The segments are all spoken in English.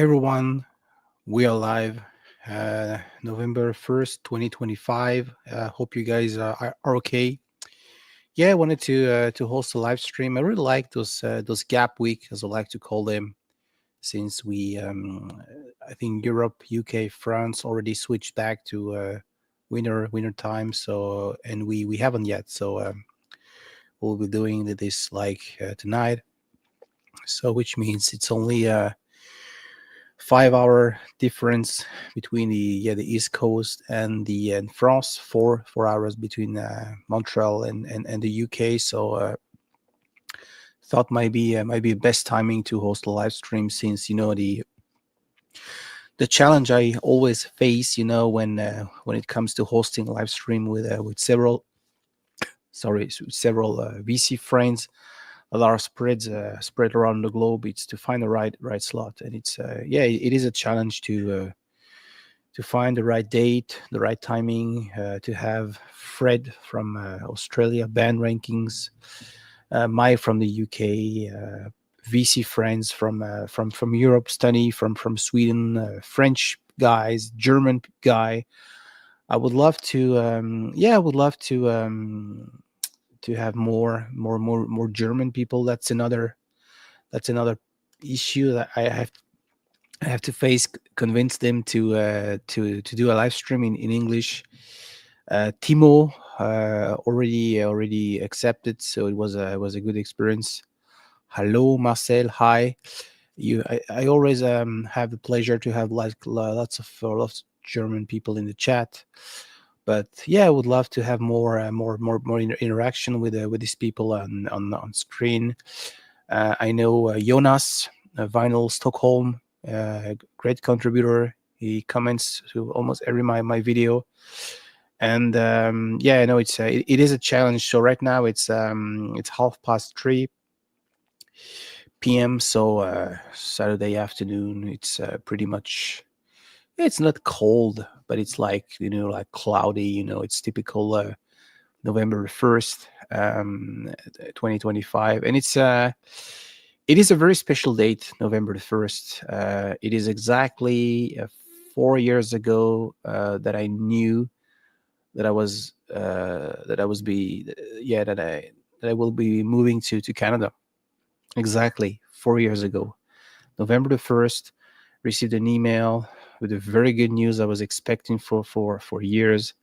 everyone. We are live. November 1st, 2025. Hope you guys are okay. Yeah, I wanted to host a live stream. I really like those gap week, as I like to call them, since I think Europe, UK, France already switched back to winter time. So and we haven't yet. So we'll be doing this tonight. So which means it's only 5 hour difference between the East Coast and the and France. Four hours between Montreal and the UK. So thought might be best timing to host a live stream, since the challenge I always face, when it comes to hosting live stream with several VC friends that are spread around the globe. It's to find the right slot, and it is a challenge to find the right date, the right timing, to have Fred from Australia, band rankings, Mike from the UK, VC friends from Europe, Stunny from Sweden, French guys, German guy. I would love to have more German people. That's another issue that I have to face. Convince them to do a live stream in English. Timo already accepted, so it was a good experience. Hello, Marcel. Hi. I always have the pleasure to have lots of German people in the chat. But yeah, I would love to have more interaction with these people on screen. I know Jonas, Vinyl Stockholm, great contributor. He comments to almost every my video, and yeah, I know it is a challenge. So right now it's 3:30 p.m. So Saturday afternoon. It's pretty much. It's not cold, but it's like cloudy. It's typical November 1st, 2025, and it is a very special date, November the 1st. It is exactly 4 years ago that I knew that I was be yeah that I will be moving to Canada. Exactly 4 years ago, November the 1st, received an email with the very good news I was expecting for years.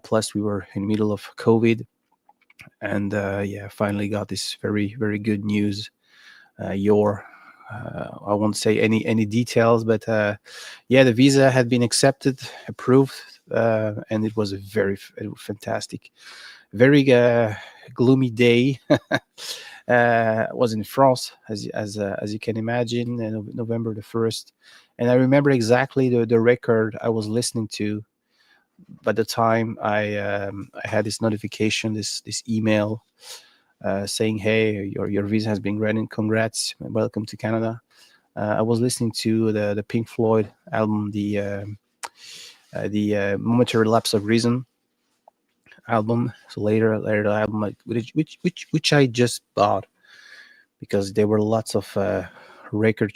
Plus, we were in the middle of COVID, and yeah, finally got this very good news. Your I won't say any details, but yeah, the visa had been accepted, approved, and it was a very fantastic, very gloomy day. Was in France, as you can imagine, November the 1st, and I remember exactly the record I was listening to. By the time I had this notification, this email saying, "Hey, your visa has been granted. Congrats, welcome to Canada." I was listening to the Pink Floyd album, the Momentary Lapse of Reason album. So later the album, which I just bought because there were lots of record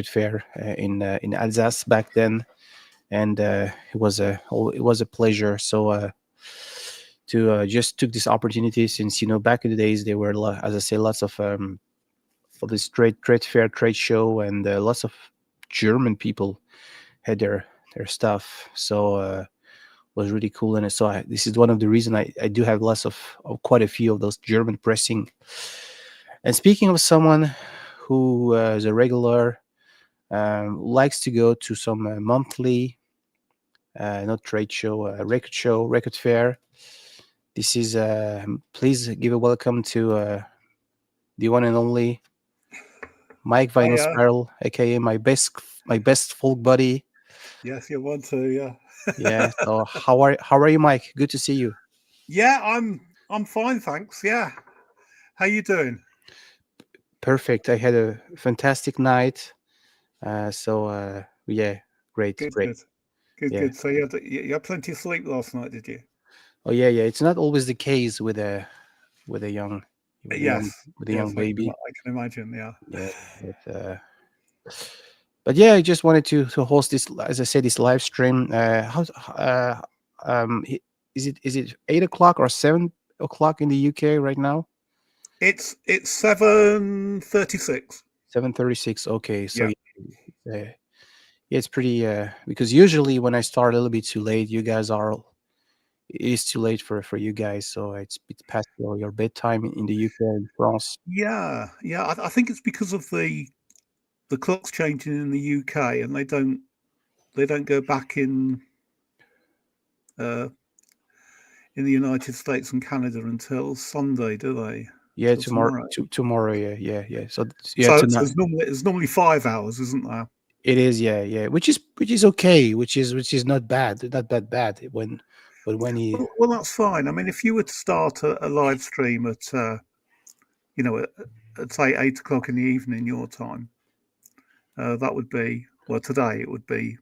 fair in Alsace back then, and it was a pleasure. So to just took this opportunity, since back in the days there were as I say, lots of for this trade fair, trade show, and lots of German people had their stuff. So was really cool, and so this is one of the reasons I do have lots of quite a few of those German pressing. And speaking of someone who is a regular, likes to go to some monthly, not trade show, record fair. This is please give a welcome to the one and only Mike Vinyl Hiya. Spiral, aka my best folk buddy. Yes, you want to, yeah. Yeah. So how are you, Mike? Good to see you. Yeah, I'm fine, thanks. Yeah. How you doing? Perfect. I had a fantastic night. So yeah, great, Good, great. good. Good, Yeah. good. So you had plenty of sleep last night, did you? Oh yeah, yeah. It's not always the case with a young with a young Yes. with a young Yes, baby. I can imagine, yeah. Yeah, but But yeah, I just wanted to host this, as I said, this live stream. Is it 8 o'clock or 7 o'clock in the UK right now? It's 7:36. 7:36. Okay, so Yeah. yeah, it's pretty. Because usually when I start a little bit too late, you guys are. It is too late for you guys, so it's past your bedtime in the UK and France. Yeah, yeah. I think it's because of the clocks changing in the UK, and they don't go back uh, in the United States and Canada until Sunday, do they? Yeah, Till tomorrow. tomorrow. Tomorrow. Yeah, yeah, yeah. So yeah, So tonight. it's normally 5 hours, isn't there? It is, yeah, yeah, which is okay, which is not bad, not that bad when, but when he, Well, that's fine. I mean, if you were to start a live stream at you know at say 8 o'clock in the evening your time, that would be well today. It would be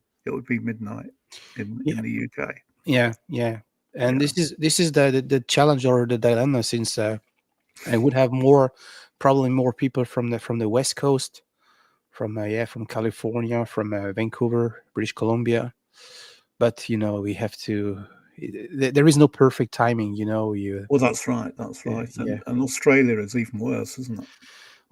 midnight in yeah, the UK. yeah, yeah, and Yeah, this is the challenge or the dilemma, since I would have probably more people from the West Coast, from California, from Vancouver, British Columbia, but we have to. There is no perfect timing, you. well, that's right. That's Yeah, right. yeah. And Australia is even worse, isn't it?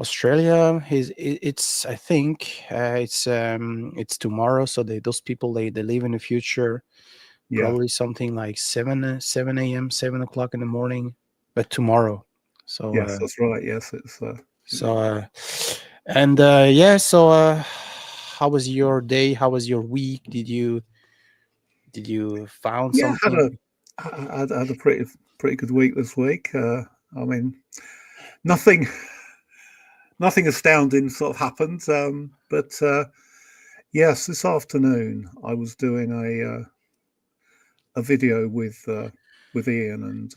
Australia it's, I think, it's tomorrow, so those people, they live in the future, Yeah. probably something like 7 a.m., 7 o'clock in the morning, but tomorrow. So Yes, that's right. Yes, it's so and yeah, so how was your day? How was your week? Did you found yeah. Had something? a had a pretty good week this week. I mean, nothing nothing astounding sort of happened. But yes, this afternoon I was doing a video with Ian and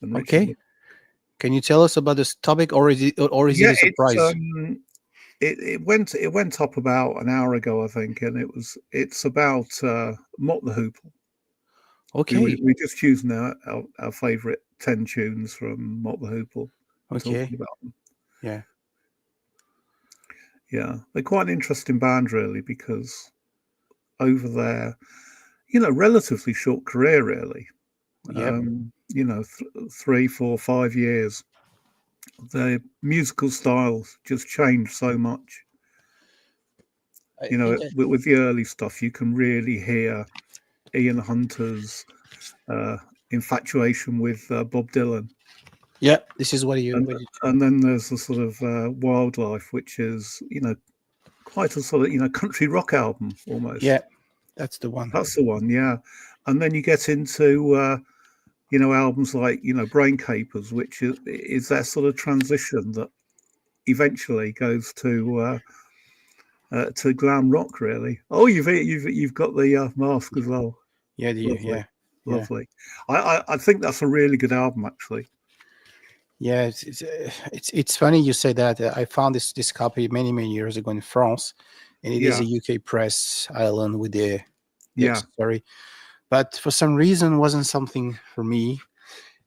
Richard. Okay, can you tell us about this topic, or is it Yeah, a surprise? it went up about an hour ago, I think, and it's about Mott the Hoople. We Okay, we just choosing our favourite 10 tunes from Mott the Hoople and talking okay, about them. yeah, Yeah, they're quite an interesting band, really, because over their relatively short career, really, yep. 3, 4, 5 years, their musical styles just changed so much. I think With the early stuff, you can really hear Ian Hunter's uh, infatuation with Bob Dylan, yeah, this is what you and what you and then there's the sort of Wildlife, which is quite a sort of country rock album yeah, almost. that's the one. That's the one, yeah. And then you get into albums like Brain Capers, which is that sort of transition that eventually goes to glam rock, really. Oh, you've got the mask as well. Yeah, Lovely, yeah, yeah, lovely. I think that's a really good album, actually. yeah. It's funny you say that. I found this copy many years ago in France, and it is Yeah, a UK press island with the yeah. accessory, but for some reason wasn't something for me.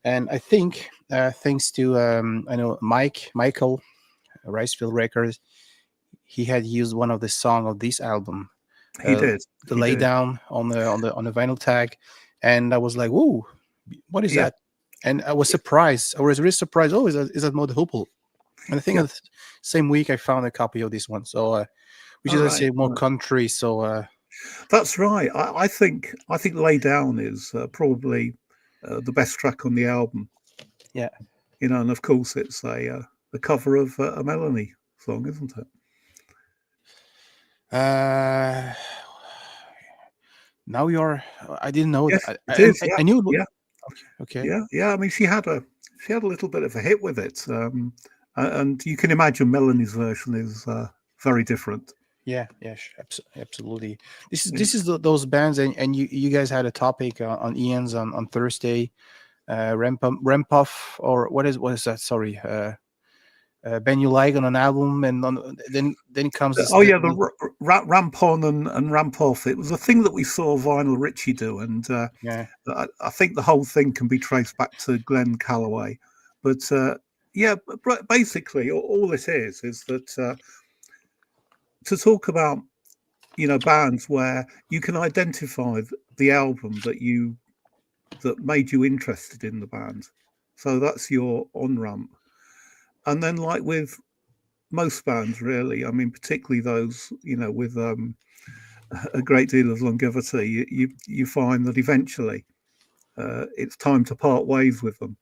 And I think thanks to I know Michael Ricefield Records, he had used one of the song of this album, He uh, did. the He lay did. down on the vinyl tag, and I was like, "Whoa, what is Yeah, that?" And I was surprised. I was really surprised. Oh, is that Mod Hopel? And I think yeah. the same week I found a copy of this one. So, which All is, I right. say, more country. So, That's right. I think "Lay Down" is probably the best track on the album. yeah. And of course it's a cover of a Melanie song, isn't it? Uh, now you're. I didn't know that. Yes, I, it I, is. I Yeah, I knew. yeah, Okay. Okay. yeah, yeah. I mean, she had a little bit of a hit with it, and you can imagine Melanie's version is very different. Yeah. Yeah. Absolutely. This is those bands, and you guys had a topic on Ian's on Thursday. Rempuff, or what is that? Sorry. Ben you like on an album, and then comes this. Oh yeah, the ramp on and ramp off. It was a thing that we saw Vinyl Richie do, and Yeah. I think the whole thing can be traced back to Glenn Calloway. But yeah, basically, all it is that to talk about bands where you can identify the album that made you interested in the band. So that's your on ramp. And then, like with most bands, really, I mean, particularly those, with a great deal of longevity, you find that eventually it's time to part ways with them.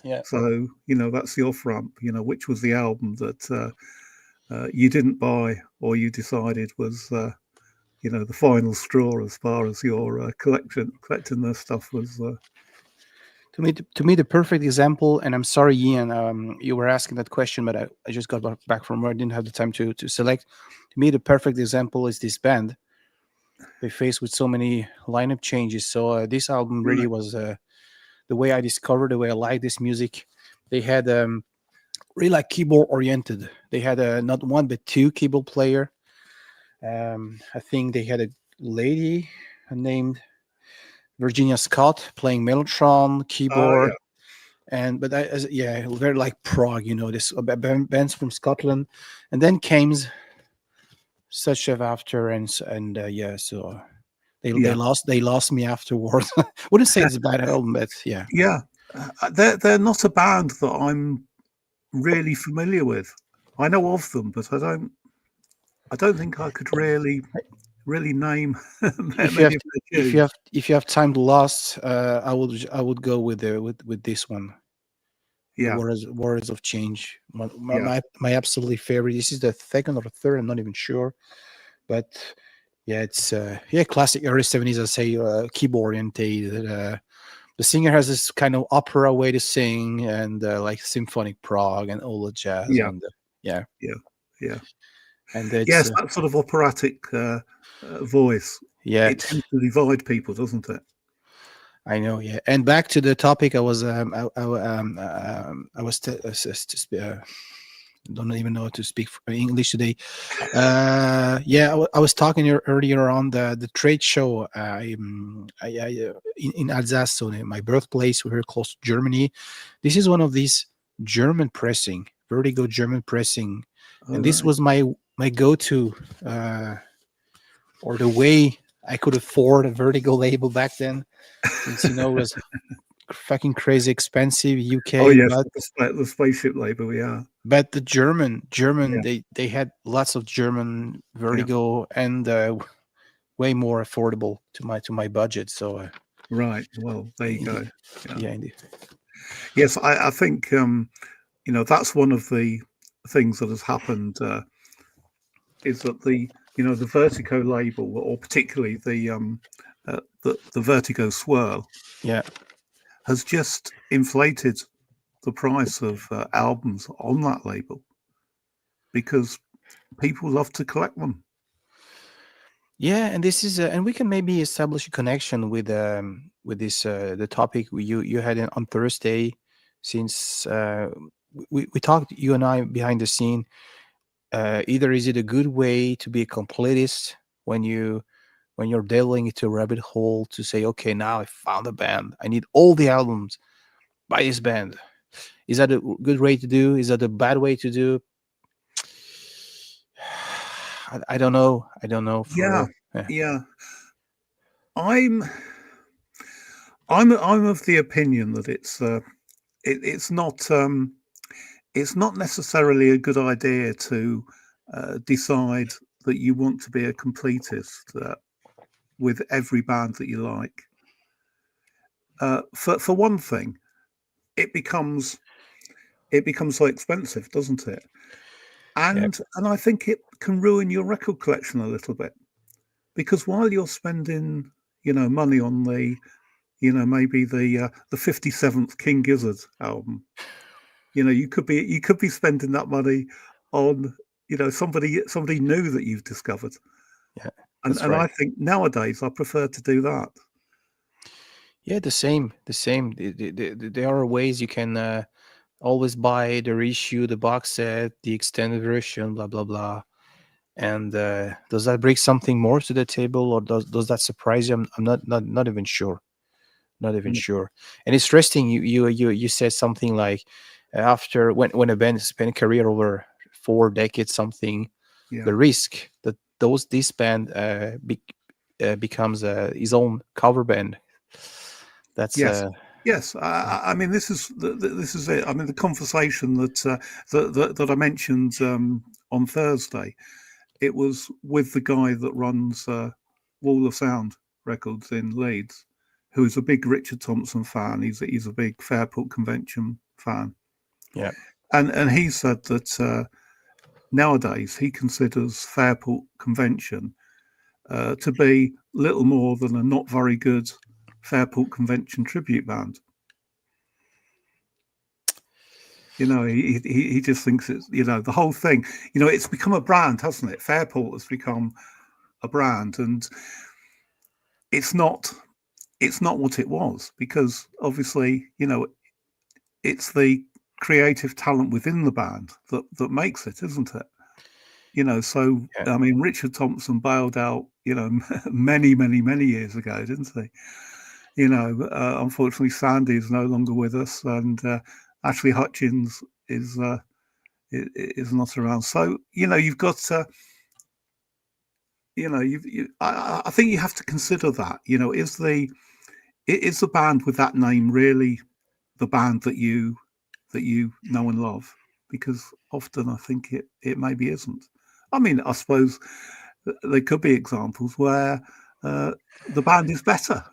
Yeah. So, that's the off ramp, which was the album that you didn't buy or you decided was, the final straw as far as your collecting their stuff was. To me, the perfect example, and I'm sorry, Ian, you were asking that question, but I just got back from where I didn't have the time to select. To me, the perfect example is this band. They faced with so many lineup changes. So this album really Right. was the way I discovered, the way I like this music. They had really like keyboard oriented. They had not one but two keyboard player. I think they had a lady named Virginia Scott playing mellotron, Oh, yeah. keyboard, and but yeah, very like prog, this bands from Scotland, and then came such after, and so they Yeah. lost me afterwards. Wouldn't say it's a bad album, but yeah. Yeah. They're not a band that I'm really familiar with. I know of them, but I don't think I could really name If you many have of their tunes. if you have time to lost, I would go with with this one, the Yeah. words of change. My, my Yeah. my my absolutely favorite. This is the second or the third. I'm not even sure, but yeah, it's yeah, classic early 70s. I say keyboard oriented. The singer has this kind of opera way to sing, and like symphonic prog and all the jazz, Yeah. and yeah, Yeah. Yeah. and it's Yes, that sort of operatic voice. yeah. It tends to divide people, doesn't it? I know, yeah. And back to the topic, I was don't even know how to speak English today. Yeah, I was talking earlier on the trade show. In Alsace, so my birthplace, we're very close to Germany. This is one of these German pressing, Vertigo German pressing, All and this right. was my go-to, uh, or the way I could afford a Vertigo label back then, since it was fucking crazy expensive Oh UK, yes, but the spaceship label. Yeah. the German Yeah. they had lots of German Yeah. Vertigo, and way more affordable to my budget. So Right. Well, there you go. indeed, Yeah. yeah, indeed, Yes, I think that's one of the things that has happened is that the Vertigo label, or particularly the Vertigo swirl, yeah, has just inflated the price of albums on that label because people love to collect them. yeah. And this is and we can maybe establish a connection with this the topic you had on Thursday, since we talked, you and I, behind the scene. Either is it a good way to be a completist when you're delving into a rabbit hole to say, okay, now I found a band, I need all the albums by this band. Is that a good way to do? Is that a bad way to do? I don't know. I don't know. Yeah, Yeah, yeah. I'm I'm of the opinion that it's not necessarily a good idea to decide that you want to be a completist with every band that you like. For one thing, it becomes so expensive, doesn't it? yeah, And I think it can ruin your record collection a little bit because while you're spending money on maybe the 57th King Gizzard album, you could be spending that money on somebody new that you've discovered. yeah. And That's and right. I think nowadays I prefer to do that. Yeah, the same. The same. There are ways you can always buy the reissue, the box set, the extended version, blah blah blah. And does that bring something more to the table, or does that surprise you? I'm not even sure. Not even Mm. sure. And it's interesting. You said something like, after when a band spent a career over 4 decades, something, Yeah. the risk that this band becomes his own cover band. That's Yes. Yes, I mean this is it. I mean the conversation that I mentioned on Thursday, it was with the guy that runs Wall of Sound Records in Leeds, who is a big Richard Thompson fan. He's a big Fairport Convention fan, yeah. and he said that nowadays he considers Fairport Convention to be little more than a not very good Fairport Convention tribute band. You know, he just thinks it's, you know, the whole thing, you know, it's become a brand, hasn't it? Fairport has become a brand, and it's not it's not what it was, because obviously, you know, it's the creative talent within the band that makes it, isn't it? You know, so Yeah. I mean, Richard Thompson bailed out, you know, many years ago, didn't he? You know, unfortunately, Sandy is no longer with us, and Ashley Hutchins is not around. So you know, you've got you know, I think you have to consider that. You know, is the band with that name really the band that you know and love? Because often I think it maybe isn't. I mean, I suppose there could be examples where uh, the band is better.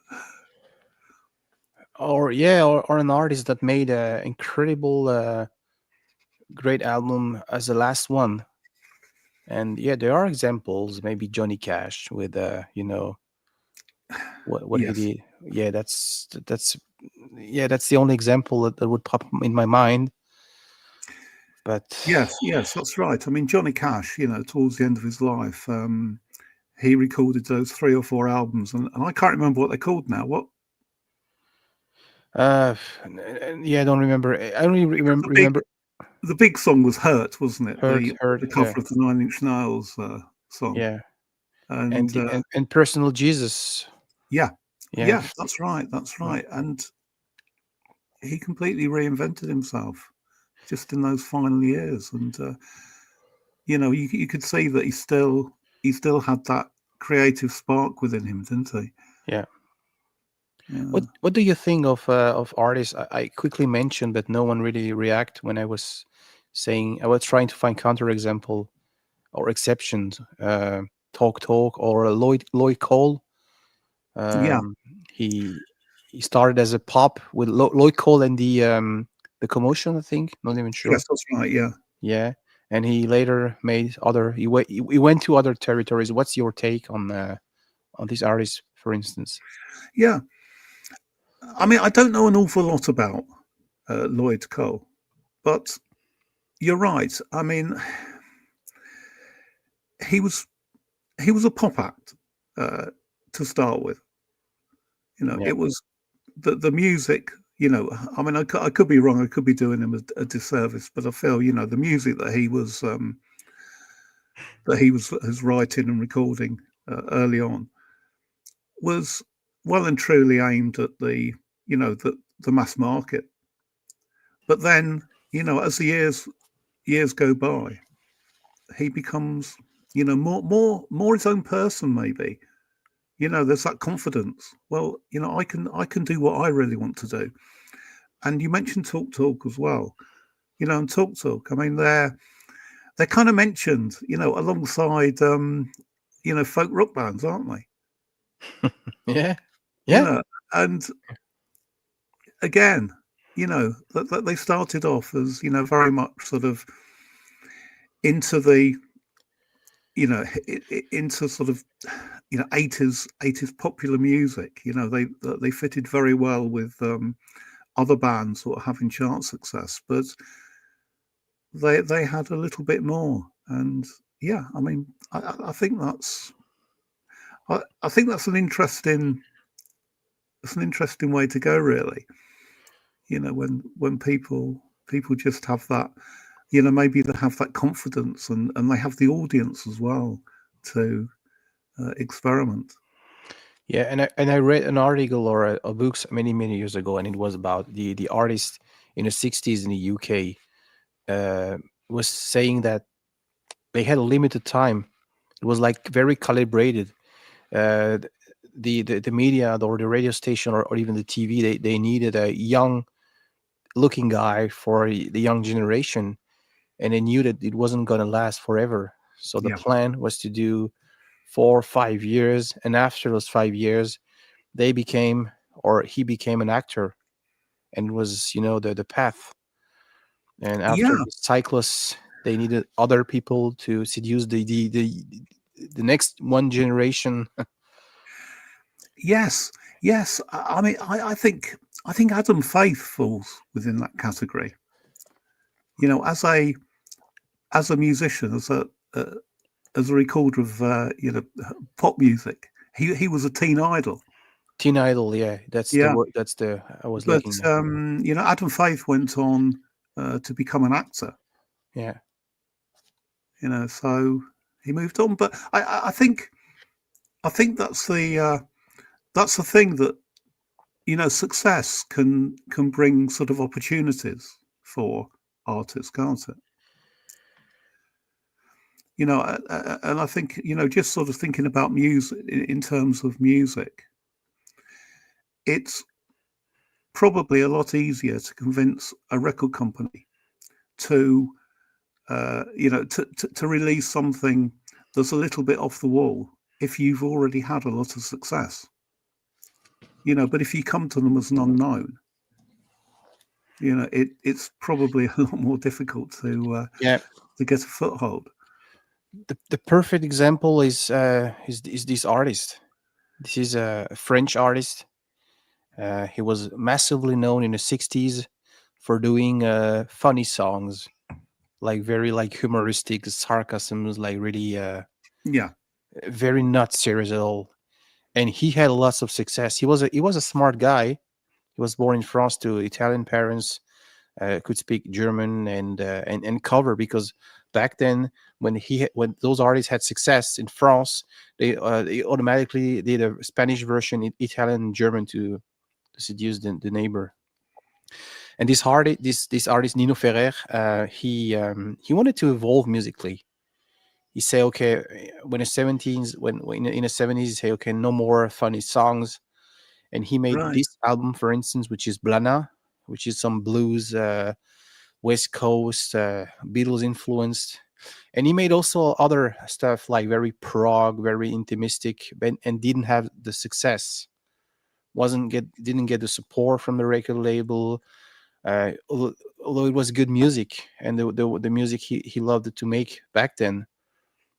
Or yeah, or an artist that made a incredible great album as the last one. And yeah, there are examples. Maybe Johnny Cash with what he Yes, did. Yeah, that's the only example that would pop in my mind. But yes, that's right. I mean, Johnny Cash, you know, towards the end of his life, he recorded those 3 or 4 albums, and I can't remember what they're called now. What yeah, I don't remember. I only because remember the big song was "Hurt," wasn't it? Hurt. The Yeah, cover of the Nine Inch Nails song, yeah, and and Personal Jesus. yeah, Yeah, yeah, that's right, that's yeah, right, and he completely reinvented himself just in those final years, and you know, you could see that he still had that creative spark within him, didn't he? yeah. Yeah, What do you think of artists? I quickly mentioned, but no one really react when I was saying I was trying to find counterexample or exceptions. Talk or Lloyd Cole. yeah, Um, he he started as a pop with Lloyd Cole and the Commotion. I think, not even yes, sure. that's right, yeah, Yeah, and he later made other. He went to other territories. What's your take on these artists, for instance? yeah. I mean, I don't know an awful lot about Lloyd Cole, but you're right. I mean, he was he was a pop act uh, to start with. You know, Yeah, it was the music. You know, I mean, I could be wrong. I could be doing him a disservice, but I feel, you know, the music that he was writing and recording early on was well and truly aimed at the, you know, the mass market. But then, you know, as the years go by, he becomes, you know, more his own person, maybe. You know, there's that confidence. Well, you know, I can do what I really want to do. And you mentioned Talk as well. You know, and Talk. I mean, they're kind of mentioned, you know, alongside you know, folk rock bands, aren't they? yeah, You yeah. know, and again, you know, that they started off as, you know, very much sort of into the, you know, into sort of, you know, 80s popular music. You know, they fitted very well with other bands sort of having chart success, but they had a little bit more. And yeah, I mean, I think I think that's an interesting way to go, really. You know, when people just have that, you know, maybe they have that confidence, and they have the audience as well to experiment. Yeah, and I read an article or a books many years ago, and it was about the artist in the '60s in the UK. Uh, was saying that they had a limited time It was like very calibrated. Uh, the media or the radio station or even the TV, they needed a young looking guy for the young generation, and they knew that it wasn't going to last forever. So the Yeah. plan was to do 4 or 5 years, and after those 5 years, they became or he became an actor, and was the path. And after Yeah. the cyclists, they needed other people to seduce the next one generation. Yes. Yes. I mean, I think Adam Faith falls within that category. You know, as a musician, uh, as a recorder of pop music, he was a teen idol. Teen Idol, yeah, that's the Yeah. word. That's the I was But looking at. you know, Adam Faith went on to become an actor. Yeah, You know, so he moved on. But I think that's the thing that you know success can bring sort of opportunities for artists, can't it? You know, and I think you know just sort of thinking about music in terms of music, it's probably a lot easier to convince a record company to to release something that's a little bit off the wall if you've already had a lot of success. You know, but if you come to them as an unknown, you know, it's probably a lot more difficult yeah. to get a foothold. The perfect example is this artist. This is a French artist. He was massively known in the '60s for doing funny songs, like very like humoristic sarcasms, like really Yeah, very not serious at all. And he had lots of success. He was a smart guy. He was born in France to Italian parents, could speak German and cover, because back then when those artists had success in France, they automatically did a Spanish version in Italian and German to seduce the neighbor. And this artist Nino Ferrer, he wanted to evolve musically. He say, okay, when the 17s, when in the 70s, he say, okay, no more funny songs. And he made right. this album, for instance, which is Blana, which is some blues, West Coast, Beatles influenced. And he made also other stuff like very prog, very intimistic, and didn't have the success. Wasn't get Didn't get the support from the record label. Although it was good music, and the music he loved to make back then,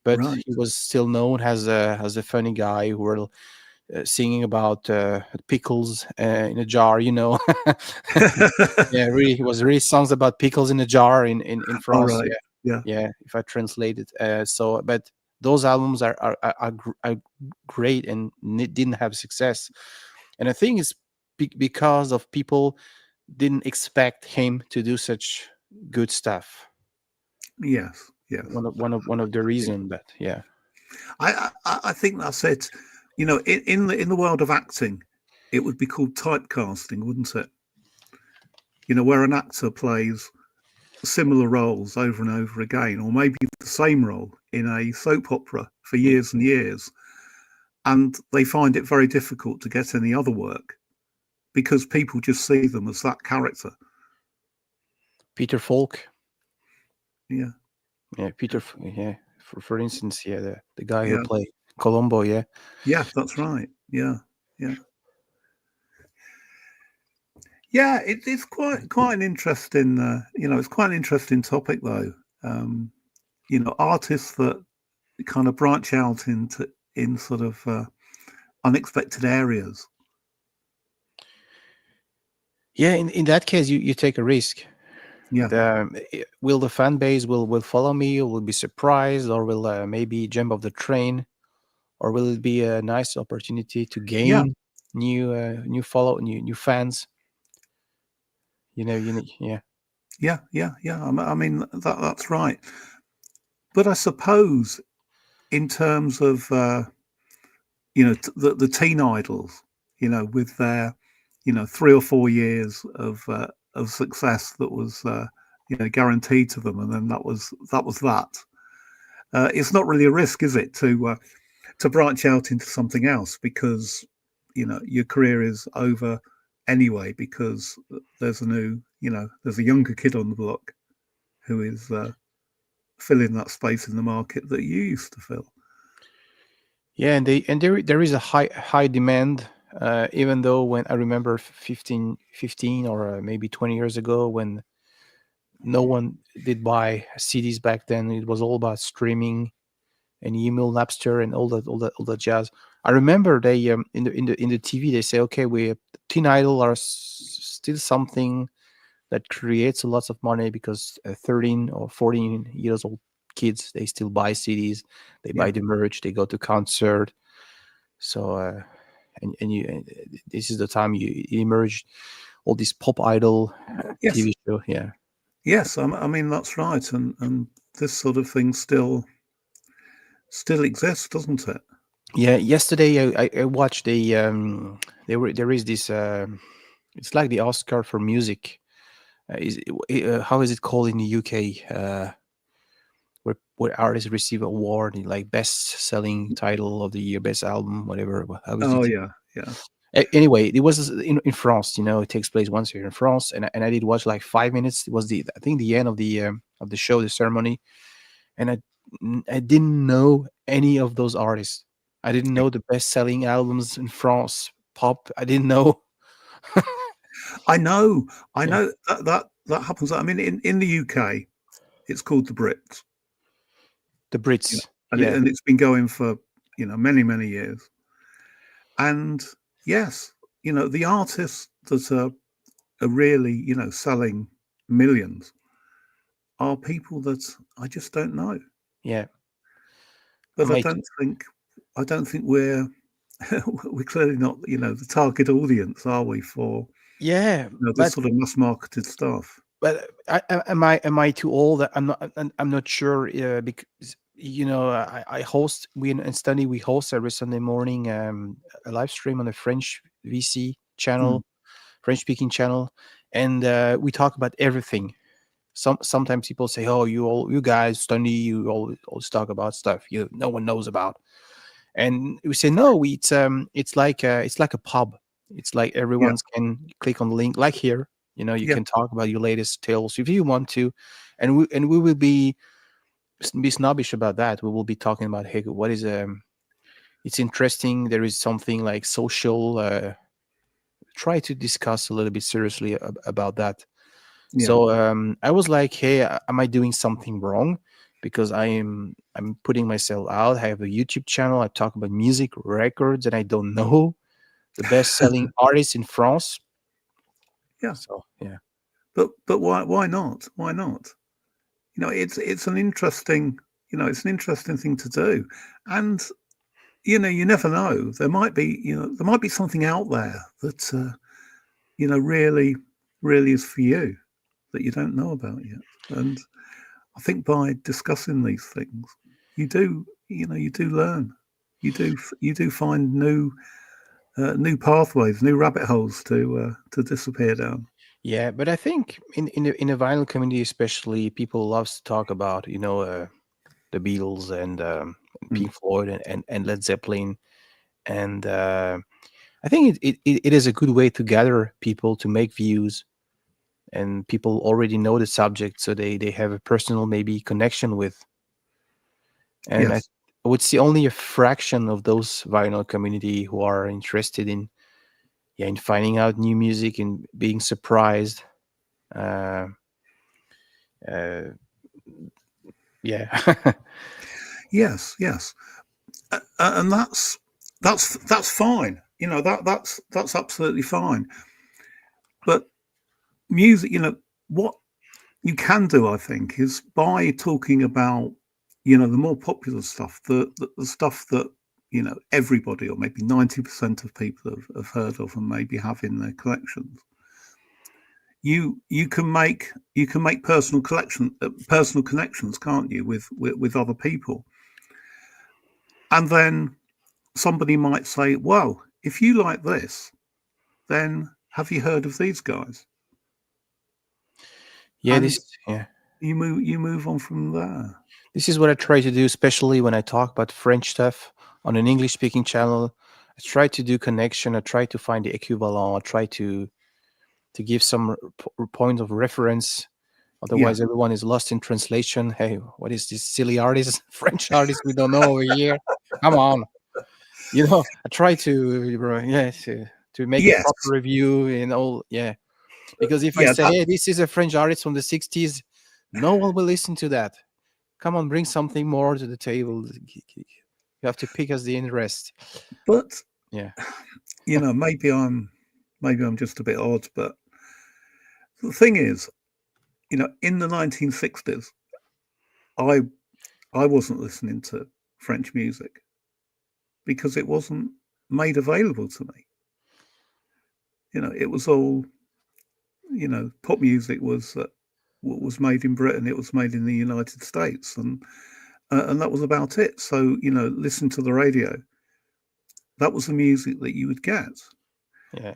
but Right. he was still known as a funny guy who were singing about pickles in a jar, Yeah, really, he was really songs about pickles in a jar in All France. right. Yeah, Yeah. yeah. If I translate it, but those albums are great and didn't have success. And I think it's because of people didn't expect him to do such good stuff. Yes. Yes. One of the reason, but yeah, I think that's it. You know, in the world of acting, it would be called typecasting, wouldn't it? You know, where an actor plays similar roles over and over again, or maybe the same role in a soap opera for yeah. years and years, and they find it very difficult to get any other work because people just see them as that character. Peter Falk, Yeah, yeah, yeah. For instance, yeah, the guy who yeah, played Colombo, yeah. yeah. That's right. Yeah, yeah, yeah. It's quite an interesting. You know, it's quite an interesting topic, though. Um, you know, artists that kind of branch out into in sort of unexpected areas. Yeah, in that case, you take a risk. Yeah, Will the fan base will follow me, or will be surprised, or will maybe jump off the train, or will it be a nice opportunity to yeah, gain new fans? Yeah. yeah, yeah, yeah. I mean that's right. But I suppose in terms of you know the teen idols, you know, with their 3 or 4 years of success that was you know guaranteed to them, and then that was that. it's not really a risk, is it, to branch out into something else because your career is over anyway because there's a new there's a younger kid on the block who is filling that space in the market that you used to fill. Yeah, and there is a high demand. Even though when I remember 15 or maybe 20 years ago, when no one did buy CDs back then, it was all about streaming and email, Napster, and all that jazz. I remember they in the TV they say, okay, we Teen Idol are still something that creates a lot of money because 13 or 14 years old kids, they still buy CDs, they Yeah. buy the merch, they go to concert. So and this is the time you emerged all this pop idol Yes. TV show. Yeah. Yes. I mean that's right, and this sort of thing still exists, doesn't it? Yeah, yesterday I watched there is this it's like the Oscar for music. How is it called in the UK? Where artists receive award, like best selling title of the year, best album, whatever. How is Oh it? yeah, yeah. Anyway, it was in France. It takes place once a year in France, and I did watch like 5 minutes. It was I think the end of the show, the ceremony, and I didn't know any of those artists. I didn't know the best selling albums in France pop. I didn't know. I know, I Yeah, know that happens. I mean, in the UK, it's called the Brits, the Brits. and Yeah, it's been going for many years. And yes, the artists that are really selling millions are people that I just don't know. yeah. But My I don't think we're we're clearly not the target audience, are we, for yeah, this sort of mass marketed stuff? but am I too old? I'm not sure because I host we in study we host every Sunday morning a live stream on the French VC Mm, channel, French speaking channel, and we talk about everything. Sometimes people say, "Oh, you guys study, you always talk about stuff no one knows about," and we say, "No, it's like a pub. It's like yeah, everyone's can click on the link, like here. You yeah, can talk about your latest tales if you want to, and we will be snobbish about that. We will be talking about, hey, what is it's interesting. There is something like social. Try to discuss a little bit seriously about that. yeah. So I was like, hey, am I doing something wrong? Because I'm putting myself out. I have a YouTube channel. I talk about music, records, and I don't know the best selling artists in France. Yeah. So yeah, But why not? Why not? It's an interesting it's an interesting thing to do, and you never know. There might be something out there that really is for you that you don't know about yet. And I think by discussing these things, you do learn. You do find new pathways, new rabbit holes to disappear down. yeah. But I think in the vinyl community, especially, people loves to talk about the Beatles and Mm. Pink Floyd and Led Zeppelin, and I think it is a good way to gather people to make views, and people already know the subject, so they have a personal maybe connection with. And I Yes, would see only a fraction of those vinyl community who are interested in in finding out new music and being surprised. Uh, uh, yeah, yes, and that's fine. That's absolutely fine. But music, what you can do, I think, is by talking about the more popular stuff, the stuff that everybody or maybe 90% of people have heard of and maybe have in their collections. You can make personal connections, can't you, with other people, and then somebody might say, well, if you like this, then have you heard of these guys? yeah. And This yeah. you move on from there. This is what I try to do, especially when I talk about French stuff on an English speaking channel. I try to do connection. I try to find the equivalent. I try to give some point of reference. Yeah, Otherwise, everyone is lost in translation. Hey, what is this silly artist, French artist we don't know over here? Come on, I try to make a yes, proper review and all. Yeah, because if I yeah, say, that. hey, this is a French artist from the '60s, no one will listen to that. Come on, bring something more to the table. You have to pick us the interest. But Yeah, maybe I'm just a bit odd, but the thing is, in the 1960s, I I wasn't listening to French music because it wasn't made available to me. It was all, pop music was made in Britain. It was made in the United States, and that was about it. So listen to the radio. That was the music that you would get, yeah,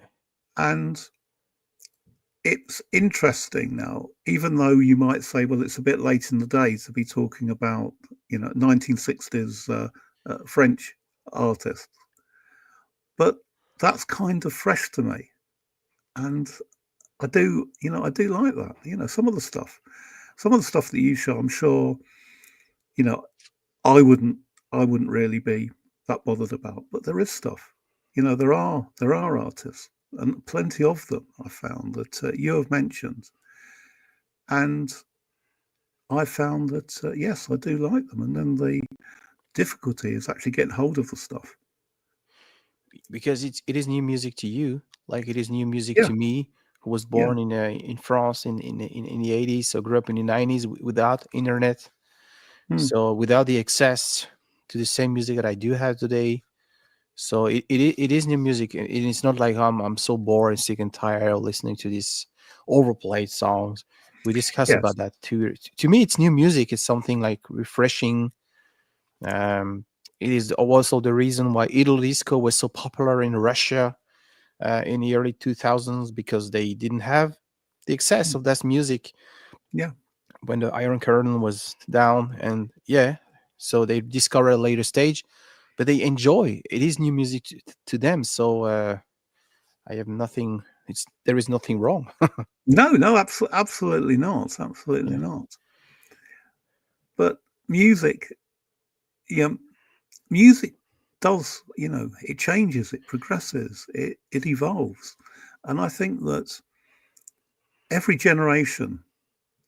and it's interesting now. Even though you might say, well, it's a bit late in the day to be talking about 1960s French artists, but that's kind of fresh to me, and I do like that. Some of the stuff that you show, I'm sure, you know, I wouldn't, I wouldn't really be that bothered about. But there is stuff, there are artists, and plenty of them. I found that you have mentioned, and I found that yes, I do like them. And then the difficulty is actually getting hold of the stuff. because it is new music to you, like it is new music Yeah, to me, who was yeah, born in France in the '80s, so grew up in the '90s without internet, mm, so without the access to the same music that I do have today. So it is new music. It's not like I'm so bored and sick and tired of listening to these overplayed songs. We discussed yes, about that too. To me, it's new music. It's something like refreshing. Um, it is also the reason why Idol Disco was so popular in Russia in the early 2000s, because they didn't have the access mm, of that music yeah, when the Iron Curtain was down. And yeah, so they discovered a later stage, but they enjoy it. Is new music to them. So I have nothing. It's there is nothing wrong. no, no, absolutely not, absolutely Yeah, not. But music, yeah, music does, it changes, it progresses, it evolves. And I think that every generation,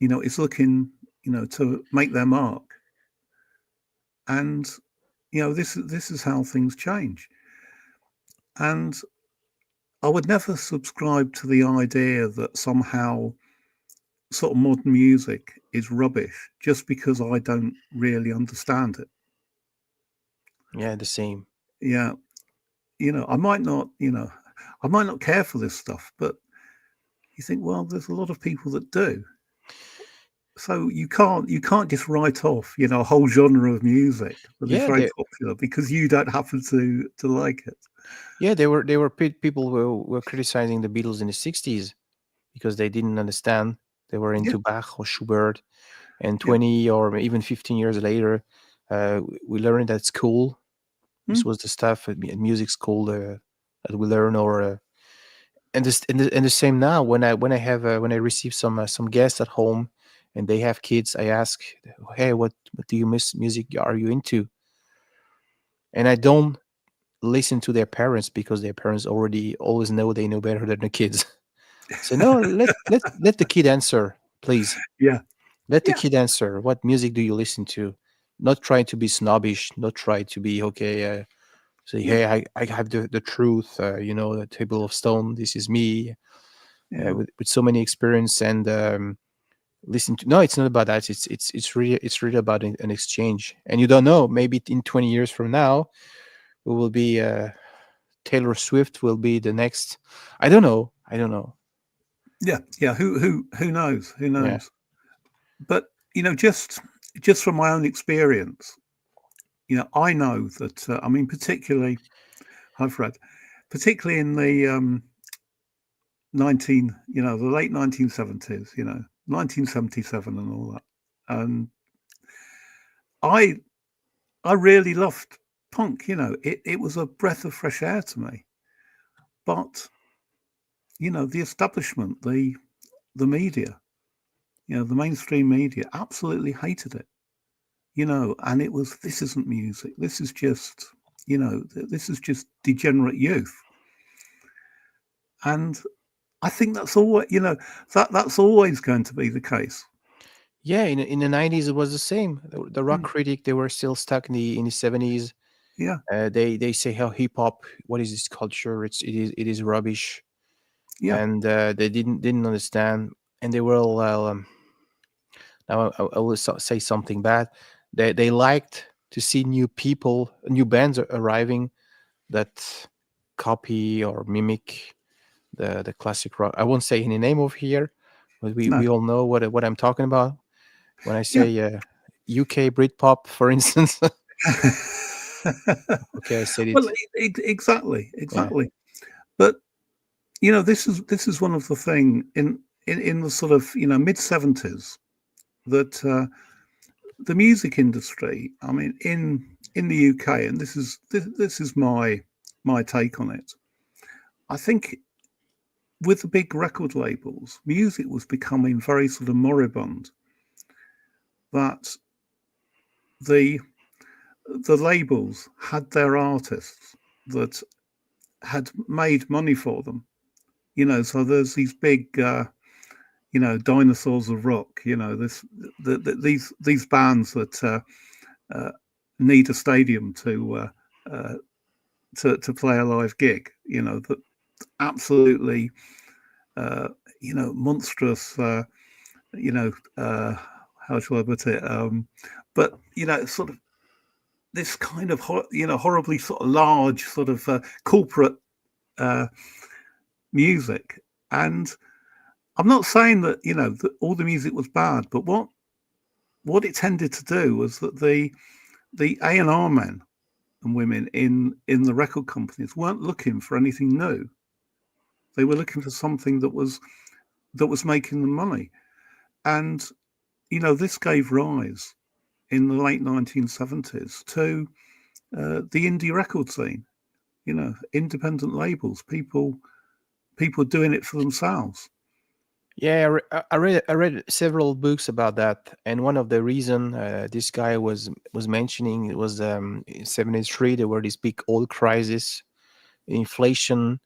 is looking, to make their mark. And, this is how things change. And I would never subscribe to the idea that somehow sort of modern music is rubbish just because I don't really understand it. yeah, the same. Yeah. I might not care for this stuff, but you think, well, there's a lot of people that do. So you can't just write off, a whole genre of music that is Yeah, very popular because you don't happen to like it. they were people who were criticizing the Beatles in the '60s because they didn't understand. They were Yeah, into Bach or Schubert, and yeah, 20 or even 15 years later, we learned at school. This mm, was the stuff at music school that we learn, or and the same now. When I receive some guests at home, and they have kids, I ask, hey, what do you miss music are you into? And I don't listen to their parents, because their parents already always know they know better than the kids. So no, let the kid answer, please. yeah, Let the yeah, kid answer. What music do you listen to? Not try to be snobbish. Not try to be okay. Say, yeah, hey, I have the truth. The table of stone. This is me, yeah, with so many experience, and listen to. No, it's not about that. It's really about an exchange. And you don't know. Maybe in 20 years from now, we will be Taylor Swift will be the next. I don't know. I don't know. yeah, yeah. Who knows? Who Yeah. knows? But just from my own experience, I know that. I mean, particularly I've read, particularly in the the late 1970s, 1977 and all that. And I I really loved punk. It was a breath of fresh air to me. But the establishment, the media, the mainstream media, absolutely hated it. And it was, this isn't music. This is just, this is just degenerate youth. And I think that's always, that's always going to be the case. Yeah, in the 90s it was the same. The rock Mm, critic, they were still stuck in the 70s. yeah, They say how hip hop, what is this culture? It is rubbish, yeah, and they didn't understand, and they were all now I will say something bad. They liked to see new people, new bands arriving that copy or mimic the classic rock. I won't say any name over here, but no, we all know what I'm talking about when I yeah. say UK Britpop, for instance. Okay, I said Well, it. exactly, Yeah, exactly. But this is one of the thing in the sort of mid 70s that the music industry. I mean, in the UK, and this is my take on it. I think with the big record labels, music was becoming very sort of moribund. That the the labels had their artists that had made money for them. So there's these big, dinosaurs of rock. These bands that uh, need a stadium uh, to play a live gig. That absolutely, uh, monstrous. You know, uh, how shall I put it? But sort of this kind of horribly sort of large sort of corporate uh, music. And I'm not saying that that all the music was bad, but what it tended to do was that the A&R men and women in the record companies weren't looking for anything new. They were looking for something that was making them money. And this gave rise in the late 1970s to the indie record scene. Independent labels, people doing it for themselves. yeah. I read several books about that, and one of the reason this guy was mentioning, it was in 73 there were this big oil crisis, inflation.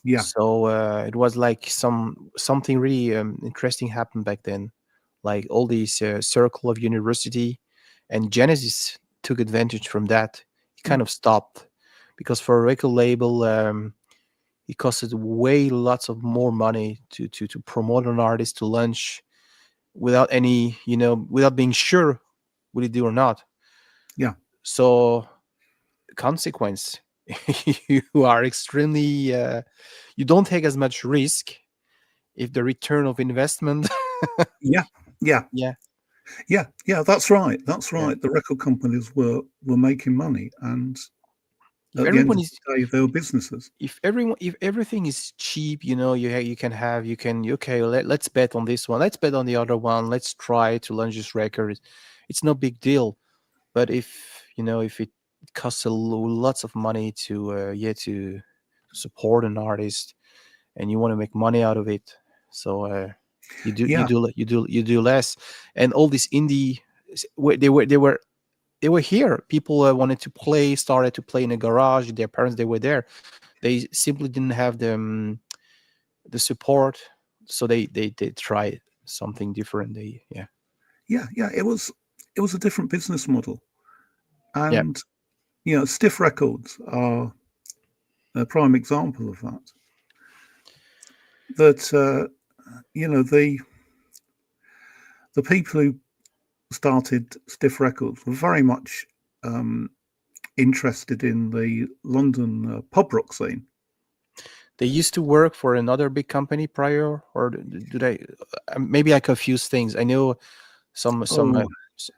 Yeah, So it was like something really interesting happened back then, like all these circle of university, and Genesis took advantage from that. It mm, kind of stopped because for a record label, it costed way lots of more money to promote an artist to launch without any, without being sure will it do or not. yeah, So consequence, you are extremely you don't take as much risk if the return of investment. yeah, yeah, Yeah, yeah. That's right. That's yeah. right. The record companies were making money, and If at the end everyone of is, the day, they were businesses. if everything is cheap, you can let's bet on this one, let's bet on the other one, let's try to launch this record. It's no big deal. But if it costs lots of money to support an artist, and you want to make money out of it, so Yeah, you do less. And all these indie, they were here. People wanted to play, started to play in a garage. Their parents, they were there. They simply didn't have the support, so they tried something different. They Yeah. yeah, yeah. It was a different business model, Yeah. and Stiff Records are a prime example of that. That the people who started Stiff Records were very much um, interested in the London pub rock scene. They used to work for another big company prior, or do they? Maybe I confuse things. I know Oh,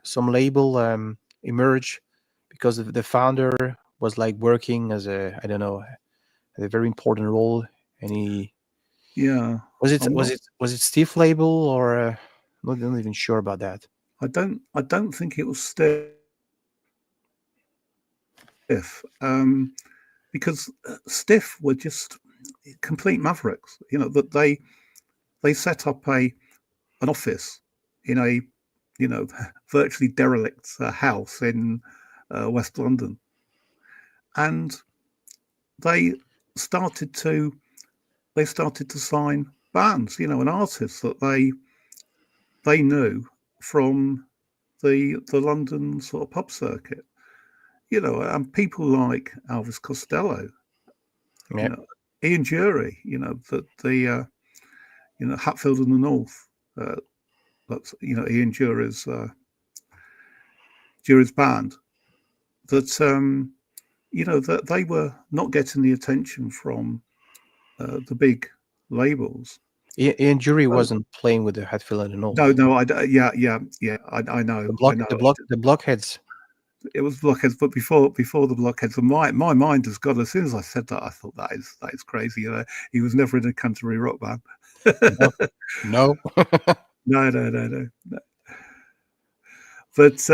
some label emerged because the founder was like working as a, I don't know, a very important role. And he yeah. was it I'm was not. it was it Steve Label or not even sure about that. I don't think it was Stiff. Stiff, because Stiff were just complete mavericks. That they set up an office in a virtually derelict house in West London, and they started to sign bands, and artists that they knew from the London sort of pub circuit, and people like Elvis Costello, Yeah. Ian Dury, Hatfield and the North. That's Ian Dury's band. That that they were not getting the attention from the big labels. Ian Jury wasn't playing with the Hatfield and the North. No, I know, The Blockheads. It was Blockheads, but before the Blockheads, and my mind has gone. As soon as I said that, I thought that is crazy. He was never in a country rock band. No. No. But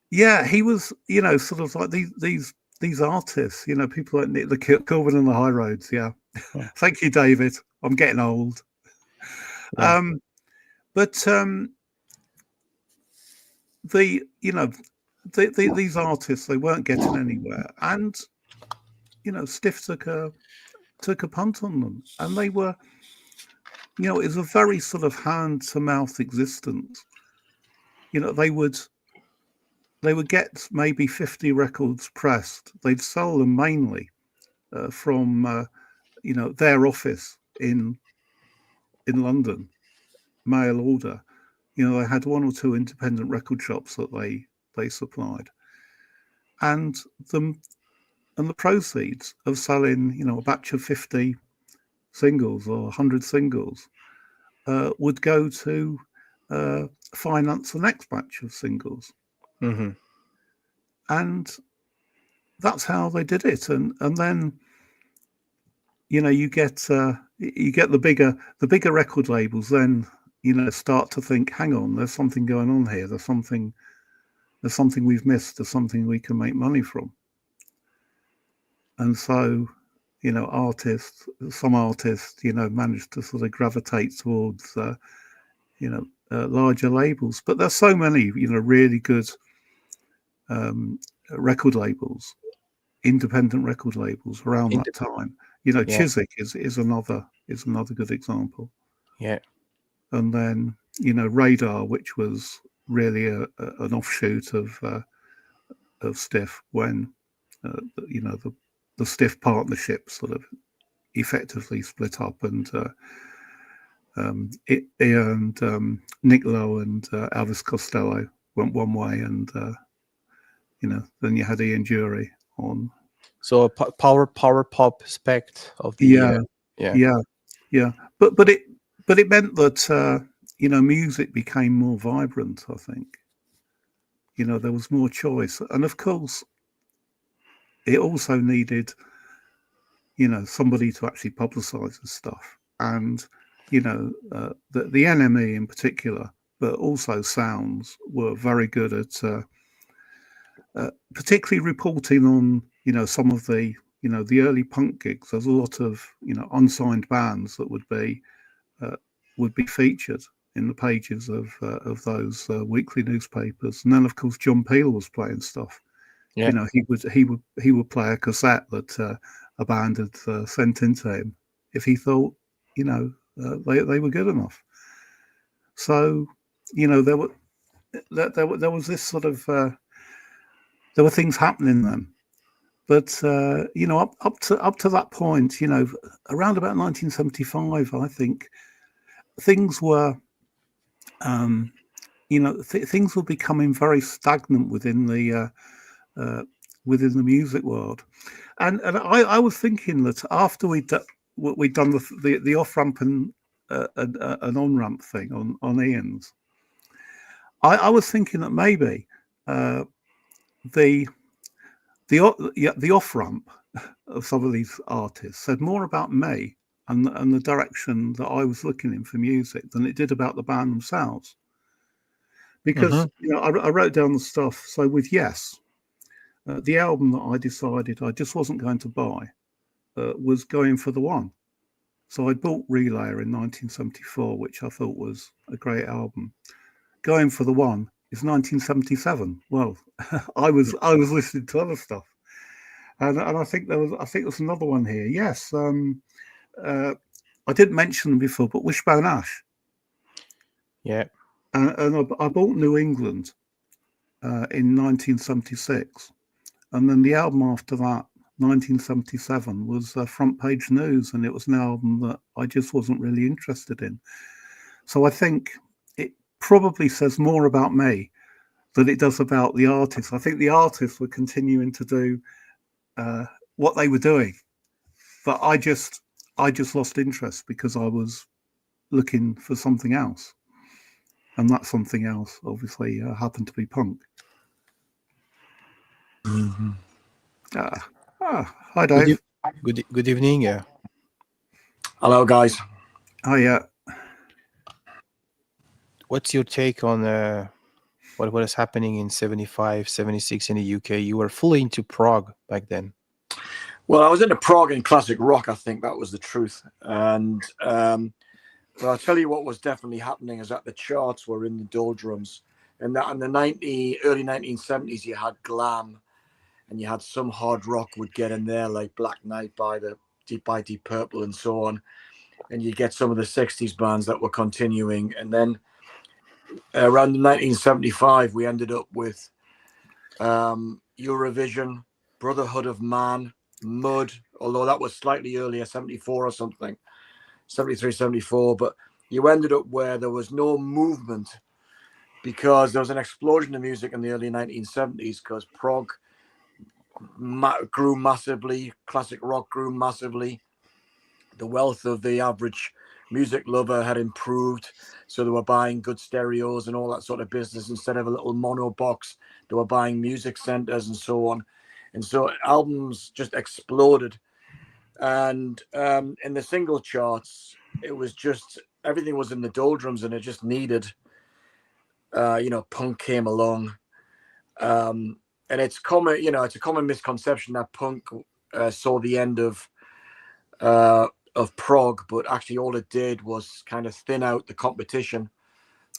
yeah, he was, sort of like these artists, people like Nick the Corbin and the High Roads. Yeah. Thank you, David. I'm getting old. Yeah. But these artists, they weren't getting anywhere, and Stiff took a punt on them, and they were, it was a very sort of hand to mouth existence. They would get maybe 50 records pressed. They'd sell them mainly from their office in London, mail order. They had one or two independent record shops that they supplied, and the proceeds of selling a batch of 50 singles or 100 singles would go to finance the next batch of singles. Mm-hmm. And that's how they did it. And then you get the bigger record labels then start to think, hang on, there's something going on here. There's something we've missed. There's something we can make money from. And so some artists managed to sort of gravitate towards larger labels. But there's so many really good record labels, independent record labels around that time. Chiswick is another good example. Yeah. And then Radar, which was really an offshoot of Stiff, when the Stiff partnership sort of effectively split up, and Nick Lowe and Elvis Costello went one way, and then you had Ian Dury on. So a power pop spect of the yeah. But it meant that music became more vibrant. I think there was more choice, and of course it also needed somebody to actually publicize the stuff, and the NME in particular, but also Sounds, were very good at particularly reporting on some of the the early punk gigs. There's a lot of unsigned bands that would be featured in the pages of those weekly newspapers. And then of course John Peel was playing stuff. Yeah. He would play a cassette that a band had sent into him if he thought they were good enough. So there was this sort of there were things happening then. But up to that point, around about 1975, I think things were, things were becoming very stagnant within the music world, and I was thinking that after we'd done the off ramp and an on ramp thing on Ian's, I was thinking that maybe the off ramp of some of these artists said more about me and the direction that I was looking in for music than it did about the band themselves. Because I wrote down the stuff. So with Yes, The album that I decided I just wasn't going to buy was Going for the One. So I bought Relayer in 1974, which I thought was a great album. Going for the One is 1977. Well, I was listening to other stuff, and I think there's another one here. Yes, I didn't mention them before, but Wishbone Ash. Yeah. And I bought New England in 1976, and then the album after that, 1977, was Front Page News, and it was an album that I just wasn't really interested in. So I think it probably says more about me than it does about the artists. I think the artists were continuing to do what they were doing, but I just lost interest because I was looking for something else, and that something else obviously happened to be punk. Mm-hmm. Hi, Dave. Good evening. Hello, guys. Oh, yeah. What's your take on what is happening in 75, 76 in the UK? You were fully into prog back then. Well, I was into prog and classic rock. I think that was the truth. And but I'll tell you what was definitely happening is that the charts were in the doldrums. And that in the early 1970s, you had glam, and you had some hard rock would get in there, like Black Knight by Deep Purple and so on. And you get some of the 60s bands that were continuing. And then around 1975, we ended up with Eurovision, Brotherhood of Man, Mud, although that was slightly earlier, 74 or something, 73, 74. But you ended up where there was no movement because there was an explosion of music in the early 1970s because prog grew massively, classic rock grew massively. The wealth of the average music lover had improved, so they were buying good stereos and all that sort of business. Instead of a little mono box, they were buying music centers and so on. And so albums just exploded. And in the single charts, it was just everything was in the doldrums, and it just needed punk came along. And it's common, it's a common misconception that punk saw the end of prog, but actually all it did was kind of thin out the competition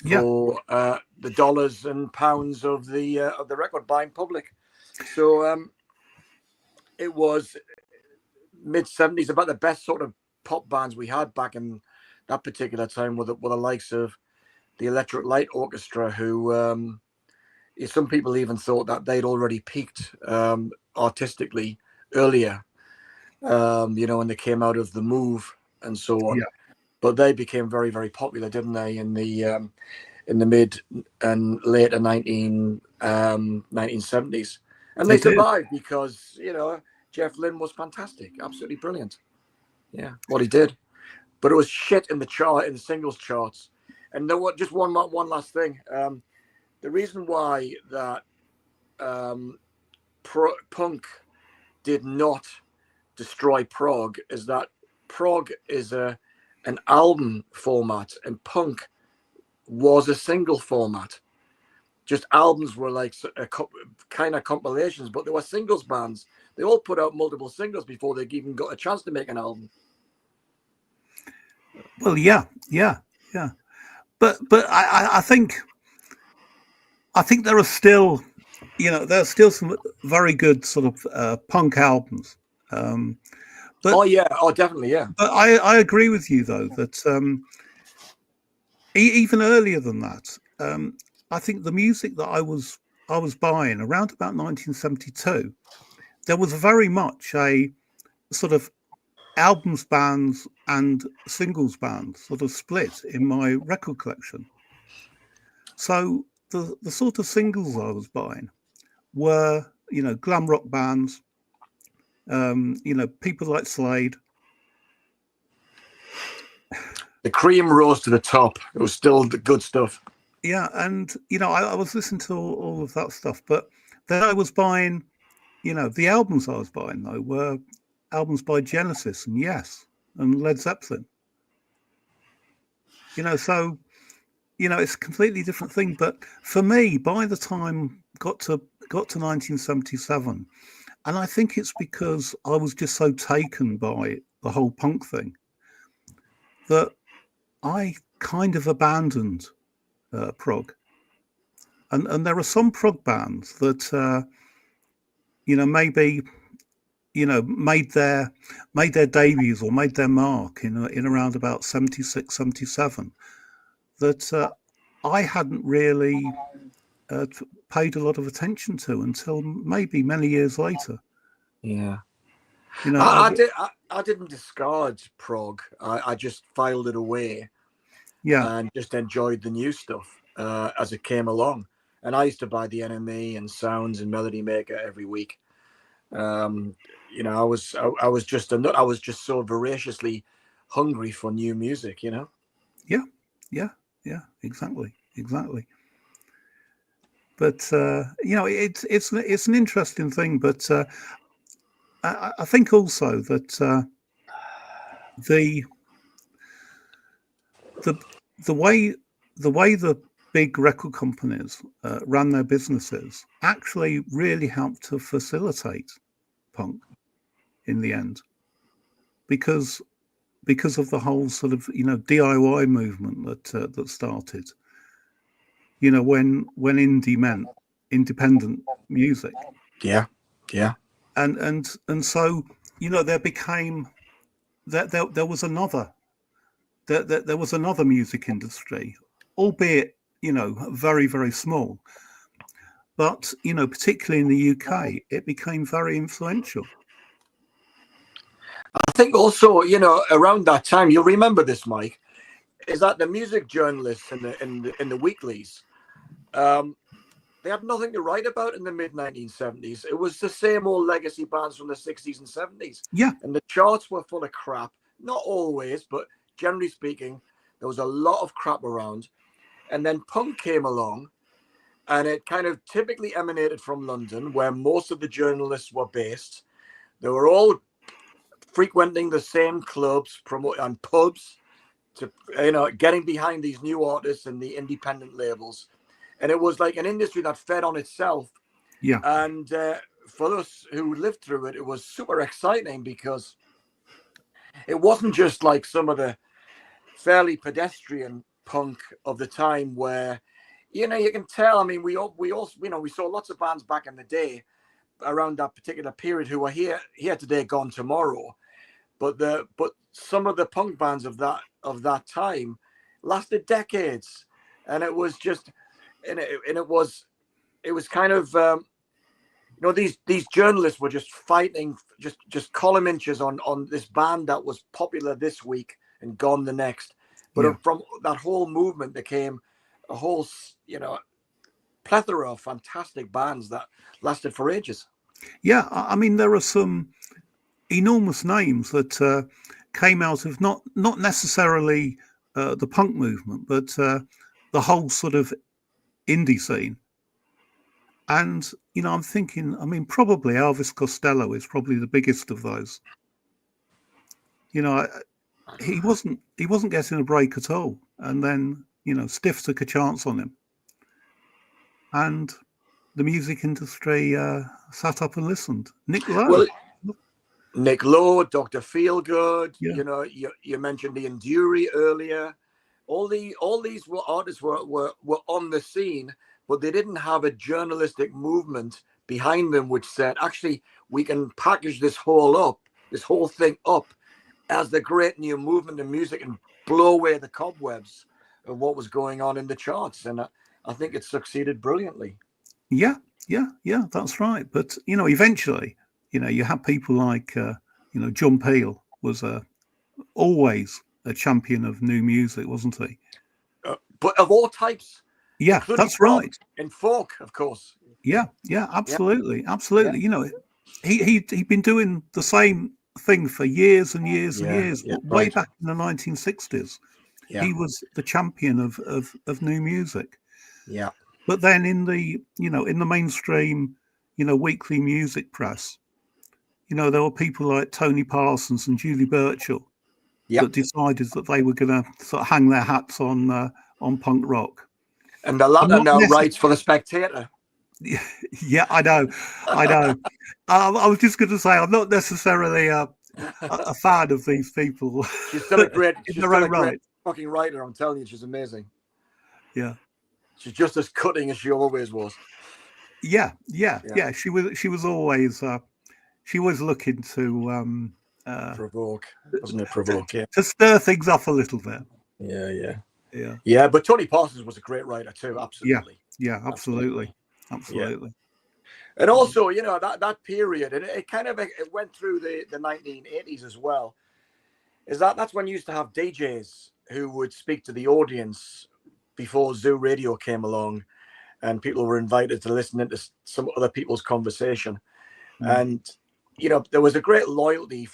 for the dollars and pounds of the record buying public. So it was mid-70s, about the best sort of pop bands we had back in that particular time were the likes of the Electric Light Orchestra, who some people even thought that they'd already peaked artistically earlier. When they came out of the Move and so on. Yeah. But they became very, very popular, didn't they, in the mid and later 1970s. And they survived because, Jeff Lynne was fantastic, absolutely brilliant. Yeah, what he did. But it was shit in the singles charts. And know what? Just one last thing. The reason why that punk did not destroy prog is that prog is an album format and punk was a single format. Just albums were like kind of compilations, but they were singles bands. They all put out multiple singles before they even got a chance to make an album. Well, yeah. But I think there are still, there's still some very good sort of punk albums. Definitely, yeah. But I agree with you though that even earlier than that, I think the music that I was buying around about 1972, there was very much a sort of albums bands and singles bands sort of split in my record collection. So the sort of singles I was buying were, glam rock bands, people like Slade. The cream rose to the top. It was still the good stuff. Yeah, and I was listening to all of that stuff, but then I was buying, the albums I was buying though were albums by Genesis and Yes and Led Zeppelin. So it's a completely different thing. But for me, by the time got to got to 1977, and I think it's because I was just so taken by the whole punk thing that I kind of abandoned prog. And there are some prog bands that maybe made their debuts or made their mark in around about 76, 77 that I hadn't really paid a lot of attention to until maybe many years later. Yeah. You know, I didn't discard prog. I just filed it away. Yeah. And just enjoyed the new stuff as it came along. And I used to buy the NME and Sounds and Melody Maker every week. I was just so voraciously hungry for new music. Yeah, exactly. But it's an interesting thing. But I think also that the way the big record companies ran their businesses actually really helped to facilitate punk in the end, because of the whole sort of DIY movement that started. When indie meant independent music. Yeah. And so there became there was another music industry, albeit very, very small, but particularly in the UK it became very influential. I think also around that time, you'll remember this, Mike, is that the music journalists in the weeklies, they had nothing to write about in the mid-1970s. It was the same old legacy bands from the 60s and 70s. Yeah. And the charts were full of crap. Not always, but generally speaking, there was a lot of crap around. And then punk came along, and it kind of typically emanated from London, where most of the journalists were based. They were all frequenting the same clubs and pubs to, getting behind these new artists and the independent labels. And it was like an industry that fed on itself. Yeah. And for us who lived through it, it was super exciting because it wasn't just like some of the fairly pedestrian punk of the time where, you can tell. I mean, we also, we saw lots of bands back in the day around that particular period who were here today, gone tomorrow. But some of the punk bands of that time lasted decades, and it was just. And it was kind of these journalists were just fighting just column inches on this band that was popular this week and gone the next. But from that whole movement there came a whole plethora of fantastic bands that lasted for ages. Yeah, I mean there are some enormous names that came out of not necessarily the punk movement, but the whole sort of indie scene. And I'm thinking, I mean, probably Elvis Costello is probably the biggest of those. He wasn't getting a break at all, and then Stiff took a chance on him, and the music industry sat up and listened. Nick Lowe, Dr. Feelgood. Yeah. You mentioned the Enduri earlier. All these artists were on the scene, but they didn't have a journalistic movement behind them which said, actually, we can package this whole thing up as the great new movement in music and blow away the cobwebs of what was going on in the charts. And I think it succeeded brilliantly. Yeah, that's right. But eventually, you have people like John Peel was always a champion of new music, wasn't he? But of all types. Yeah, that's right. And folk, of course. Yeah, absolutely. Yeah. He'd been doing the same thing for years and years and years. Yeah, way back in the 1960s, he was the champion of new music. Yeah. But then in the mainstream, weekly music press, there were people like Tony Parsons and Julie Burchill that decided that they were going to sort of hang their hats on punk rock. And the latter now writes for The Spectator. Yeah, I know. I was just going to say I'm not necessarily a fan of these people. She's still a great. in She's their still own a great right. fucking writer. I'm telling you, she's amazing. Yeah. She's just as cutting as she always was. Yeah. She was always looking to Provoke, wasn't it? Provoke, yeah. to stir things up a little bit. Yeah. But Tony Parsons was a great writer too. Absolutely. Yeah. Absolutely. Yeah. And also, you know, that period, and it kind of it went through the 1980s as well. That's when you used to have DJs who would speak to the audience before Zoo Radio came along, and people were invited to listen into some other people's conversation. And you know, there was a great loyalty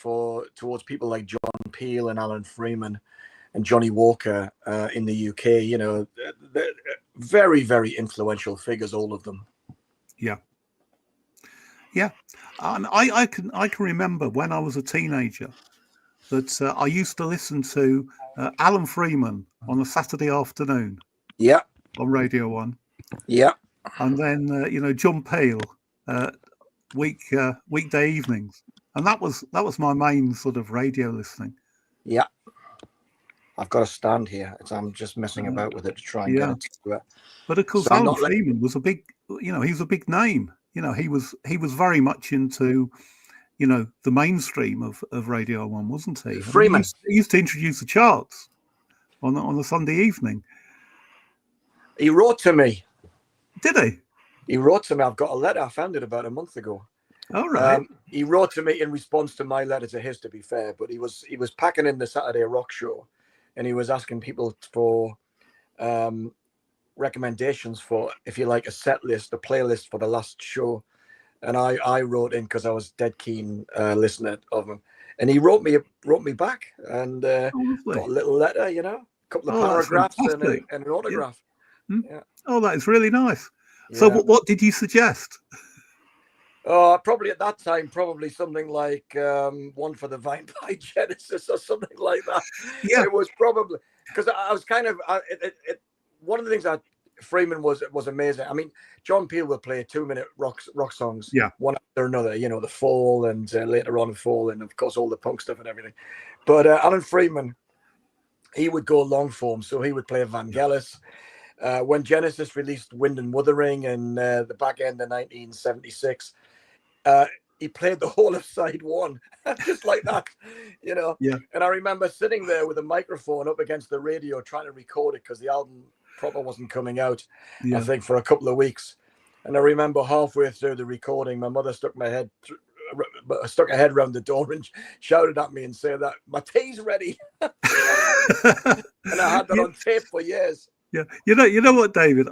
towards people like John Peel and Alan Freeman and Johnny Walker in the UK. You know, they're very, very influential figures, all of them. Yeah, and I can remember when I was a teenager that I used to listen to Alan Freeman on a Saturday afternoon. Yeah, on Radio 1. Yeah, and then you know, John Peel weekday evenings, and that was my main sort of radio listening. Yeah, I've got a stand here. I'm just messing about with it to try and get it to it. But of course, so Alan Freeman was a big, you know, he was a big name. You know, he was very much into, you know, the mainstream of Radio 1, wasn't he? Freeman he used to introduce the charts on a Sunday evening. He wrote to me. Did he? He wrote to me. I've got a letter. I found it about a month ago. All right. He wrote to me in response to my letter to his, to be fair, but he was packing in the Saturday Rock Show, and he was asking people for recommendations for, if you like, a set list, a playlist for the last show. And I wrote in because I was dead keen listener of him, and he wrote me back and got a little letter, you know, a couple of paragraphs and an autograph. Yeah. Oh, that is really nice. Yeah. So what did you suggest? Probably at that time, probably something like One for the Vine by Genesis or something like that. Yeah, it was probably because I was kind of one of the things that Freeman was amazing. I mean, John Peel would play 2-minute rock songs, one after another. You know, The Fall and later on The Fall, and of course all the punk stuff and everything. But Alan Freeman, he would go long form, so he would play Vangelis. When Genesis released Wind and Wuthering in the back end of 1976, he played the whole of side one, just like that, you know. Yeah. And I remember sitting there with a microphone up against the radio trying to record it because the album proper wasn't coming out, I think, for a couple of weeks. And I remember halfway through the recording, my mother stuck her head around the door and shouted at me and said that my tea's ready. And I had that on tape for years. Yeah, you know what, David?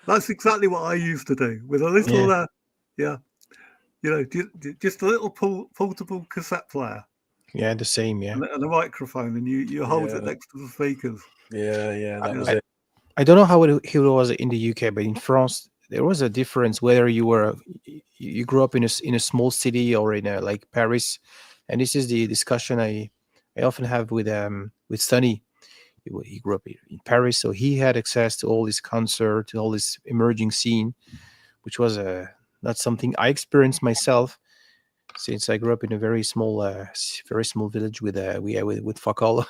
That's exactly what I used to do with a little, you know, just a little portable cassette player. Yeah, the same. Yeah, and a microphone, and you hold it next to the speakers. Yeah, that was it. I don't know how it was in the UK, but in France there was a difference whether you grew up in a small city or in like Paris, and this is the discussion I often have with Sonny. He grew up in Paris, so he had access to all this concert, to all this emerging scene, which was not something I experienced myself, since I grew up in a very small village with fuck all.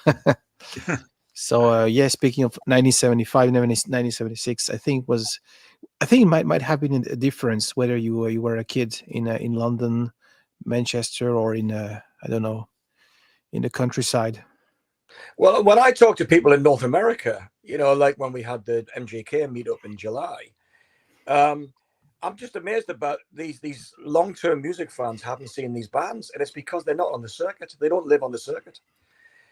So speaking of 1975, 1976, I think it might have been a difference whether you were a kid in London, Manchester, or in I don't know, in the countryside. Well, when I talk to people in North America, you know, like when we had the MJK meetup in July, I'm just amazed about these long-term music fans haven't seen these bands, and it's because they're not on the circuit. They don't live on the circuit.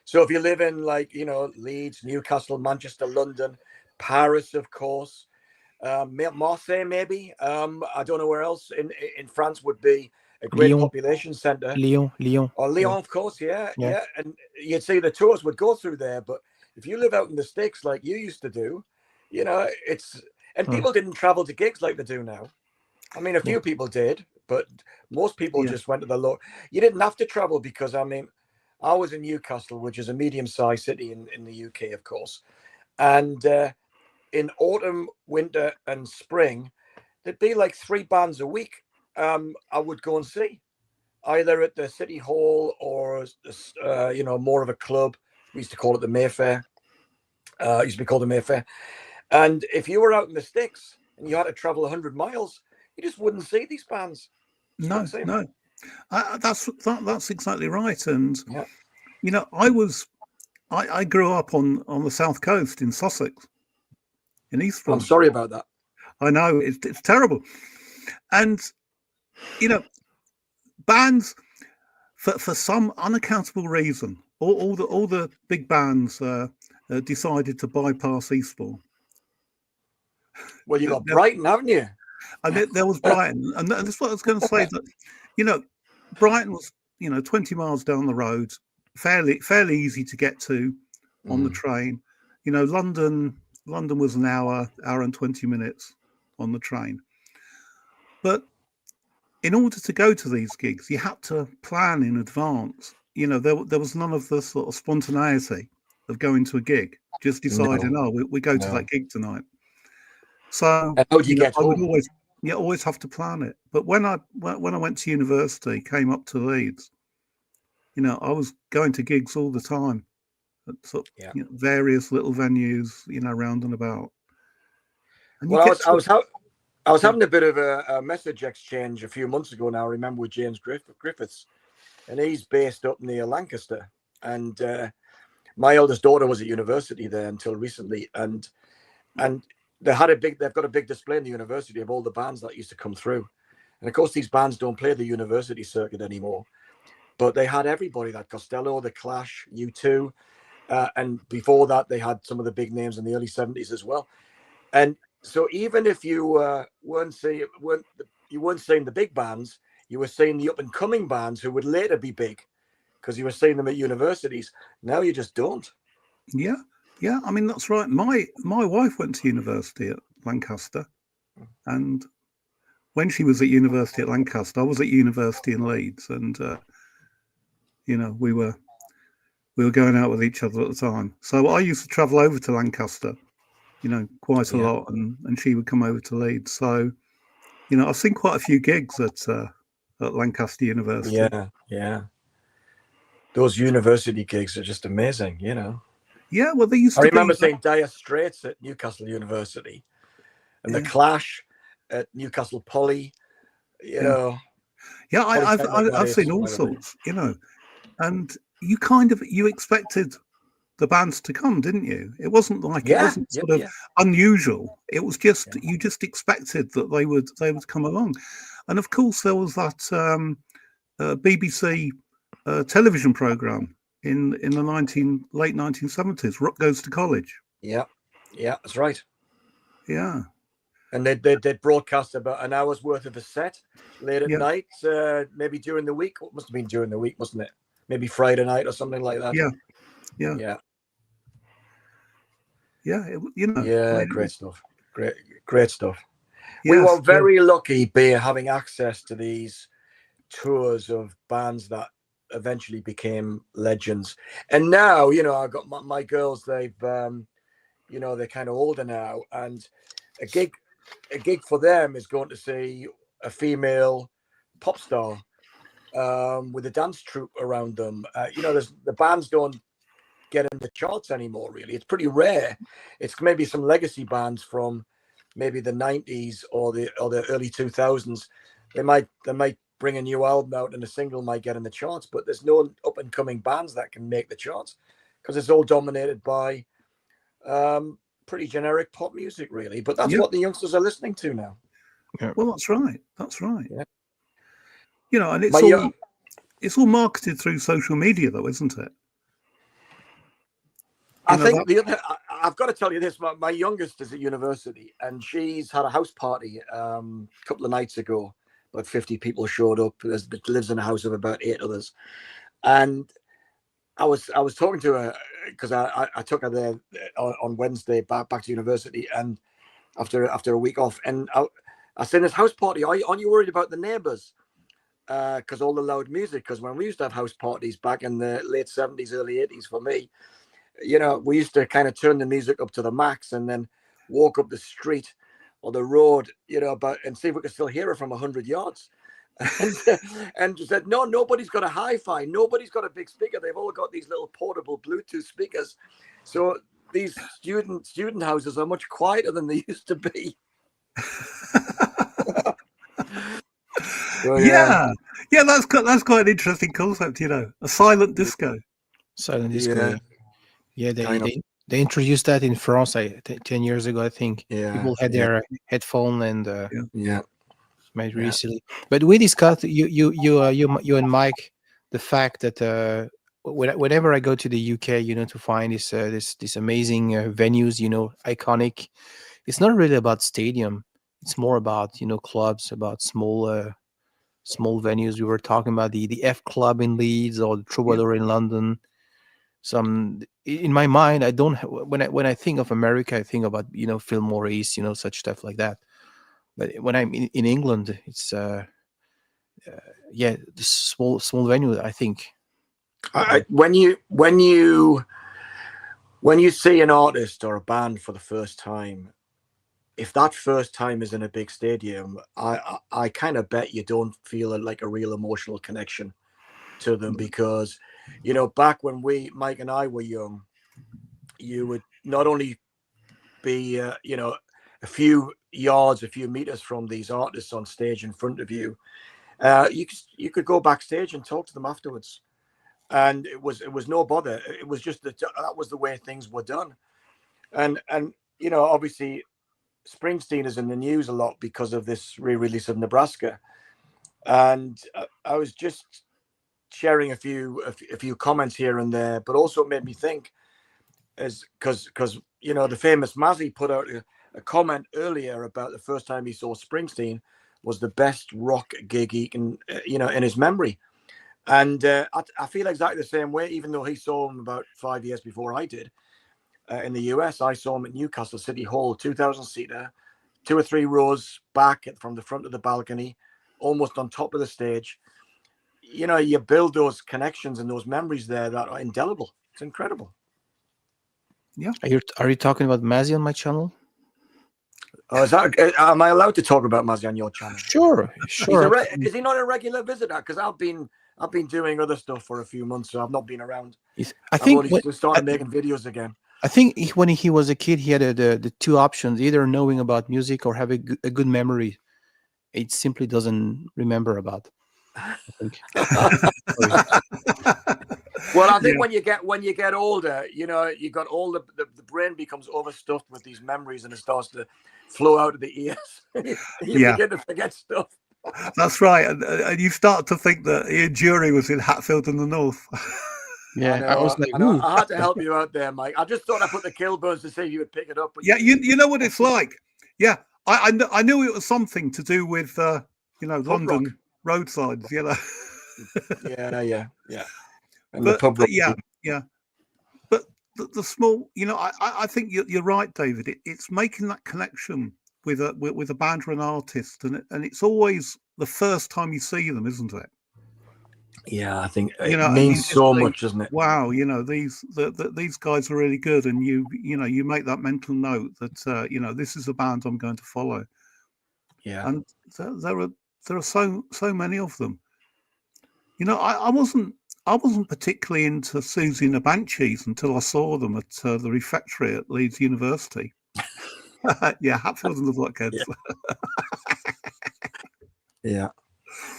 So if you live in, like, you know, Leeds, Newcastle, Manchester, London, Paris, of course, Marseille, maybe. I don't know where else in France would be a great population center. Lyon. Or Lyon, of course, yeah. And you'd see the tours would go through there. But if you live out in the sticks like you used to do, you know, people didn't travel to gigs like they do now. I mean, a few people did, but most people just went to the low. You didn't have to travel because, I mean, I was in Newcastle, which is a medium-sized city in the UK, of course. And in autumn, winter, and spring, there'd be like 3 bands a week. I would go and see either at the city hall or more of a club. We used to call it the Mayfair. It used to be called the Mayfair. And if you were out in the sticks and you had to travel 100 miles, you just wouldn't see these bands. No. That's exactly right. And I grew up on the south coast in Sussex, in Eastbourne. I'm sorry about that. I know it's terrible. And bands, for some unaccountable reason, all the big bands decided to bypass Eastbourne. Well, you got Brighton, haven't you? And there was Brighton, and that's what I was going to say. That Brighton was 20 miles down the road, fairly easy to get to on the train. London was an hour and 20 minutes on the train. But in order to go to these gigs, you had to plan in advance. There was none of the sort of spontaneity of going to a gig, just deciding, we go to that gig tonight. So how do you get home? I would always have to plan it. But when I went to university, came up to Leeds, I was going to gigs all the time at various little venues, round and about. And well, I was having a bit of a message exchange a few months ago now, I remember, with James Griffiths, and he's based up near Lancaster. And my eldest daughter was at university there until recently, and they've got a big display in the university of all the bands that used to come through. And of course, these bands don't play the university circuit anymore, but they had everybody, that Costello, The Clash, U2, and before that, they had some of the big names in the early 70s as well. And so even if you weren't seeing the big bands, you were seeing the up and coming bands who would later be big because you were seeing them at universities. Now you just don't. Yeah. I mean, that's right. My wife went to university at Lancaster, and when she was at university at Lancaster, I was at university in Leeds, and we were going out with each other at the time. So I used to travel over to Lancaster, quite a lot, and she would come over to Leeds. So, I've seen quite a few gigs at Lancaster University. Yeah. Those university gigs are just amazing, Yeah, well, they used to. I remember seeing Dire Straits at Newcastle University, and The Clash at Newcastle Poly. Yeah, I've seen all sorts, and you expected the bands to come, didn't you? It wasn't like it wasn't sort of unusual. It was just you just expected that they would come along, and of course there was that BBC television program in the late 1970s, Rock Goes to College. Yeah, that's right. Yeah, and they'd broadcast about an hour's worth of a set late at night, maybe during the week. It must have been during the week, mustn't it? Maybe Friday night or something like that. Yeah. Great stuff. Great stuff. We were very lucky having access to these tours of bands that eventually became legends. And now, I've got my girls, they've they're kind of older now, and a gig for them is going to see a female pop star with a dance troupe around them. The bands don't get in the charts anymore, really. It's pretty rare. It's maybe some legacy bands from maybe the 90s or the early 2000s. They might bring a new album out and a single might get in the charts, but there's no up and coming bands that can make the charts because it's all dominated by pretty generic pop music, really. But that's what the youngsters are listening to now. Well, that's right. Yeah. And it's all marketed through social media, though, isn't it? I've got to tell you this. My youngest is at university, and she's had a house party a couple of nights ago. About 50 people showed up. Lives in a house of about 8 others, and I was talking to her because I took her there on Wednesday back to university, and after a week off, and I said, "This house party, aren't you worried about the neighbours? Because all the loud music. Because when we used to have house parties back in the late 70s, early 80s, for me, we used to kind of turn the music up to the max and then walk up the street the road, you know, and see if we could still hear her from 100 yards. And just said, no, nobody's got a hi-fi, nobody's got a big speaker. They've all got these little portable Bluetooth speakers. So these student houses are much quieter than they used to be. So, yeah, that's quite an interesting concept, you know, a silent disco. Silent disco. Yeah, they introduced that in France 10 years ago, I think. People had their headphone and made really silly. But we discussed you and Mike the fact that whenever I go to the UK, you know, to find this amazing venues, you know, iconic. It's not really about stadium. It's more about, you know, clubs, about small venues. We were talking about the F Club in Leeds or the Troubadour in London. Some in my mind, I don't when I think of America, I think about, you know, Fillmore East, you know, such stuff like that. But when I'm in England, it's the small venue. I think when you see an artist or a band for the first time, if that first time is in a big stadium, I kind of bet you don't feel like a real emotional connection to them, because, you know, back when Mike and I were young, you would not only be you know, a few yards, a few meters from these artists on stage in front of you, you could go backstage and talk to them afterwards, and it was no bother. It was just that was the way things were done. And you know, obviously Springsteen is in the news a lot because of this re-release of Nebraska, and I was just sharing a few comments here and there, but also it made me think, is because you know, the famous Mazzy put out a comment earlier about the first time he saw Springsteen was the best rock gig he can, you know, in his memory. And I feel exactly the same way, even though he saw him about 5 years before I did. In the US, I saw him at Newcastle City Hall, 2,000-seater, 2 or 3 rows back from the front of the balcony, almost on top of the stage. You know, you build those connections and those memories there that are indelible. It's incredible. Yeah. Are you talking about Mazzy on my channel? Oh, am I allowed to talk about Mazzy on your channel? Sure. Is he not a regular visitor? Because I've been doing other stuff for a few months, so I've not been around. I think I've only just started making videos again. I think when he was a kid, he had the 2 options: either knowing about music or have a good memory. It simply doesn't remember about. I think. Well, I think when you get older, you know, you got all the brain becomes overstuffed with these memories, and it starts to flow out of the ears. you begin to forget stuff. That's right, and you start to think that Ian Dury was in Hatfield in the North. Yeah, I was like, I had to help you out there, Mike. I just thought I put the Kilburns to see if you would pick it up. But yeah, you know what it's like. Yeah, I knew it was something to do with you know, London rock. roadsides. You know. yeah. And but the yeah. But the small, you know, I think you're right, David. It's making that connection with a band or an artist, and it's always the first time you see them, isn't it? Yeah, I think it means so much, doesn't it? Wow, you know, these guys are really good, and you know, you make that mental note that you know, this is a band I'm going to follow. Yeah, and there are so many of them. You know, I wasn't particularly into Susie and the Banshees until I saw them at the refectory at Leeds University. Yeah, Hatfield and the Blockheads. Yeah.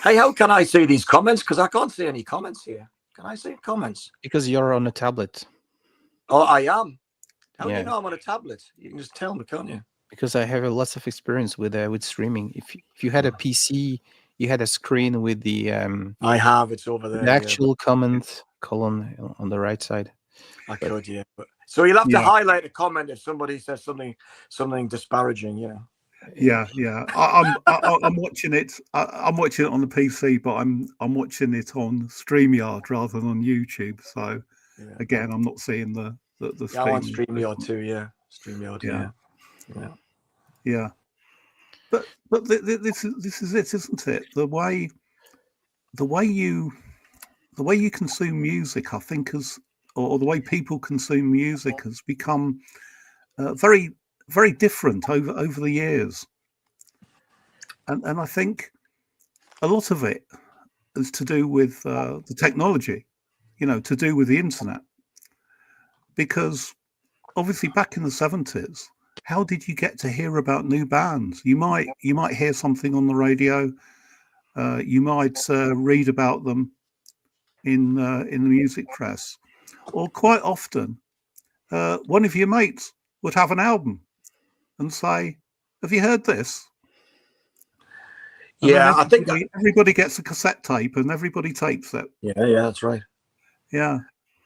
Hey, how can I see these comments? Because I can't see any comments here. Can I see comments? Because you're on a tablet. Oh, I am. How do you know I'm on a tablet? You can just tell me, can't you? Because I have lots of experience with streaming. If you had a PC, you had a screen with the I have. It's over there. The actual comment column on the right side. Could, yeah. So you'll have to highlight a comment if somebody says something disparaging, you know. Yeah. I'm watching it. I'm watching it on the PC, but I'm watching it on StreamYard rather than on YouTube. So again, I'm not seeing the yeah, I'm on StreamYard too. Yeah, StreamYard. Yeah. But this is it, isn't it? The way you consume music, I think, or the way people consume music has become very, very different over the years. And I think a lot of it is to do with the technology, to do with the internet. Because obviously back in the 70s, how did you get to hear about new bands? You might hear something on the radio, you might read about them in the music press, or quite often one of your mates would have an album and say, "Have you heard this?" And then Yeah, I think everybody gets a cassette tape and everybody tapes it. yeah, that's right. Yeah.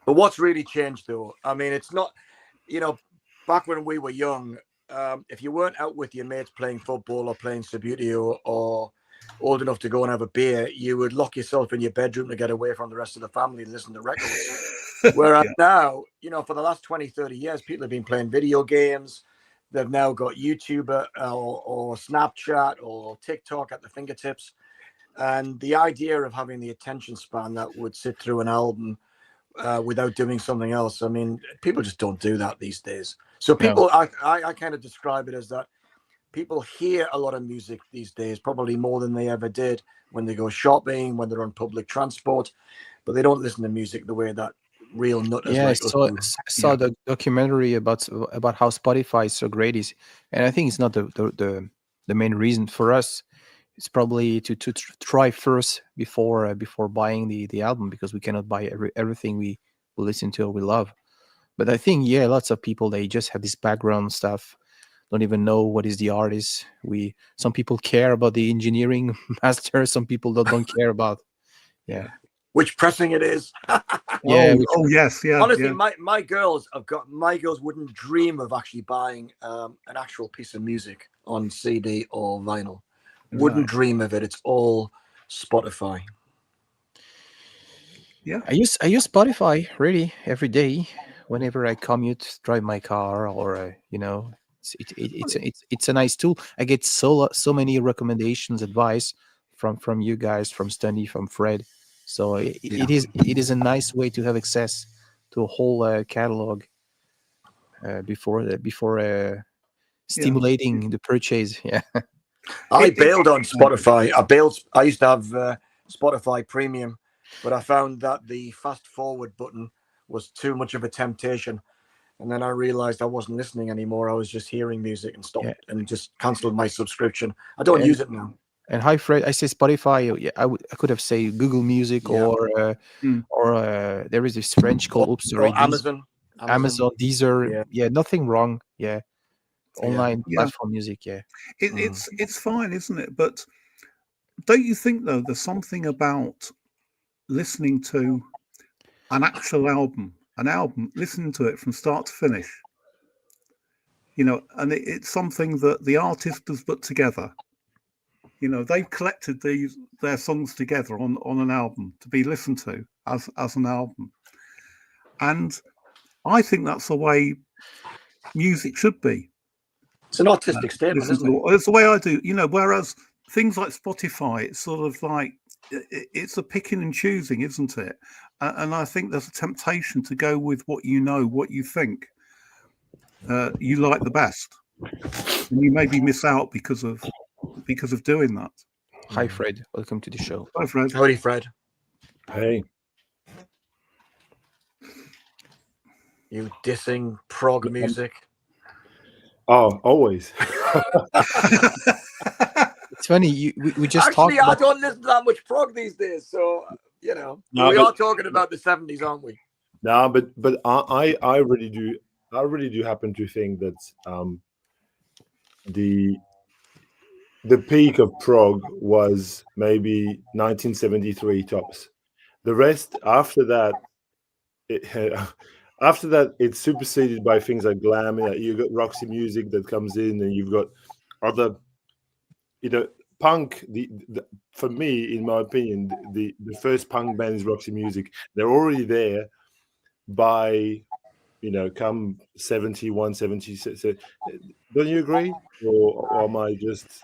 But what's really changed, though? I mean, it's not, back when we were young, if you weren't out with your mates playing football or playing Subbuteo or old enough to go and have a beer, you would lock yourself in your bedroom to get away from the rest of the family and listen to records. Whereas now, for the last 20, 30 years, people have been playing video games. They've now got YouTube or Snapchat or TikTok at the fingertips. And the idea of having the attention span that would sit through an album without doing something else, I mean, people just don't do that these days. So people, I kind of describe it as that people hear a lot of music these days, probably more than they ever did when they go shopping, when they're on public transport, but they don't listen to music the way that real nutters Yeah, I like us saw do. the documentary about how Spotify is so great. And I think it's not the main reason for us. It's probably to try first before buying the album, because we cannot buy everything we listen to or we love. But I think lots of people, they just have this background stuff, don't even know what is the artist. Some people care about the engineering master, some people don't care about. Yeah. Which pressing it is. Yeah. Oh yes, yeah. Honestly, yeah. my girls wouldn't dream of actually buying an actual piece of music on CD or vinyl. Wouldn't dream of it. It's all Spotify. Yeah. I use Spotify really every day whenever I commute, drive my car, or it's a nice tool. I get so many recommendations, advice from you guys, from Stunny, from Fred. So it is a nice way to have access to a whole catalog before stimulating the purchase. Yeah. I bailed on Spotify. I used to have Spotify Premium, but I found that the fast forward button was too much of a temptation. And then I realized I wasn't listening anymore. I was just hearing music and stopped and just canceled my subscription. I don't use it now. And hi, Fred. I say Spotify. Yeah, I could have said Google Music or there is this French called Amazon, Deezer. Yeah, nothing wrong. Yeah, online platform music. Yeah, it's fine, isn't it? But don't you think though there's something about listening to an actual album, listening to it from start to finish? And it's something that the artist has put together. They've collected their songs together on an album to be listened to as an album. And I think that's the way music should be. It's an artistic statement, isn't it? It's the way I do, whereas things like Spotify, it's sort of like, it's a picking and choosing, isn't it? And I think there's a temptation to go with what you think you like the best. And you maybe miss out because of doing that. Hi, Fred. Welcome to the show. Hi, Fred. Howdy, Fred. Hey. You dissing prog music? Oh, always. It's funny. We just actually, talked I don't listen to that much prog these days, so we are talking about the 70s, aren't we? No, but I really do. I really do happen to think that the peak of prog was maybe 1973 tops. The rest after that, it's superseded by things like glam. You've got Roxy Music that comes in, and you've got other, punk. For me, in my opinion, the first punk band is Roxy Music. They're already there by, come 71, 76. Don't you agree, or am I just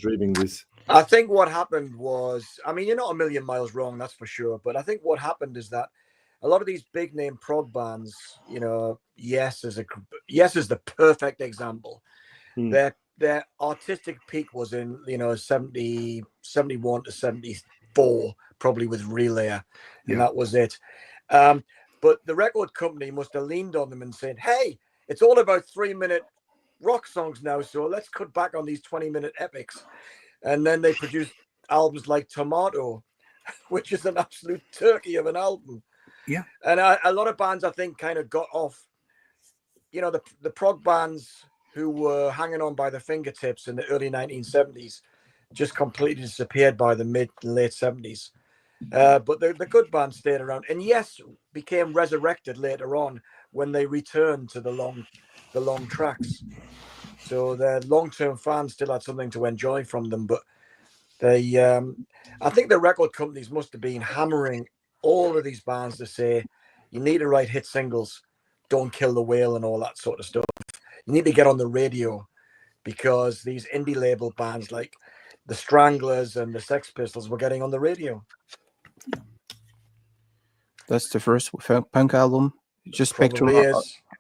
dreaming this? I think what happened was, you're not a million miles wrong, that's for sure. But I think what happened is that a lot of these big name prog bands, Yes is the perfect example. Their their artistic peak was in 71 to 74, probably with Relay, and that was it. But the record company must have leaned on them and said, hey, it's all about 3-minute rock songs now, so let's cut back on these 20-minute epics. And then they produced albums like Tomato, which is an absolute turkey of an album. Yeah. And a lot of bands, I think, kind of got off, the prog bands who were hanging on by the fingertips in the early 1970s just completely disappeared by the mid and late 70s. But the good bands stayed around, and yes, became resurrected later on when they returned to the long tracks. So the long-term fans still had something to enjoy from them. But they, I think the record companies must have been hammering all of these bands to say, you need to write hit singles, Don't Kill the Whale and all that sort of stuff. You need to get on the radio, because these indie label bands like the Stranglers and the Sex Pistols were getting on the radio. That's the first punk album. Just Spectrum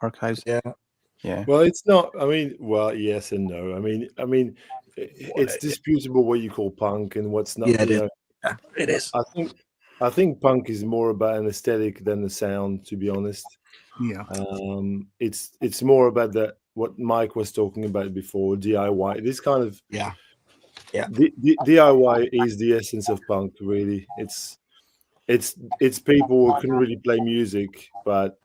Archives. Yeah. Well, it's not. I mean, well, yes and no. I mean, it's disputable what you call punk and what's not. Yeah, it is. I think punk is more about an aesthetic than the sound, to be honest. Yeah. It's more about what Mike was talking about before, DIY. This kind of DIY is the essence of punk, really. It's people who couldn't really play music, but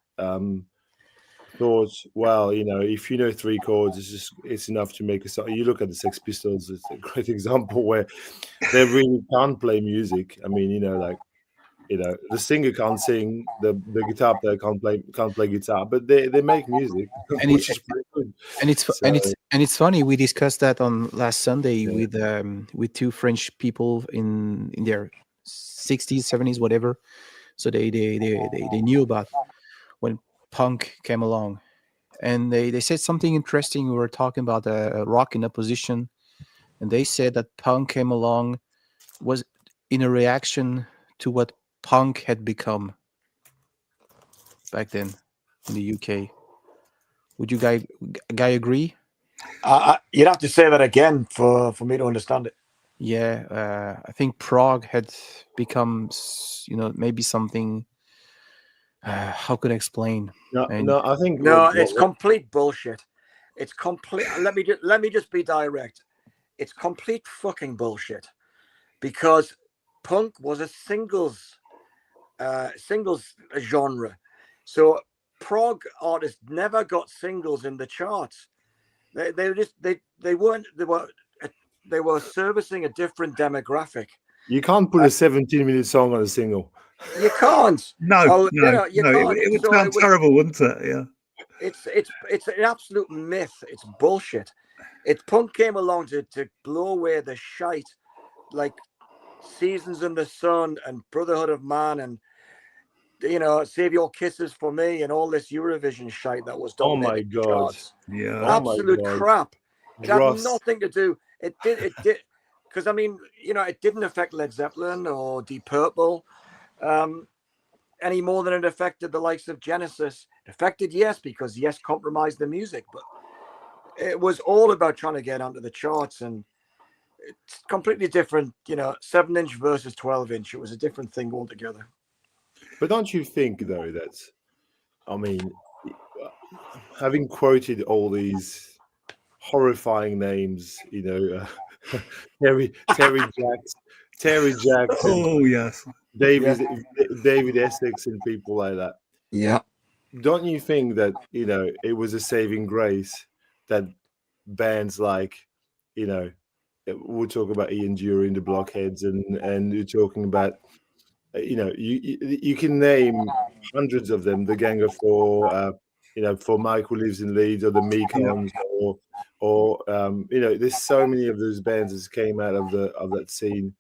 thought, well, if you know 3 chords, it's enough to make a song. You look at the Sex Pistols; it's a great example where they really can't play music. I mean, the singer can't sing, the guitar player can't play guitar, but they make music, which is pretty good. And it's funny. We discussed that on last Sunday with 2 French people in their 60s, 70s, whatever. So they knew about when punk came along, and they said something interesting. We were talking about rock in opposition, and they said that punk came along was in a reaction to what punk had become back then in the UK. Would you guy agree? You'd have to say that again for me to understand it. Yeah, I think prog had become, maybe something. How could I explain? No, I think it's complete bullshit. It's complete. Let me just be direct. It's complete fucking bullshit, because punk was a singles genre. So prog artists never got singles in the charts. They were servicing a different demographic. You can't put a 17-minute song on a single. You can't. No. It would sound terrible, wouldn't it? Yeah. It's an absolute myth. It's bullshit. Punk came along to blow away the shite, like Seasons in the Sun and Brotherhood of Man and Save Your Kisses for Me and all this Eurovision shite that was done. Oh my god! Yeah, absolute crap. It had nothing to do. It did because it didn't affect Led Zeppelin or Deep Purple any more than it affected the likes of Genesis. It affected Yes, because Yes compromised the music, but it was all about trying to get onto the charts, and it's completely different. 7-inch versus 12-inch. It was a different thing altogether. But don't you think, though, that, having quoted all these horrifying names, Terry Jackson, oh yes, David Essex, and people like that. Yeah. Don't you think that it was a saving grace that bands like we'll talk about Ian Dury, the Blockheads, and you're talking about you can name hundreds of them, the Gang of Four, for Mike who lives in Leeds, or the Mekons, or there's so many of those bands that came out of that scene.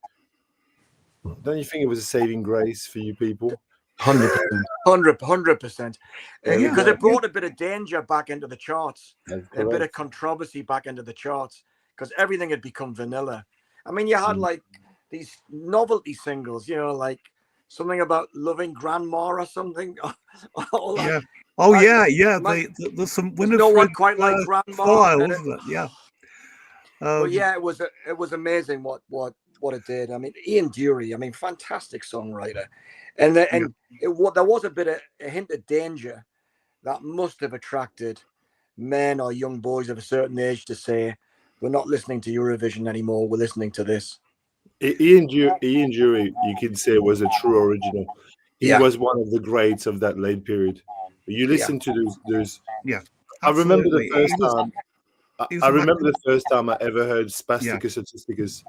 Don't you think it was a saving grace for you people? 100%, because it brought a bit of danger back into the charts, a bit of controversy back into the charts, because everything had become vanilla. You had like these novelty singles, like something about loving grandma or something. All that. Yeah. Oh yeah. There's some Winifred no one quite like grandma, style, wasn't it? Yeah. But yeah, it was amazing what it did. I mean, Ian Dury, I mean, fantastic songwriter, and there was a bit of a hint of danger that must have attracted men or young boys of a certain age to say, "We're not listening to Eurovision anymore. We're listening to this." Ian Dury, you could say, was a true original. He was one of the greats of that late period. You listen to those. Yeah, I remember the absolutely. first time. I remember the first time I ever heard Spasticus Statisticus,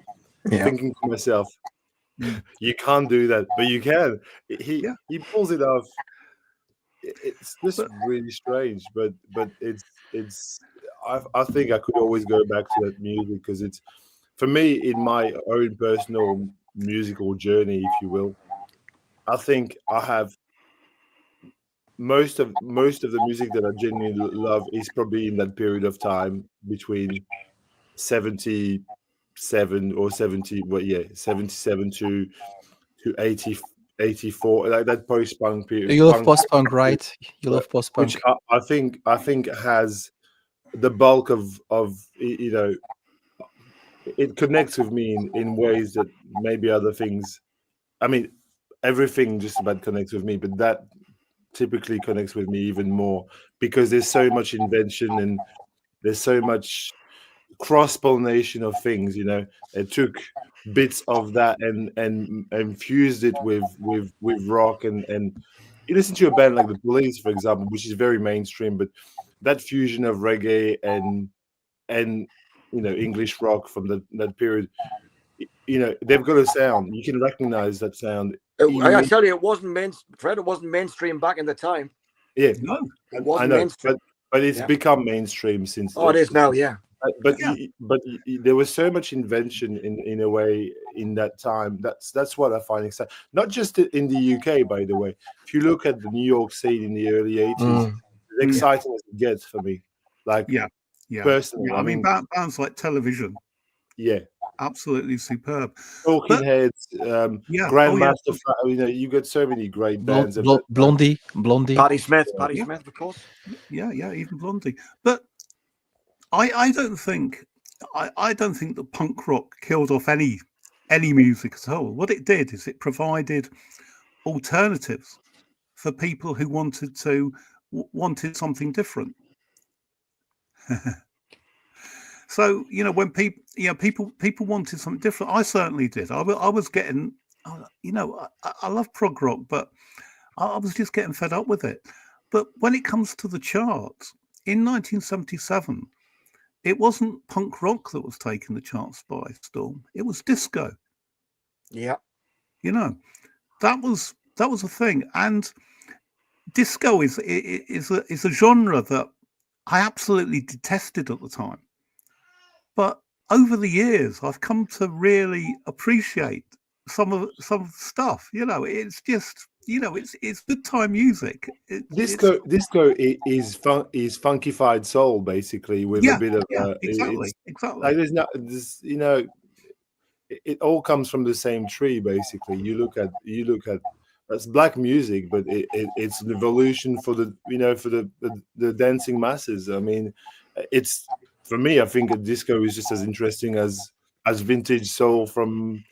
thinking to myself, "You can't do that, but you can." He pulls it off. It's just really strange, but it's. I think I could always go back to that music because it's, for me, in my own personal musical journey, if you will. I think I have most of the music that I genuinely love is probably in that period of time between 77 or 70, 77 to 80, 84, like that post-punk period. You love post-punk, right? You love post-punk. Which I think has the bulk of it connects with me in ways that maybe other things, I mean, everything just about connects with me, but that typically connects with me even more because there's so much invention and there's so much cross-pollination of things. It took bits of that and infused it with rock, and you listen to a band like the Police, for example, which is very mainstream, but that fusion of reggae and English rock from that period, they've got a sound. You can recognize that sound. I tell you, it wasn't mainstream back in the time. Yeah, no, it wasn't mainstream, but it's become mainstream since. Oh, it is now, yeah. But there was so much invention in a way in that time. That's what I find exciting. Not just in the UK, by the way. If you look at the New York scene in the early 80s, as exciting as it gets for me. Like, personally, I mean, bands like Television, absolutely superb. Talking Heads, Grandmaster. You got so many great bands. Blondie, Patti Smith, of course. Yeah, even Blondie. But I don't think that punk rock killed off any music at all. What it did is it provided alternatives for people who wanted something different. So when people wanted something different, I certainly did. I was getting, I love prog rock, but I was just getting fed up with it. But when it comes to the charts in 1977. It wasn't punk rock that was taking the charts by storm. It was disco. Yeah. That was a thing. And disco is a genre that I absolutely detested at the time. But over the years, I've come to really appreciate some of the stuff. It's just, it's good time music. Disco is funkified soul, basically, with a bit of exactly. Like there's not this, it all comes from the same tree, basically. You look at that's black music, but it's an evolution for the dancing masses. I mean, it's, for me, I think a disco is just as interesting as vintage soul from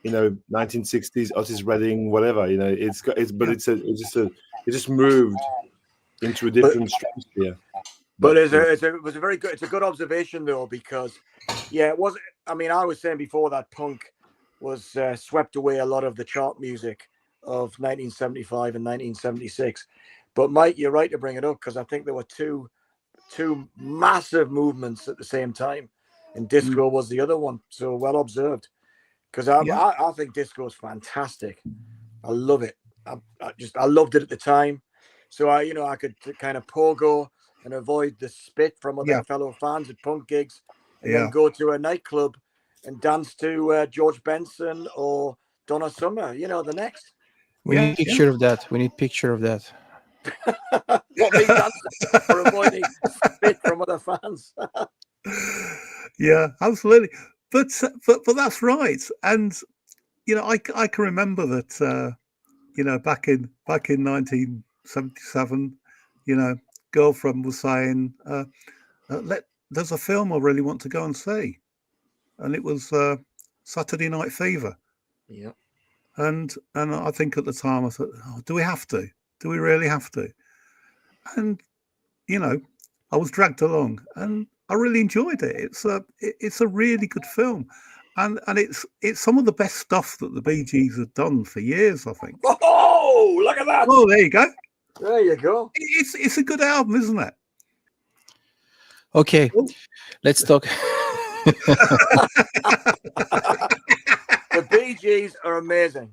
1960s, Otis Redding, whatever. It just moved into a different stratosphere. But it's a good observation though, because it was. I mean, I was saying before that punk was swept away a lot of the chart music of 1975 and 1976. But Mike, you're right to bring it up, because I think there were two massive movements at the same time, and disco was the other one. So well observed. Because I think disco is fantastic. I love it. I loved it at the time. So I could kind of pogo and avoid the spit from other fellow fans at punk gigs, and then go to a nightclub and dance to George Benson or Donna Summer. The next. We need picture of that. We need picture of that. What, me dancing or avoiding spit from other fans? Yeah, absolutely. But that's right. And I can remember that back in 1977, girlfriend was saying, there's a film I really want to go and see. and it was Saturday Night Fever. Yeah. And I think at the time I thought, oh, do we have to? Do we really have to? And you know, I was dragged along, and I really enjoyed it. It's a really good film, and it's some of the best stuff that the Bee Gees have done for years, I think. Oh, look at that! Oh, there you go. There you go. It's a good album, isn't it? Okay, Oh. let's talk. The Bee Gees are amazing.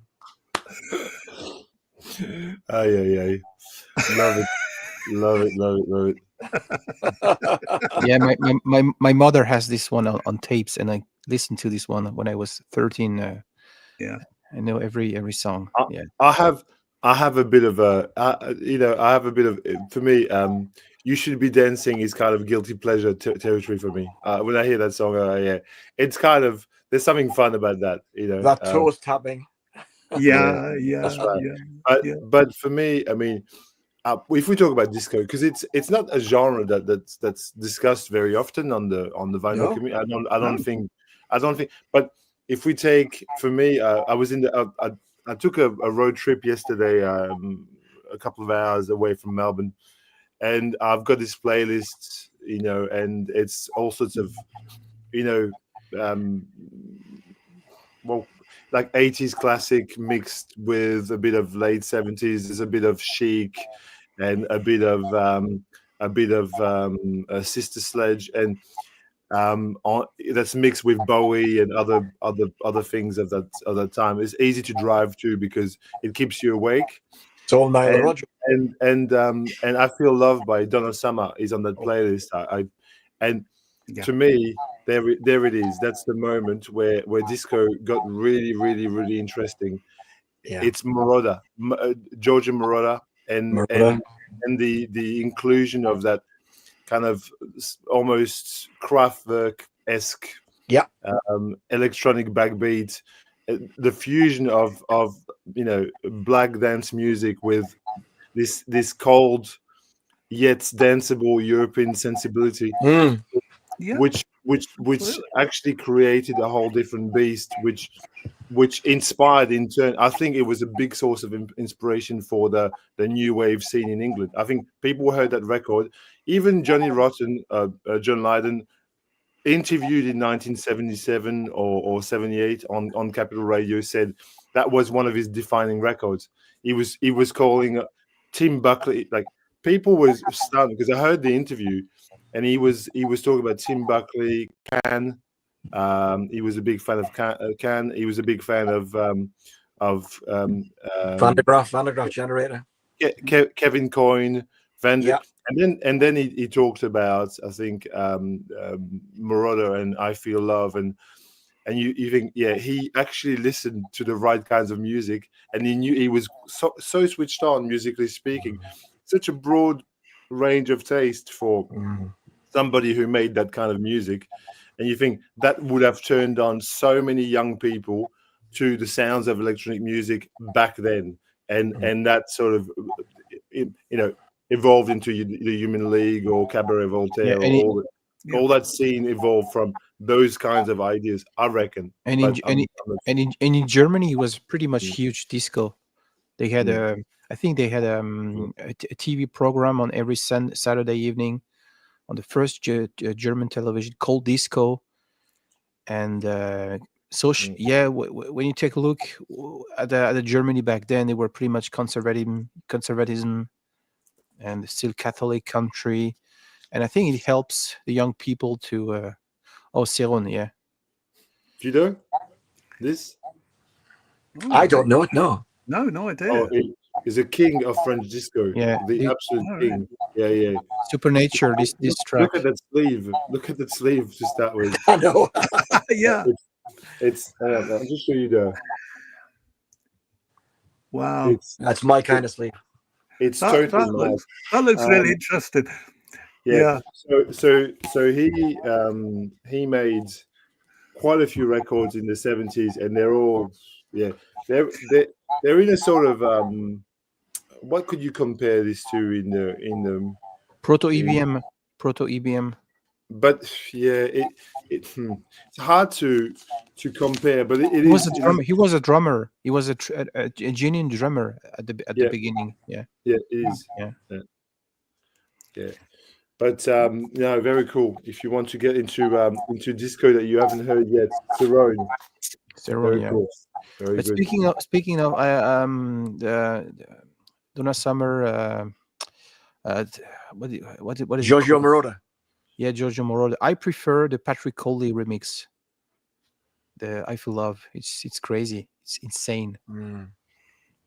Aye. Love it. Love it, love it, love it. Yeah, my mother has this one on tapes, and I listened to this one when I was 13. Yeah, I know every song. Yeah, I have a bit of for me. You Should Be Dancing is kind of guilty pleasure territory for me. When I hear that song, yeah, it's kind of, there's something fun about that. That toes tapping. yeah, that's right. yeah. But for me, I mean, if we talk about disco, because it's not a genre that's discussed very often on the vinyl No. community. I don't think. But if we take, for me, I was in the. I took a road trip yesterday, a couple of hours away from Melbourne, and I've got this playlist, and it's all sorts of, well, like 80s classic mixed with a bit of late 70s. There's a bit of chic and a bit of Sister Sledge, and that's mixed with Bowie and other things of that time. It's easy to drive to because it keeps you awake. It's all Nile Rodgers. And I Feel Loved by Donna Summer is on that playlist. To me, there it is. That's the moment where disco got really, really, really interesting. Yeah. It's Moroder, Georgia Moroder, and the inclusion of that kind of almost Kraftwerk-esque, electronic backbeat, the fusion of black dance music with this cold yet danceable European sensibility, Yeah. which actually created a whole different beast, which inspired in turn. I think it was a big source of inspiration for the new wave scene in England. I think people heard that record. Even Johnny Rotten, John Lydon, interviewed in 1977 or 78 on Capital Radio, said that was one of his defining records. He was calling Tim Buckley, like, people was stunned because I heard the interview, and he was talking about Tim Buckley, Can. He was a big fan of Can. He was a big fan of Van der Graaf Generator. Kevin Coyne, and then he talked about, I think, Moroder and I Feel Love, and you think, yeah, he actually listened to the right kinds of music, and he knew he was so switched on musically speaking, such a broad range of taste for somebody who made that kind of music. And you think that would have turned on so many young people to the sounds of electronic music back then, and that sort of evolved into the Human League or Cabaret Voltaire, all that scene evolved from those kinds of ideas, I reckon. And in Germany, it was pretty much huge disco. They had I think they had a TV program on every Saturday evening on the first German television called Disco. And when you take a look at the Germany back then, they were pretty much conservatism and still Catholic country. And I think it helps the young people to Seron, yeah. Do you know this? I don't know it, no. No idea. Oh, he's a king of French disco. Yeah, the absolute king. Yeah. Supernature. This track. Look at that sleeve. Look at that sleeve to start with. I know. Yeah. It's. I'll just show you the. Wow. That's my kind of sleeve. It's totally. That looks really interesting. Yeah. So he made quite a few records in the 70s, and they're all they're in a sort of what could you compare this to in the proto EBM? but yeah, it's hard to compare, but it He was is, a drummer. He was a drummer. He was a genuine drummer at the Yeah. beginning. Yeah. Yeah, it is. Yeah. Yeah. But no, very cool. If you want to get into disco that you haven't heard yet, Cerrone, Theron, very yeah. cool, very But good. speaking of, Donna Summer. What is it Giorgio called? Moroder. Yeah, Giorgio Moroder. I prefer the Patrick Coley remix. The I Feel Love. It's crazy. It's insane.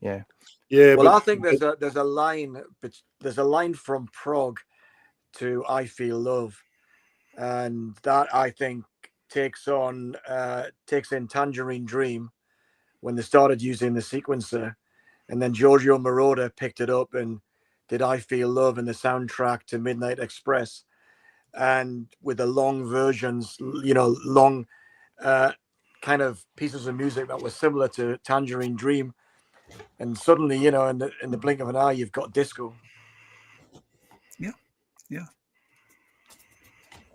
Yeah. Yeah, Well, but I think there's a line from Prague to I Feel Love, and that I think takes in Tangerine Dream when they started using the sequencer, and then Giorgio Moroder picked it up and did I Feel Love in the soundtrack to Midnight Express, and with the long versions, long kind of pieces of music that was similar to Tangerine Dream, and suddenly, in the blink of an eye, you've got disco. Yeah.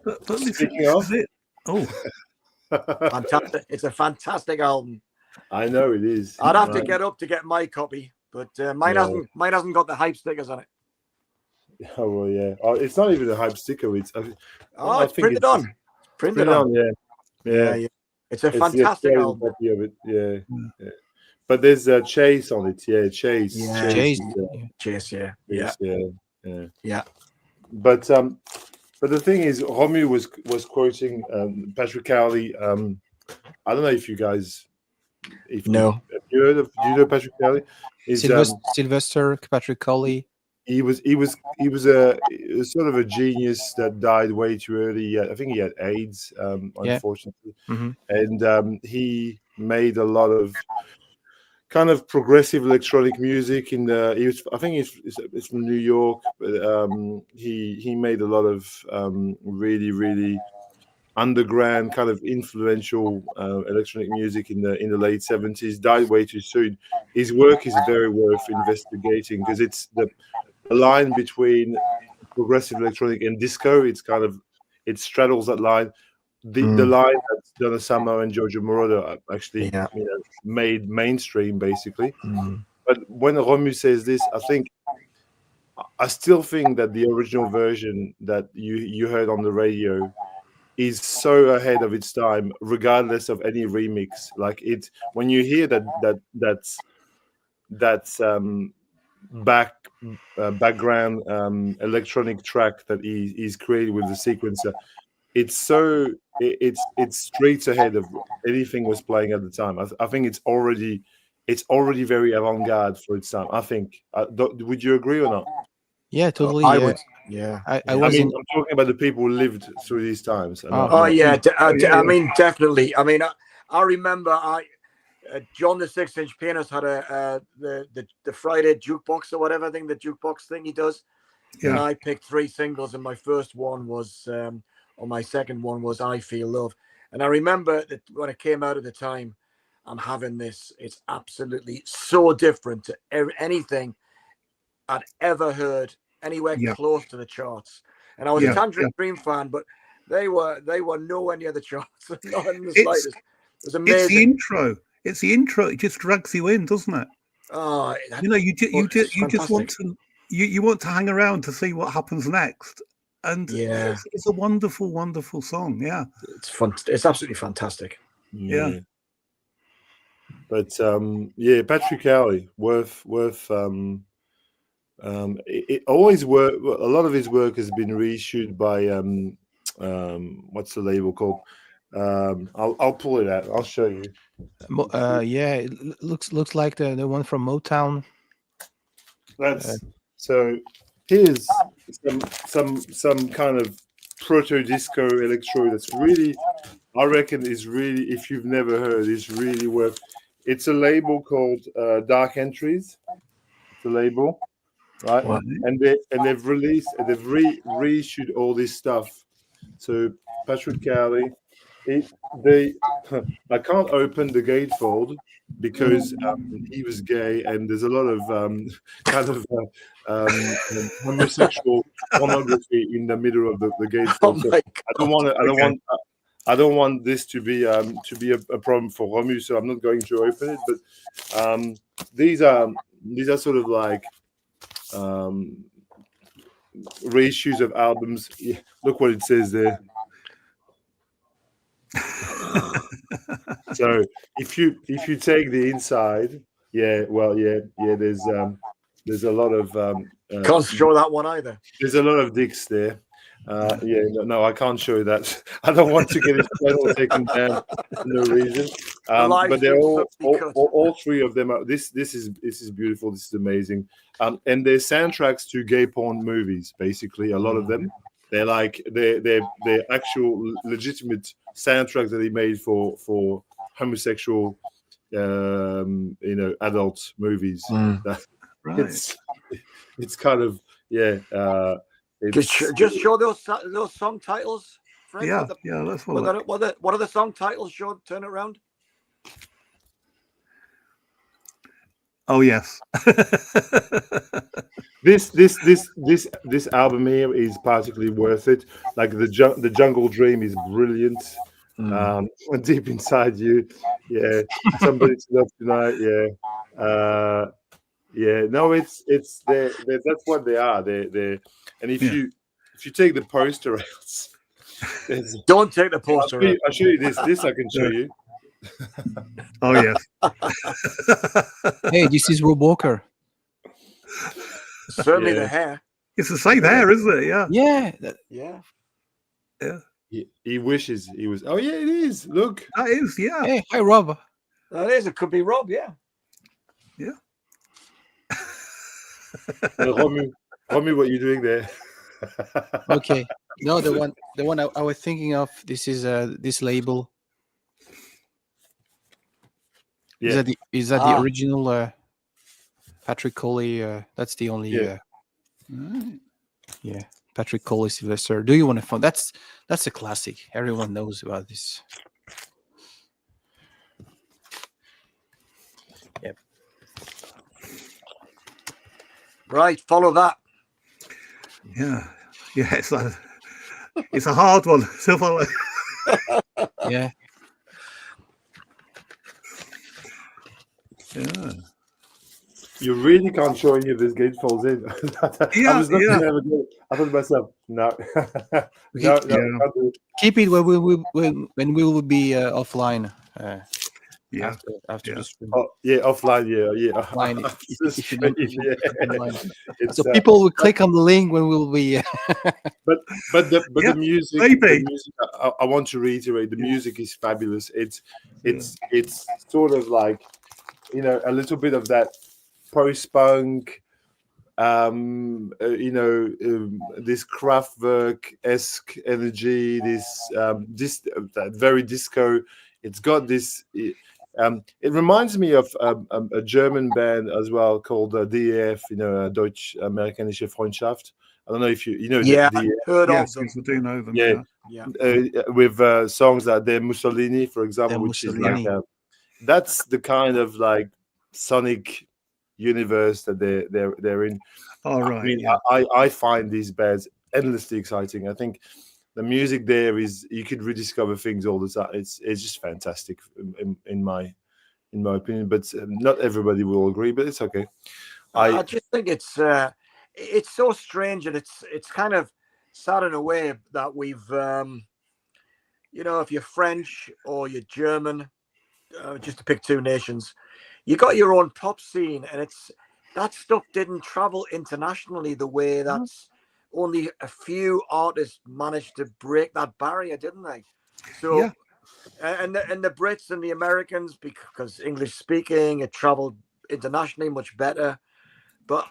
But this Speaking is of- it. Oh, Fantastic! It's a fantastic album. I know it is. I'd have to right? get up to get my copy, but mine hasn't got the hype stickers on it. Oh well, yeah. Oh, it's not even a hype sticker. It's I It's think printed on. Printed on. Yeah. Yeah. It's a It's the fantastic Australian album. copy of it. Yeah. But there's a Chase on it. Yeah, Chase. Yeah. Chase. Chase, yeah. Yeah. But the thing is, Romu was quoting Patrick Cowley. I don't know if you guys, No. have you heard of? Do you know Patrick Cowley? Sylvester Patrick Coley. He was a sort of a genius that died way too early. I think he had AIDS, unfortunately, and he made a lot of kind of progressive electronic music. I think he's from New York, but he made a lot of really, really underground kind of influential electronic music in the late 70s. Died way too soon. His work is very worth investigating because it's the line between progressive electronic and disco. It straddles that line. The line that Donna Summer and Giorgio Moroder actually made mainstream, basically. But when Romu says this, I still think that the original version that you heard on the radio is so ahead of its time, regardless of any remix. Like when you hear that's background electronic track that he's created with the sequencer, it's straight ahead of anything was playing at the time. I think it's already very avant-garde for its time. I think. Would you agree or not? Yeah, totally. I would. Yeah. I I'm talking about the people who lived through these times. I mean, definitely. I mean, I remember John the 6-inch pianist had the Friday jukebox or whatever. I think the jukebox thing he does. Yeah. And I picked 3 singles, and my first one was, or my second one was I Feel Love. And I remember that when it came out at the time, I'm having this. It's absolutely so different to anything I'd ever heard anywhere close to the charts. And I was a Tangerine Dream fan, but they were nowhere near the charts. Not in the slightest. It was amazing. It's the intro. It just drags you in, doesn't it? Oh, you just want to you want to hang around to see what happens next. And it's a wonderful, wonderful song. Yeah, it's fun. It's absolutely fantastic. Yeah. But Patrick Cowley, worth it always work. A lot of his work has been reissued by what's the label called? I'll pull it out. I'll show you. It looks like the one from Motown. So here's some kind of proto disco electro that's really, I reckon, is really, if you've never heard, is really worth. It's a label called Dark Entries. It's a label. Right, and they've released and they've reissued all this stuff. So Patrick Cowley, I can't open the gatefold because he was gay, and there's a lot of kind of homosexual pornography in the middle of the Oh gatefold. So my I don't want to. Okay. I don't want this to be a problem for Romu, so I'm not going to open it. But these are sort of like reissues of albums. Yeah, look what it says there. So if you take the inside, there's a lot of Can't show that one either. there's a lot of dicks there. No, I can't show you that. I don't want to get his channel taken down for no reason. But they're all three of them. This is beautiful. This is amazing. And they're soundtracks to gay porn movies. Basically, a lot of them. They're like they're actual legitimate soundtracks that he made for homosexual, adult movies. Right. It's kind of Just show those song titles, Fred. Yeah, that's what. What are the song titles? Show, turn it around. Oh yes. This album here is particularly worth it. Like the Jungle Dream is brilliant. Deep inside you, somebody to love tonight, no, it's that's what they are. They're and if you take the poster out, don't take the poster out. I'll show you this I can show you. Oh yes. Hey, this is Rob Walker. Certainly the hair. It's the same hair, isn't it? Yeah. Yeah. He wishes he was. Oh yeah, it is. Look, That is. Yeah. Hey, hi Rob. That is. It could be Rob. Yeah. Yeah. Romu, what are you doing there? Okay. No, the one I was thinking of. This is this label. Yeah. Is that the original Patrick Coley? That's the only. Yeah, Patrick Coley Sylvester. Do you want to find? That's a classic. Everyone knows about this. Yep. Right. Follow that. Yeah. It's a hard one to follow. Yeah. Yeah. You really can't show any of this gatefolds in. I was not gonna have a go. I thought to myself, no. Keep it when we will be offline. After the stream. Oh, offline. Offline. Offline. So people will click on the link when we'll be. But the music. The music I want to reiterate. The music is fabulous. It's sort of like a little bit of that post-punk, this Kraftwerk-esque energy, this very disco. It's got this. It reminds me of a German band as well called DEF, Deutsch Amerikanische Freundschaft. I don't know if you know. Yeah, DEF. heard Yes, of them. we do know them. Yeah. With songs like De Mussolini, for example, which is like that's the kind of like sonic universe that they're in. All right. I mean, I find these bands endlessly exciting. I think the music there is you could rediscover things all the time. It's just fantastic in my opinion. But not everybody will agree. But it's okay. I just think it's so strange, and it's kind of sad in a way that we've if you're French or you're German, just to pick two nations, you got your own pop scene, and that stuff didn't travel internationally the way that's only a few artists managed to break that barrier, didn't they? So, and the Brits and the Americans, because English speaking, it traveled internationally much better. But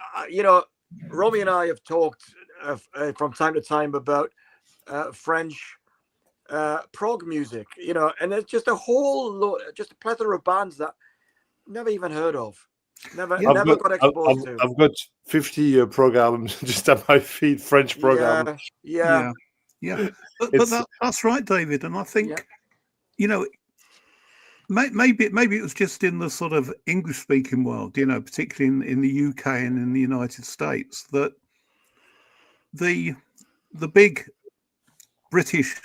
Romy and I have talked from time to time about French prog music, and it's just a plethora of bands that never even heard of, never got exposed to. I've got 50 prog albums just at my feet, French prog albums. But that's right, David, and I think you know, maybe it was just in the sort of English speaking world, you know, particularly in the UK and in the United States, that the big British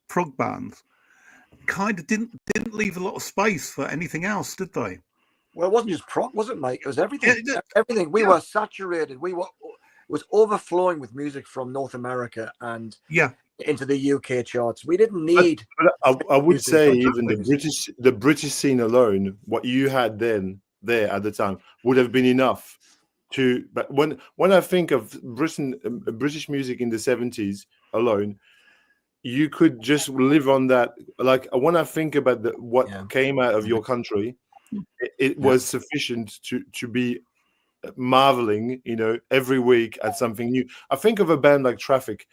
prog bands kind of didn't leave a lot of space for anything else, did they? Well, it wasn't just prog, was it, Mike? It was everything. Yeah, Everything. We yeah. were saturated. It was overflowing with music from North America and Yeah, into the UK charts. We didn't need. But I would music say from even Japanese. the British scene alone, what you had then there at the time would have been enough to. But when I think of British music in the 70s alone, you could just live on that. Like when I think about what Yeah. came out of your country, it Yeah. was sufficient to be marveling, you know, every week at something new. I think of a band like Traffic.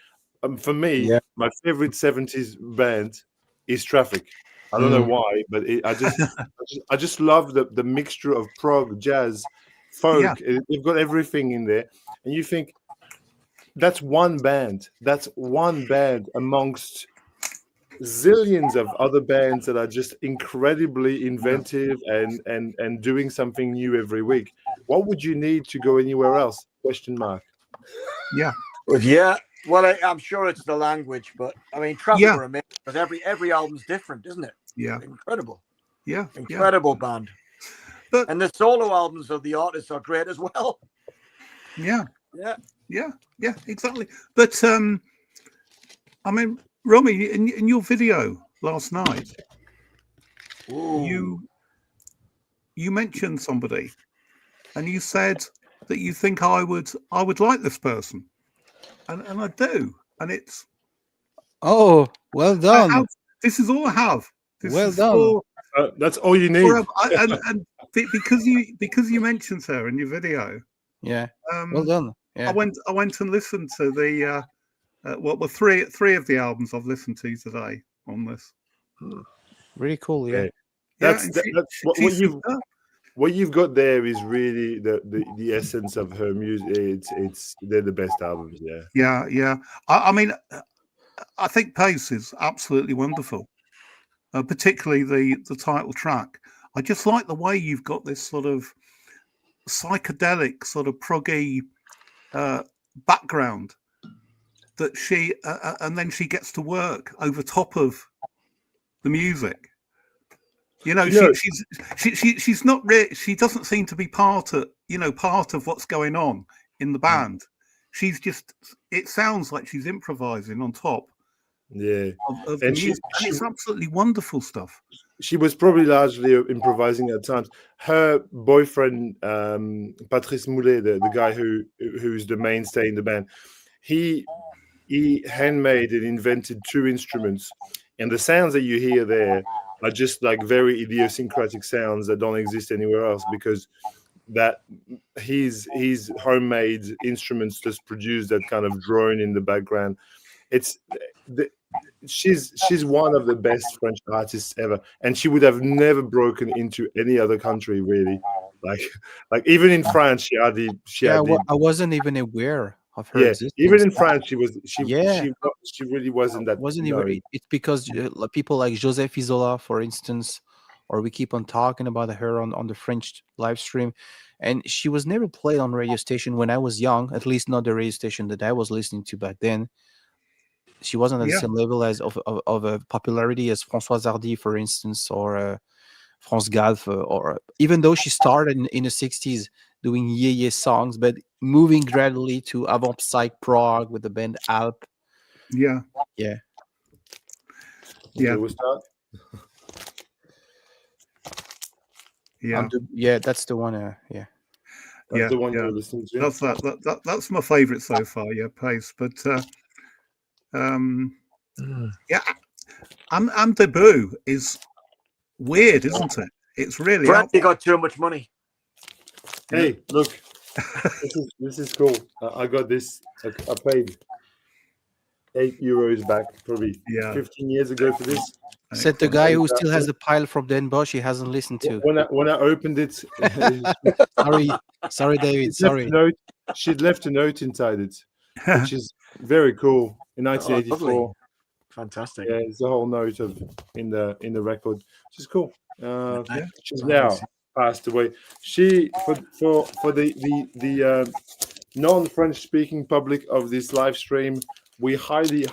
For me, Yeah. my favorite 70s band is Traffic. I don't know why, but I just love the mixture of prog, jazz, folk. They've got everything in there, and you think that's one band. That's one band amongst zillions of other bands that are just incredibly inventive and doing something new every week. What would you need to go anywhere else? Question mark. yeah, Yeah. Well, I'm sure it's the language, but I mean, Traffic Yeah. were amazing because every album's different, isn't it? yeah, Incredible, yeah, incredible band. But- and the solo albums of the artists are great as well. yeah, Yeah. yeah, exactly. But I mean, Romy, in your video last night, Ooh. you mentioned somebody, and you said that you think I would like this person, and I do, and it's Oh, well I done. have, this is all I have. This Well is done. all- That's all you need. and because you mentioned her in your video, Yeah. Well done. I Yeah. went and listened to the well three of the albums I've listened to today on this. Really cool. Yeah. Yeah. That's and that's what you've got there is really the essence of her music. They're the best albums. Yeah. yeah. I mean, I think Pace is absolutely wonderful, particularly the title track. I just like the way you've got this sort of psychedelic, sort of proggy background that she and then she gets to work over top of the music. You know, she's not really, she doesn't seem to be part of what's going on in the band. She's just, it sounds like she's improvising on top Yeah. of the And music. And it's absolutely wonderful stuff. She was probably largely improvising at times. Her boyfriend, Patrice Moulet, the guy who's the mainstay in the band, he handmade and invented two instruments, and the sounds that you hear there are just like very idiosyncratic sounds that don't exist anywhere else, because that his homemade instruments just produce that kind of drone in the background. She's one of the best French artists ever, and she would have never broken into any other country, really. Like even in France, she I wasn't even aware of her existence. even in France, she really wasn't that. Wasn't even. It's because people like Joseph Isola, for instance, or we keep on talking about her on the French live stream, and she was never played on radio station when I was young. At least not the radio station that I was listening to back then. She wasn't at the same level as of a popularity as Françoise Hardy, for instance, or France Gall, or even though she started in the 60s doing yeah songs, but moving gradually to avant psych prog with the band Alp. Yeah. Yeah. Yeah. Was that? Yeah. That's the one. Yeah. That's the one you're listening to. That's my favorite so far. Yeah, Pace. But yeah, and Debut is weird, isn't it? It's really. Bradley got too much money. Hey, look, this is cool. I got this. I paid €8 back, probably 15 years ago for this. Said the guy who still has the pile from Den Bosch he hasn't listened to. When I opened it, sorry, David. Sorry. She'd left a note inside it, which is very cool. In 1984, Fantastic. Yeah, it's a whole note of in the record, which is cool. Yeah. She's now passed away. She for the non-French speaking public of this live stream, we highly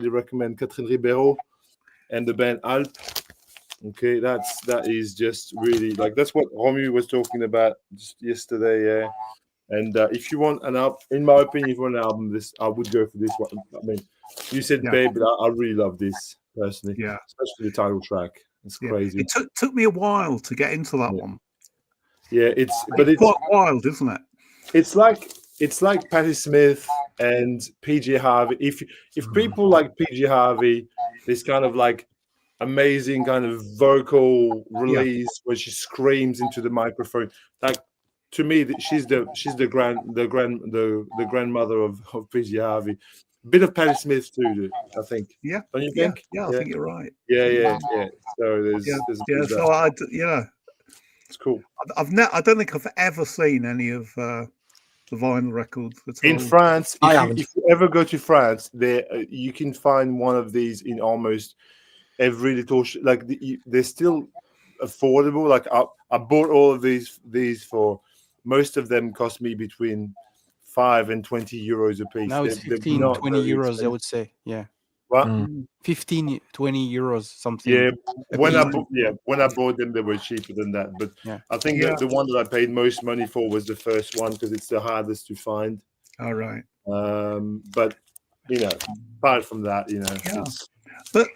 recommend Catherine Ribeiro and the band Alp. Okay, that is just really like that's what Romu was talking about just yesterday. Yeah, and if you want an album, in my opinion, if you want an album, this I would go for this one. I mean, you said Yeah. Babe, but I really love this personally, Yeah. especially the title track. It's Yeah. crazy. It took me a while to get into that one. Yeah, it's quite wild, isn't it? it's like Patti Smith and PG Harvey. If people like PG Harvey, this kind of like amazing kind of vocal release where she screams into the microphone, like to me, she's the grandmother of PG Harvey. Bit of Patti Smith too, I think. Yeah. Don't you think? Yeah, I think you're right. Yeah. So there's Yeah. that. So It's cool. I don't think I've ever seen any of the vinyl records at all. In France, I if you ever go to France, there you can find one of these in almost every little they're still affordable. Like I bought all of these for most of them cost me between 5 and 20 euros a piece. Now it's 15, 20 euros, I would say. Yeah. What? 15, 20 euros, something. Yeah, when I piece. when I bought them, they were cheaper than that. But Yeah. I think the one that I paid most money for was the first one because it's the hardest to find. All right. But apart from that, But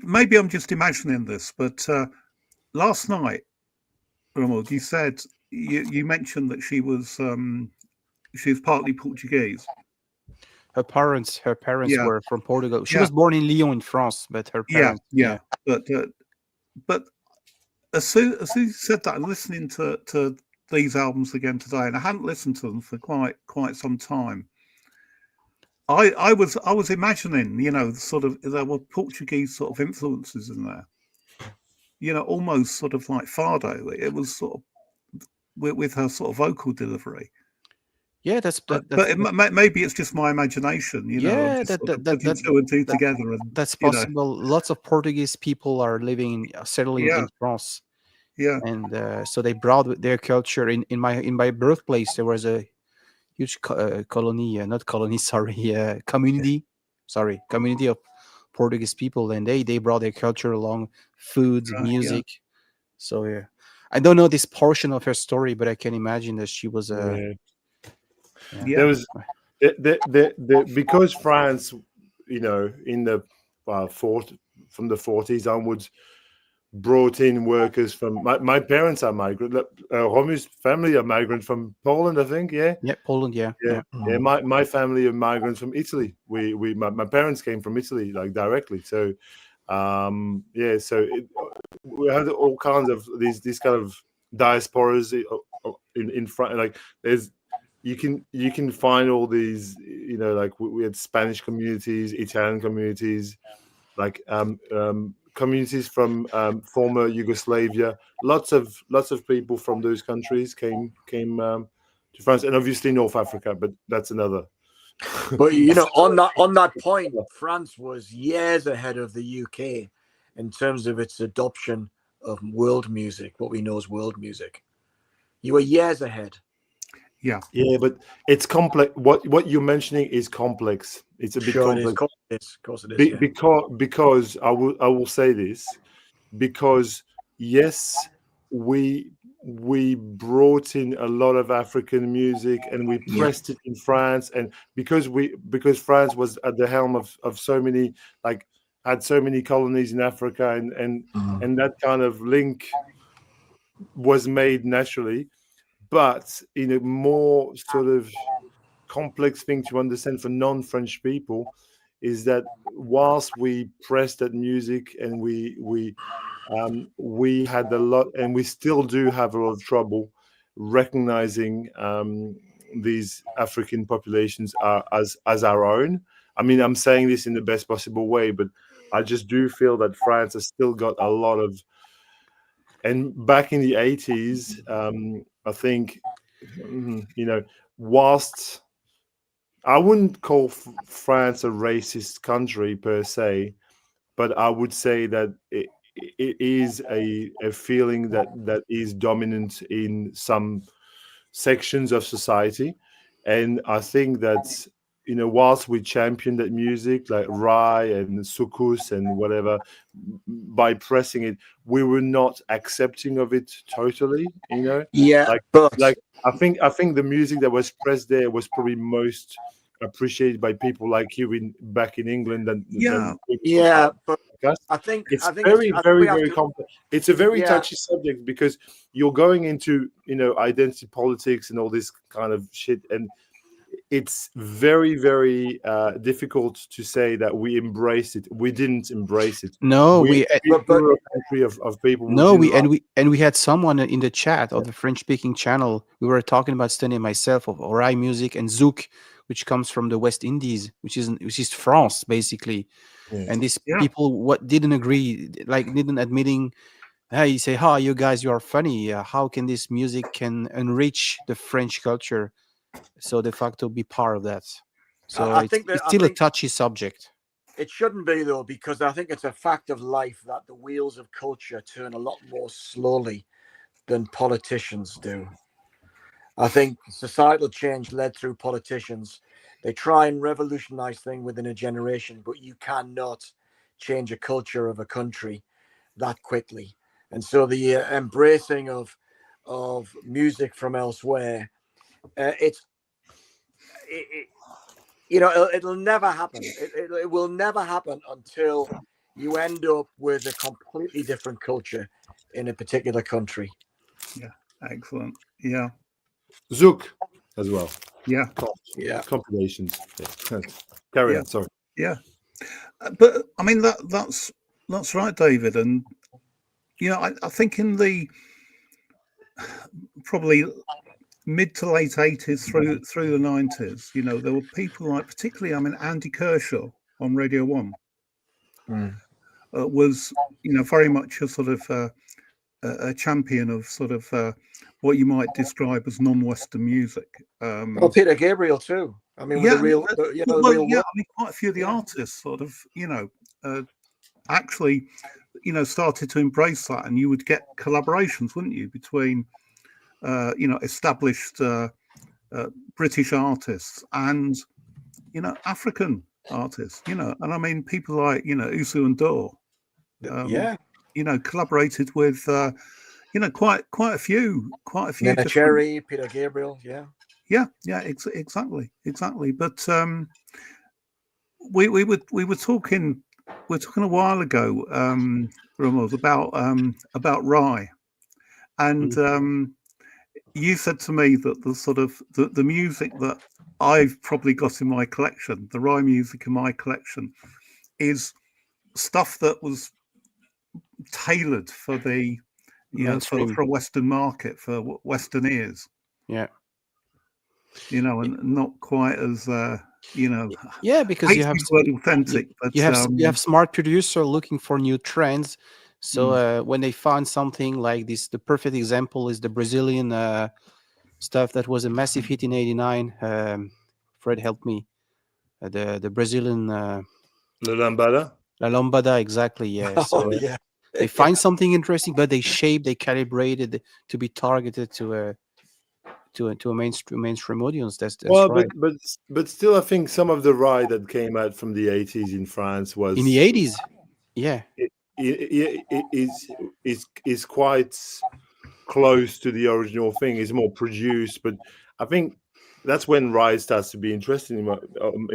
maybe I'm just imagining this. But last night, Ronald, you said you mentioned that she was partly Portuguese. Her parents were from Portugal. She was born in Lyon in France, but her parents. Yeah. But as soon as you said that, I'm listening to these albums again today, and I hadn't listened to them for quite some time. I was imagining, sort of there were Portuguese sort of influences in there. Almost sort of like Fado. It was sort of with her sort of vocal delivery. Yeah, maybe it's just my imagination. Yeah, putting two and two together. And that's possible. Lots of Portuguese people are settling in France. Yeah, and so they brought their culture in my birthplace. There was a huge community of Portuguese people, and they brought their culture along, foods, music. So yeah, I don't know this portion of her story, but I can imagine that she was there was because France, in the from the 40s onwards, brought in workers from my parents are migrant. Romu's family are migrant from Poland, I think. Yeah, Poland. Yeah. My family are migrants from Italy. My parents came from Italy, like directly. So, we had all kinds of these kind of diasporas in front. Like you can find all these. Like we had Spanish communities, Italian communities, like communities from former Yugoslavia. Lots of people from those countries came to France, and obviously North Africa, but that's another. But on that point, France was years ahead of the UK in terms of its adoption of world music, what we know as world music. You were years ahead. Yeah, but it's complex. What you're mentioning is complex. It's a bit complex. Of course it is. Because I will say this, because yes, we brought in a lot of African music and we pressed it in France, and because France was at the helm of so many, like had so many colonies in Africa, and that kind of link was made naturally. But in a more sort of complex thing to understand for non-French people is that whilst we pressed that music and we had a lot, and we still do have a lot of trouble recognizing these African populations as our own. I mean, I'm saying this in the best possible way, but I just do feel that France has still got a lot of. And back in the 80s, I think, whilst I wouldn't call France a racist country per se, but I would say that it is a feeling that is dominant in some sections of society. And I think that, whilst we champion that music like Rai and Sukus and whatever, by pressing it, we were not accepting of it totally, Yeah, like but like I think the music that was pressed there was probably most appreciated by people like you back in England than Yeah, people yeah, but like us. I It's think it's very, I think very, we have very to. complex. It's a very Yeah, touchy subject because you're going into, identity politics and all this kind of shit, and it's very, very difficult to say that we embraced it. We didn't embrace it. No, We, we but were a country of people who no, didn't like we had someone in the chat it. of the French speaking channel. We were talking about Stanley and myself of Orai music and Zouk, which comes from the West Indies, which is France basically. Yeah. And these yeah, people what didn't agree, like didn't admitting. Hey, you say, "Hi, you guys, you are funny. How can this music can enrich the French culture?" So de facto be part of that. So I it's think that it's I still a think touchy subject. it shouldn't be though, because I think it's a fact of life that the wheels of culture turn a lot more slowly than politicians do. I think societal change led through politicians. They try and revolutionize things within a generation, but you cannot change a culture of a country that quickly. And so the embracing of music from elsewhere, it's it, it'll never happen. It will never happen until you end up with a completely different culture in a particular country. yeah. Excellent. Yeah, Zouk as well. yeah, Yeah. Compilations. Yeah. Carry yeah, on. Sorry. yeah. But I mean that's right, David. And I think in the probably mid to late '80s through the '90s, there were people like, particularly, I mean, Andy Kershaw on Radio One Mm. was very much a sort of a champion of sort of what you might describe as non-Western music. Well, Peter Gabriel too. I mean, with Yeah, the real, the well, real yeah. world. I mean, quite a few of the Yeah. artists sort of, actually, started to embrace that, and you would get collaborations, wouldn't you, between, established British artists and, African artists, and I mean, people like, Usu and Dor, Yeah. collaborated with, quite a few Nina different. Cherry, Peter Gabriel. Yeah. Yeah, exactly. But we were talking a while ago, Ramon, about Rye, and you said to me that the sort of the music that I've probably got in my collection, the Rye music in my collection, is stuff that was tailored for the Mainstream. for a Western market, for Western ears, Yeah. and not quite as Yeah, I because hate to use the word authentic, but you have smart producer looking for new trends. So mm, when they found something like this, the perfect example is the Brazilian stuff that was a massive hit in '89. Fred, help me. The Brazilian La Lambada. La Lombada, exactly. Yeah. Oh So yeah. they find something interesting, but they calibrated to be targeted to a mainstream audience. That's Well, right. but still, I think some of the ride that came out from the 80s in France In the was '80s, yeah, is quite close to the original thing. It's more produced, but I think that's when Rise starts to be interesting in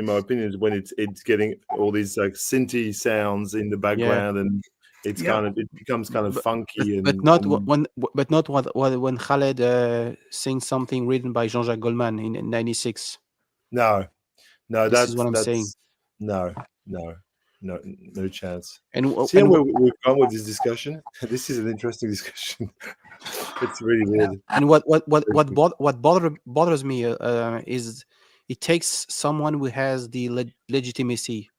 my opinion. Is when it's getting all these like synthy sounds in the yeah. background, and yeah, it becomes kind of but funky but and not but not when Khaled sings something written by Jean-Jacques Goldman in '96. no, no, This is what I'm saying. that's no, no, no, no chance. And w- See how and w- we've gone with this discussion. This is an interesting discussion. It's really yeah, weird. and what bothers me is it takes someone who has the legitimacy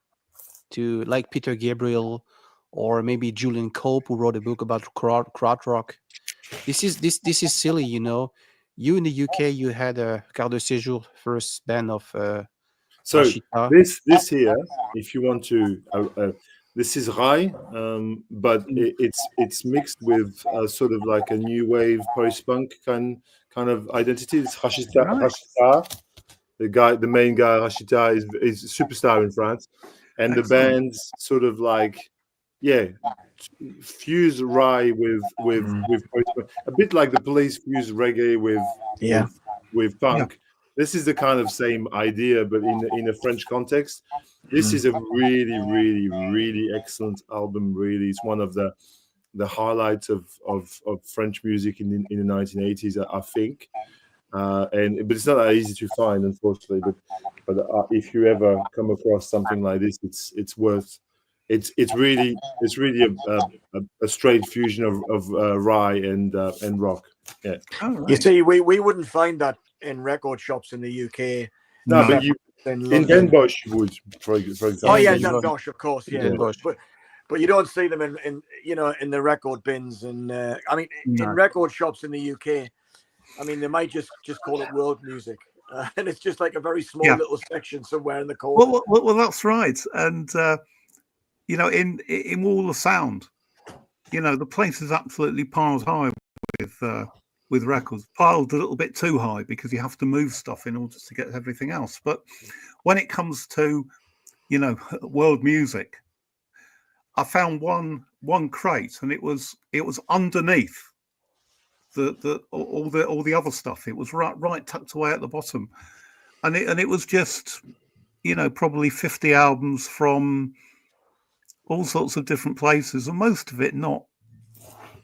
to, like Peter Gabriel or maybe Julian Cope, who wrote a book about krautrock. This is silly, You in the UK, you had Quart de Séjour, first band of So Ashita. this here, if you want to, this is rye, but it's mixed with sort of like a new wave post punk kind of identity. It's Rashita. Right. Rashita, the main guy, Rashita is a superstar in France, and Excellent. the band's sort of like, yeah, fuse rye with post punk, a bit like the Police fuse reggae Yeah. with punk. This is the kind of same idea, but in a French context. This is a really, really, really excellent album. Really, it's one of the highlights of French music in the 1980s, I think. But it's not that easy to find, unfortunately. But if you ever come across something like this, it's worth. It's really a straight fusion of rye and rock. Yeah. Oh, right. You see, we wouldn't find that in record shops in the UK. No, No. but you In in London. Den Bosch you would, for example. Oh yeah, Den Den Bosch. Bosch, of course, yeah. Den Bosch. But you don't see them in in the record bins, and I mean No. in record shops in the UK. I mean, they might just call it world music, and it's just like a very small Yeah. little section somewhere in the corner. Well, that's right. And in Wall of Sound, the place is absolutely piled high with records, piled a little bit too high because you have to move stuff in order to get everything else. But when it comes to world music, I found one crate, and it was underneath all the other stuff. It was right tucked away at the bottom, and it was just probably 50 albums from all sorts of different places, and most of it not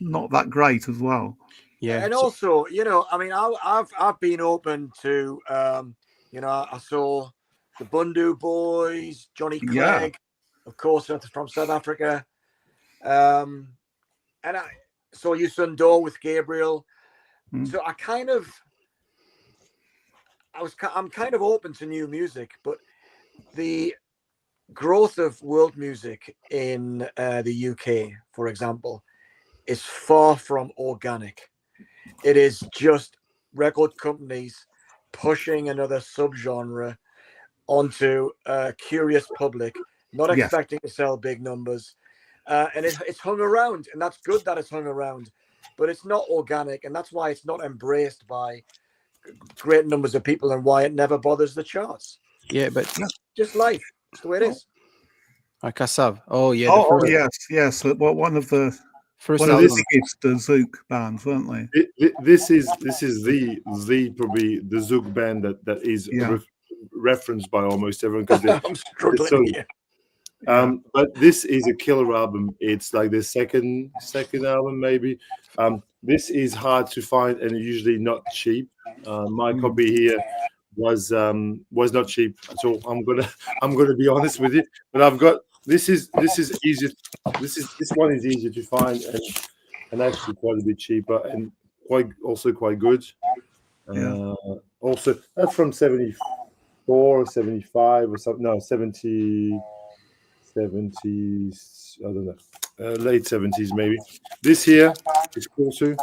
that great as well. Yeah. And also, I mean, I've been open to, I saw the Bundu Boys, Johnny Clegg, of course, that's from South Africa, and I saw Usain Door with Gabriel. So I'm kind of open to new music, but the growth of world music in the UK, for example, is far from organic. It is just record companies pushing another subgenre onto a curious public, not expecting to sell big numbers. And it's hung around, and that's good that it's hung around, but it's not organic, and that's why it's not embraced by great numbers of people, and why it never bothers the charts. Yeah, but Just life. It's the way it is. Kassav. Oh yeah. Oh, yes. Well, one of the First one of album. the biggest Zouk bands, weren't they? This is the probably the Zouk band that is referenced by almost everyone, because I'm struggling here. But this is a killer album. It's like the second album maybe. This is hard to find and usually not cheap. My copy here was not cheap at all. I'm gonna be honest with you. But I've got this is easier. This one is easier to find and actually quite a bit cheaper and quite good. Also that's from 74 or 75 or something. No, 70s, I don't know, late 70s maybe. This here is cool too.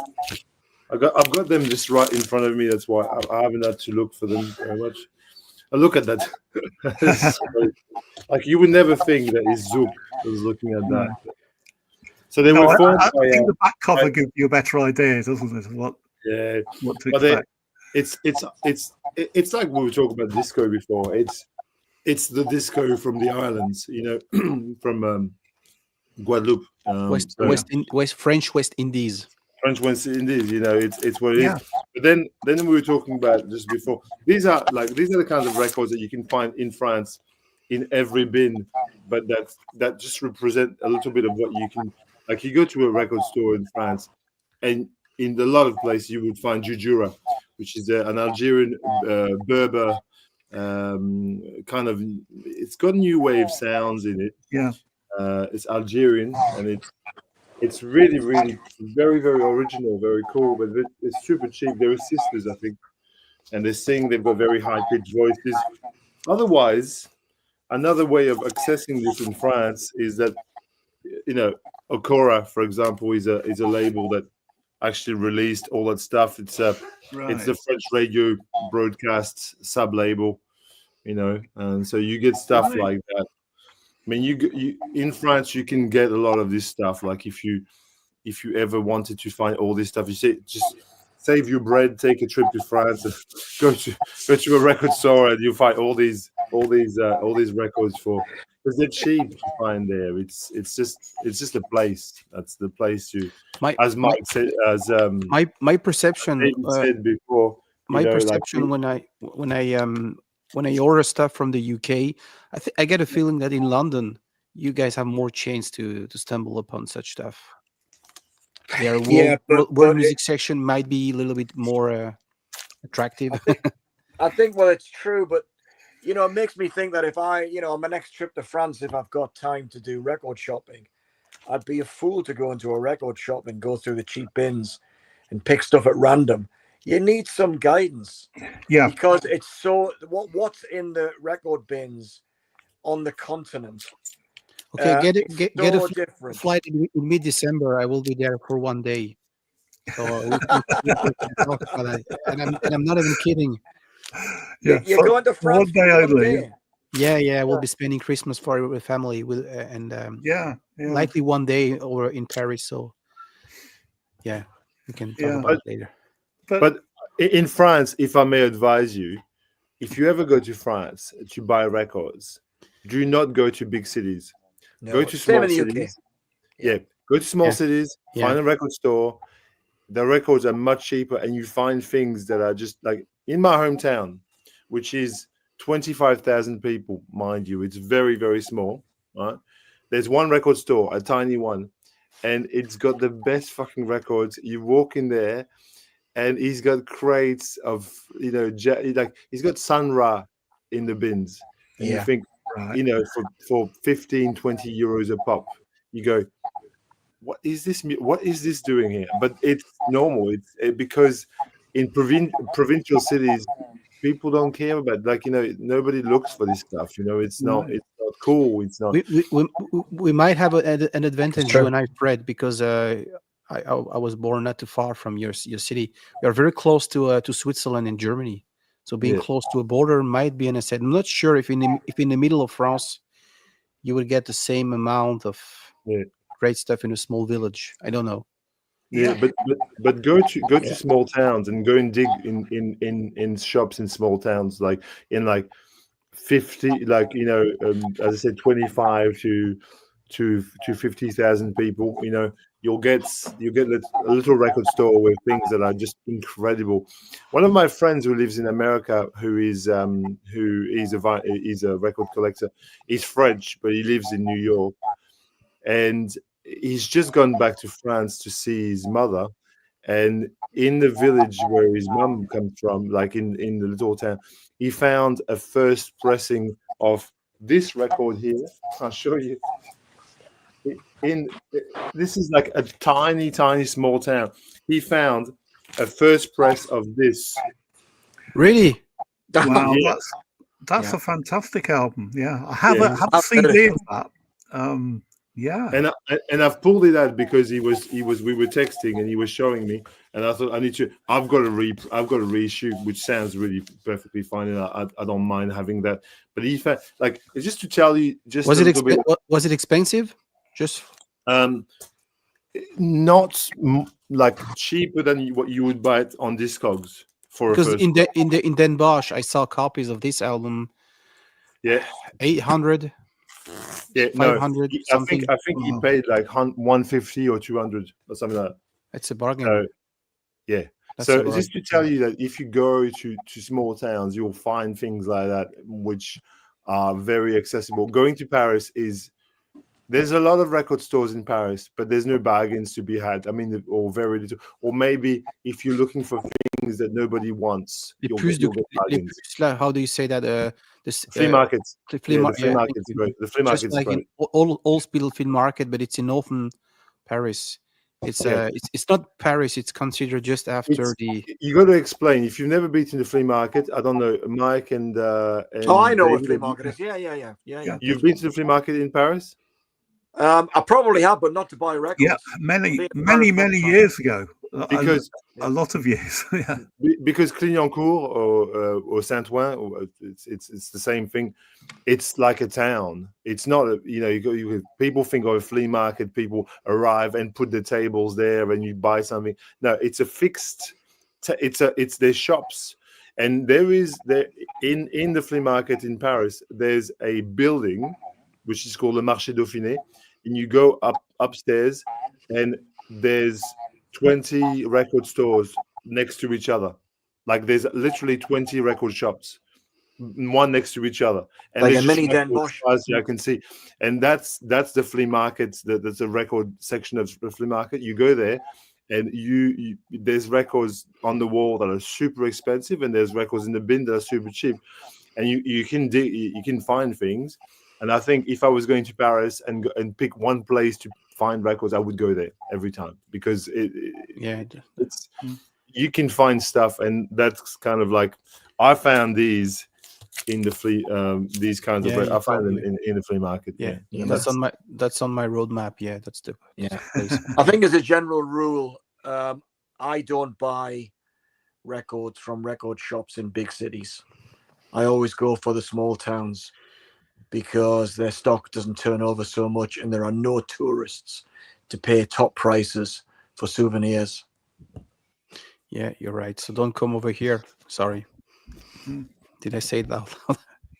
I've got them just right in front of me. That's why I haven't had to look for them very much. Look at that. Like you would never think that it's Zouk. I was looking at that. So they were formed. I think the back cover gives you a better idea, doesn't it? What to expect. It's like we were talking about disco before. It's the disco from the islands, from Guadeloupe, French West Indies. French West Indies. It's what it is. But then we were talking about just before. These are the kinds of records that you can find in France in every bin, but that just represent a little bit of what you can. Like you go to a record store in France, and in a lot of places you would find Jujura, which is an Algerian Berber kind of. It's got new wave sounds in it. Yeah, it's Algerian, and it's really, really very, very original, very cool, but it's super cheap. They're sisters, I think, and they sing. They've got very high pitched voices. Otherwise, another way of accessing this in France is that Okora, for example, is a label that actually released all that stuff. It's the French radio broadcast sub label. you know, and so you get stuff like that. I mean, you in France you can get a lot of this stuff. Like if you ever wanted to find all this stuff, you say just save your bread, take a trip to France, and go to a record store, and you find all these records for, because they're cheap to find there. It's just a place. That's the place to, as Mike said, as my perception David said before. My perception when I order stuff from the UK, I get a feeling that in London you guys have more chance to stumble upon such stuff. Their world music section might be a little bit more attractive. I think well, it's true, but you know, it makes me think that if I, you know, on my next trip to France, if I've got time to do record shopping, I'd be a fool to go into a record shop and go through the cheap bins and pick stuff at random. You need some guidance, because it's so what's in the record bins on the continent. Okay, get a flight in mid-December. I will be there for 1 day, so we can talk about it. And I'm not even kidding. Yeah, you're going to France 1 day only. Yeah, we'll be spending Christmas with family likely 1 day over in Paris. So yeah, we can talk about it later. But in France, if I may advise you, if you ever go to France to buy records, do not go to big cities. No, go to small cities. Go to small cities, find a record store. The records are much cheaper, and you find things that are just like in my hometown, which is 25,000 people, mind you. It's very, very small, right? There's one record store, a tiny one, and it's got the best fucking records. You walk in there, and he's got crates of, you know, like he's got Sun Ra in the bins. And you think, you know, for 15, 20 euros a pop, you go, what is this doing here? But it's normal. It's because in provincial cities, people don't care about, like, you know, nobody looks for this stuff. You know, it's not cool. It's not. We might have an advantage, you and I, Fred, because I was born not too far from your city. We are very close to Switzerland and Germany, so being close to a border might be an asset. I'm not sure if in the middle of France you would get the same amount of great stuff in a small village. I don't know. But go to small towns and go and dig in shops in small towns, like in like 50, like, you know, as I said, 25 to 50,000 people. You know, you'll get a little record store with things that are just incredible. One of my friends who lives in America, he's a record collector. He's French, but he lives in New York, and he's just gone back to France to see his mother. And in the village where his mum comes from, like in the little town, he found a first pressing of this record here. I'll show you. This is like a tiny small town. He found a first press of this. Really? Wow, that's a fantastic album. Yeah, I have a CD of that. And I've pulled it out because we were texting and he was showing me, and I thought I've got to reshoot, which sounds really perfectly fine, and I don't mind having that. But he found, like, it's just to tell you, just was it expensive? Just not like cheaper than what you would buy it on Discogs for. Because in Den Bosch I saw copies of this album. 800. 500. I think he paid like 150 or 200 or something like that. It's a bargain. So just to tell you that if you go to small towns, you'll find things like that which are very accessible. Going to Paris there's a lot of record stores in Paris, but there's no bargains to be had. I mean, or very little. Or maybe if you're looking for things that nobody wants, you'll get bargains. How do you say that? Flea markets. The flea market's great. The flea market's like great. Old Spital Flea Market, but it's in Northern Paris. It's not Paris. It's considered just after You got to explain. If you've never been to the flea market, I don't know, Mike and I know what flea market is. Yeah. You've been to the flea market in Paris? I probably have, but not to buy records. Yeah, many years ago. because a lot of years. Yeah. because Clignancourt or Saint-Ouen, it's the same thing. It's like a town. It's not a, people think of a flea market. People arrive and put the tables there, and you buy something. No, it's a fixed. It's their shops, and there in the flea market in Paris. There's a building which is called the Marché Dauphiné, and you go upstairs, and there's 20 record stores next to each other. Like there's literally 20 record shops, one next to each other, and Like there's a just mini Den records Bosch. as I can see, and that's the flea market. That's a record section of the flea market. You go there, and you there's records on the wall that are super expensive, and there's records in the bin that are super cheap, and you can find things. And I think if I was going to Paris and pick one place to find records, I would go there every time, because it's you can find stuff, and that's kind of like I found these in the flea these kinds of I found them in the flea market. Yeah, that's on my roadmap. Yeah, that's the place. I think as a general rule, I don't buy records from record shops in big cities. I always go for the small towns because their stock doesn't turn over so much, and there are no tourists to pay top prices for souvenirs. Yeah, you're right. So don't come over here. Sorry. Did I say that?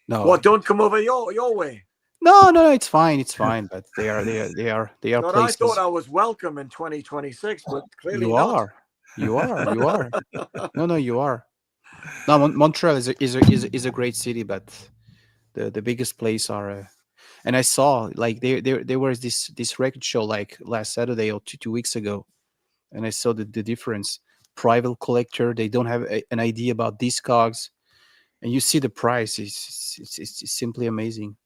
No. What? Don't come over your way? No, it's fine. It's fine. But they are But places. I thought I was welcome in 2026, but clearly you not. are. You are. No, you are. No, Montreal is a great city, but the biggest place are. And I saw like there was this record show like last Saturday or two weeks ago, and I saw the difference. Private collector, they don't have an idea about Discogs, and you see the price. It's simply amazing.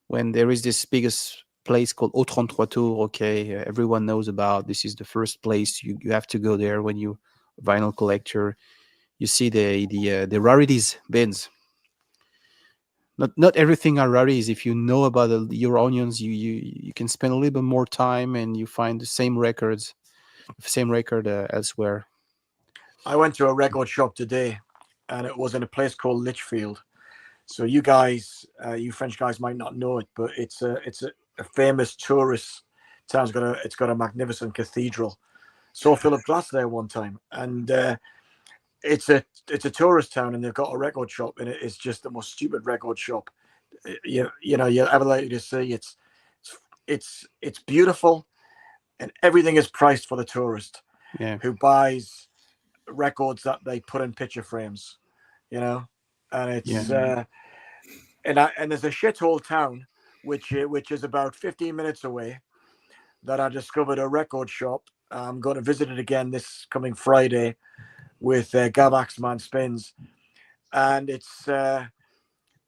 When there is this biggest place called Au 33 Tours, okay, everyone knows about. This is the first place you have to go there when you vinyl collector. You see the rarities bins. Not everything are rarities. If you know about your onions, you can spend a little bit more time, and you find the same record elsewhere. I went to a record shop today, and it was in a place called Lichfield. So you guys, you French guys might not know it, but it's a famous tourist town. It's got a magnificent cathedral. Saw Philip Glass there one time, and it's a tourist town, and they've got a record shop, and it's just the most stupid record shop you're ever likely to see. It's beautiful, and everything is priced for the tourist who buys records that they put in picture frames, and it's and there's a shithole town which is about 15 minutes away that I discovered a record shop. I'm going to visit it again this coming Friday with Gavax Man Spins, and it's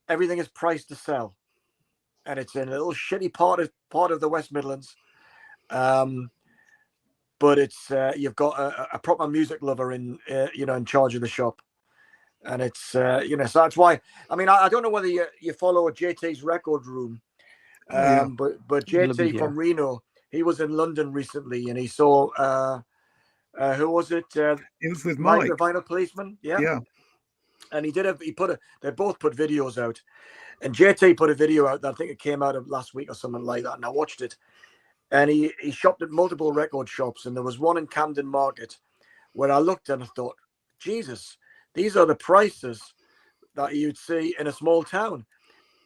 everything is priced to sell, and it's in a little shitty part of the West Midlands. But it's you've got a proper music lover in charge of the shop, and it's so that's why. I mean, I don't know whether you follow JT's Record Room, but JT from Reno, he was in London recently, and he saw who was it? It was with Mike, the Vinyl Policeman. Yeah. And they both put videos out, and JT put a video out that I think it came out of last week or something like that, and I watched it. And he shopped at multiple record shops, and there was one in Camden Market where I looked and I thought, Jesus, these are the prices that you'd see in a small town.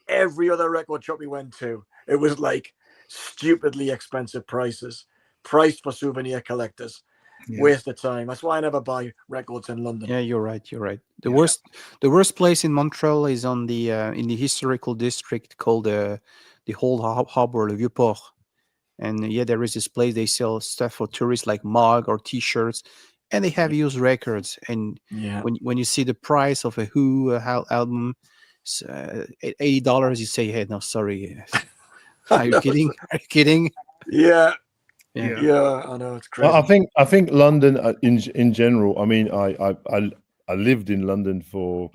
Every other record shop we went to, it was like stupidly expensive prices, priced for souvenir collectors. Waste of time. That's why I never buy records in London. Yeah, you're right. The worst place in Montreal is on the in the historical district called the Old Harbor, Le Vieux-Port. And there is this place, they sell stuff for tourists like mug or T-shirts, and they have used records. And when you see the price of a Who album, $80, you say, "Hey, no, sorry, are you kidding? Are you kidding?" Yeah, I know, it's crazy. Well, I think London in general. I mean, I lived in London for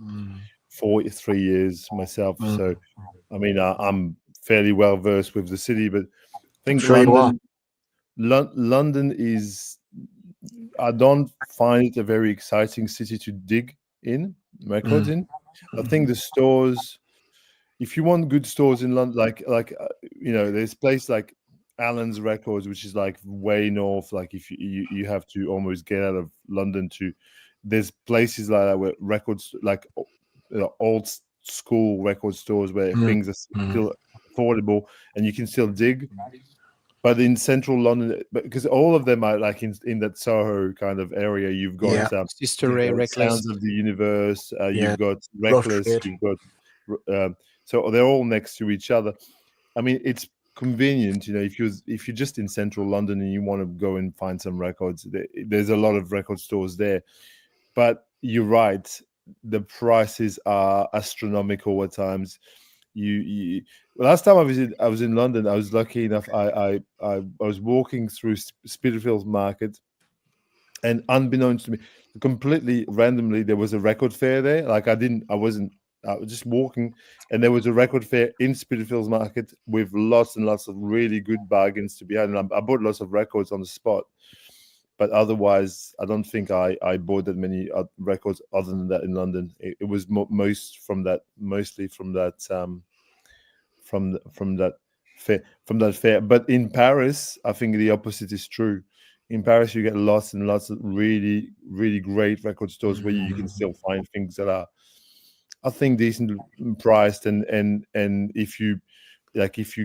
43 years myself, so I mean, I'm fairly well versed with the city, but I think London is I don't find it a very exciting city to dig in records in. I think the stores, if you want good stores in London, there's place like Allen's Records, which is like way north. Like if you have to almost get out of London to. There's places like that where records, like old school record stores, where things are still affordable and you can still dig. But in central London, because all of them are like in that Soho kind of area, you've got Sister Ray, Reckless. Sounds of the Universe, you've got Rough Reckless, Trade. you've got so they're all next to each other. I mean, it's convenient, if you're just in central London and you want to go and find some records, there's a lot of record stores there. But you're right, the prices are astronomical at times. Last time I was in London, I was lucky enough. I was walking through Spitalfields Market, and unbeknownst to me, completely randomly, there was a record fair there. Like I was just walking, and there was a record fair in Spitalfields Market with lots and lots of really good bargains to be had. And I bought lots of records on the spot. But otherwise, I don't think I bought that many records other than that in London. It was mostly from that fair. But in Paris, I think the opposite is true. In Paris, you get lots and lots of really, really great record stores where you can still find things that are, I think, decent priced. And if you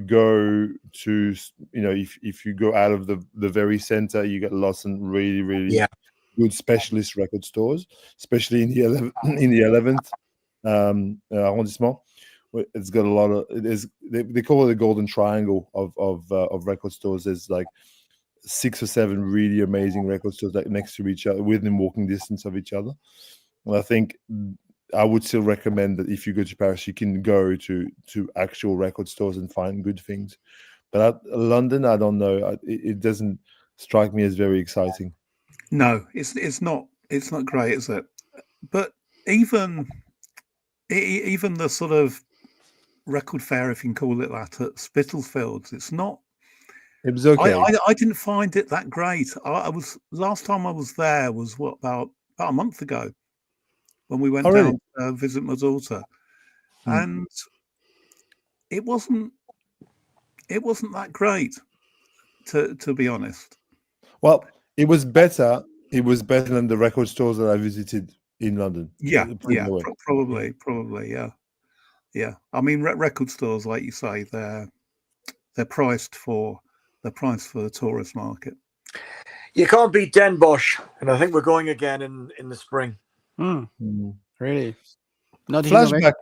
go to, if you go out of the very center, you get lots and really, really good specialist record stores, especially in the 11th arrondissement. It's got a lot of. They call it the golden triangle of record stores. There's like 6 or 7 really amazing record stores like next to each other, within walking distance of each other. And I think I would still recommend that if you go to Paris, you can go to actual record stores and find good things. But London, I don't know. It doesn't strike me as very exciting. No, it's not great, is it? But even the sort of record fair, if you can call it that, at Spitalfields, it's not. It was okay. I didn't find it that great. I was last time I was there was about a month ago, when we went down to visit my daughter, and it wasn't that great, to be honest. Well, it was better. It was better than the record stores that I visited in London. Probably, yeah. I mean, record stores, like you say, they're priced for the tourist market. You can't beat Den Bosch, and I think we're going again in the spring. Really? Not Flashback.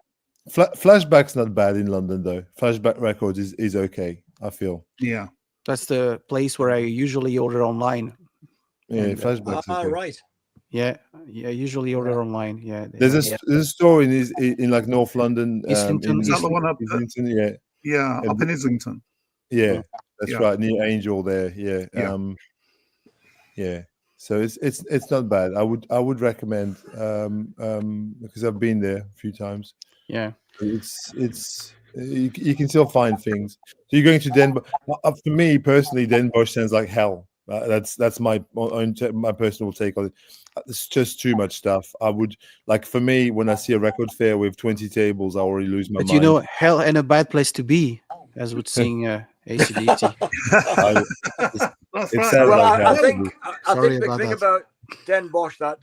Flashback's not bad in London though. Flashback Records is okay, I feel. Yeah. That's the place where I usually order online. Yeah, Flashback's okay. Right. Yeah, I usually order online. Yeah. There's a store in like North London. Islington. Is that the one up? Islington, yeah. Yeah, up in Islington. Yeah, that's right, near Angel there. Yeah. Yeah. So it's not bad. I would recommend because I've been there a few times. Yeah. It's you can still find things. So you're going to Den Bosch. For me personally, Den Bosch sounds like hell. That's my personal take on it. It's just too much stuff. I would for me, when I see a record fair with 20 tables, I already lose my mind. But hell and a bad place to be, as would sing AC/DC. That's right. Well, I think the thing about Den Bosch that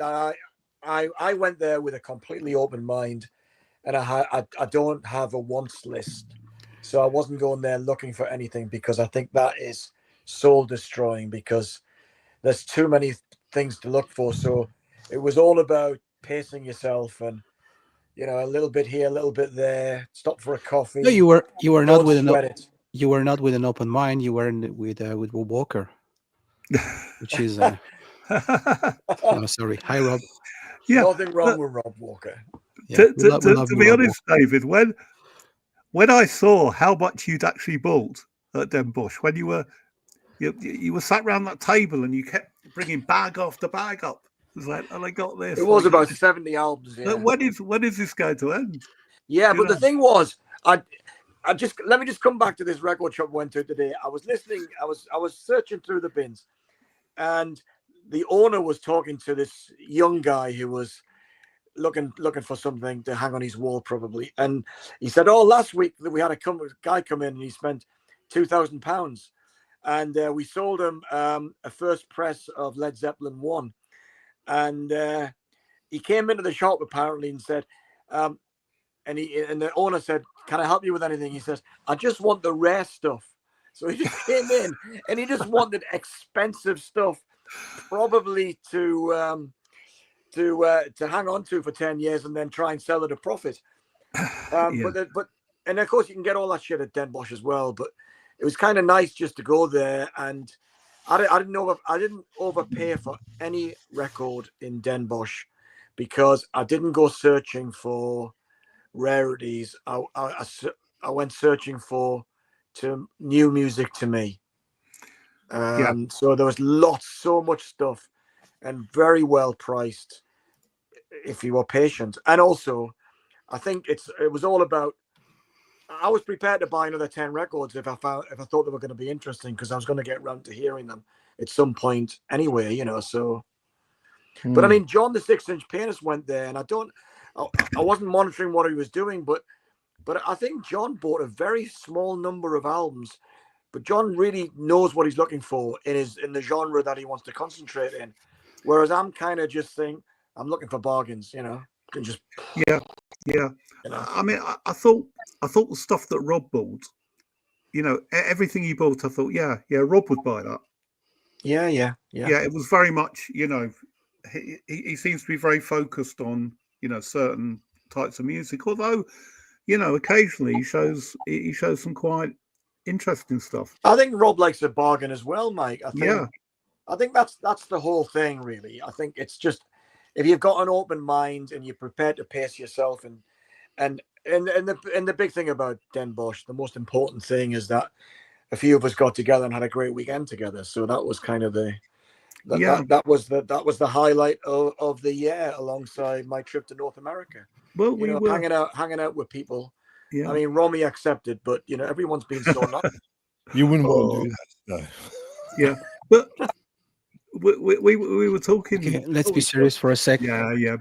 I went there with a completely open mind, and I don't have a wants list, so I wasn't going there looking for anything, because I think that is soul destroying, because there's too many things to look for. So it was all about pacing yourself, and a little bit here, a little bit there. Stop for a coffee. No, you were not with you were not with an open mind. You were with Rob Walker, which is sorry. Hi, Rob. Yeah, nothing wrong with Rob Walker. Yeah, to be honest, David, when I saw how much you'd actually bought at Den Bosch, when you were sat around that table and you kept bringing bag after bag up, it was like, and I got this. It was about 70 albums. Yeah. When is this going to end? Yeah, but the thing was, let me just come back to this record shop I went to today. I was listening. I was searching through the bins, and the owner was talking to this young guy who was looking for something to hang on his wall, probably. And he said, "Oh, last week we had a guy come in and he spent £2,000, and we sold him a first press of Led Zeppelin 1." And he came into the shop apparently and said, and the owner said, "Can I help you with anything?" He says, "I just want the rare stuff." So he just came in and he just wanted expensive stuff, probably to hang on to for 10 years and then try and sell at a profit. But and of course you can get all that shit at Den Bosch as well. But it was kind of nice just to go there, and I didn't overpay for any record in Den Bosch because I didn't go searching for rarities. I went searching for new music to me. So there was so much stuff, and very well priced if you were patient. And also, I think it was all about. I was prepared to buy another 10 records if I thought they were going to be interesting, because I was going to get around to hearing them at some point anyway, So, but I mean, John the 6-inch pianist went there, and I wasn't monitoring what he was doing, but I think John bought a very small number of albums. But John really knows what he's looking for in the genre that he wants to concentrate in. Whereas I'm kind of just saying, I'm looking for bargains, And just yeah. I mean, I thought the stuff that Rob bought, everything he bought, I thought, yeah, Rob would buy that. Yeah. It was very much, he seems to be very focused on, certain types of music. Although, occasionally he shows some quite interesting stuff. I think Rob likes a bargain as well, Mike. I think that's the whole thing, really. I think it's just, if you've got an open mind and you're prepared to pace yourself, and the big thing about Den Bosch, the most important thing is that a few of us got together and had a great weekend together. So that was kind of that was the highlight of the year, alongside my trip to North America. Well, we were hanging out with people. Yeah. I mean, Romy accepted, but everyone's been so nice. You wouldn't want to do that, no. Yeah, but we were talking. Okay, let's be serious for a second. Yeah.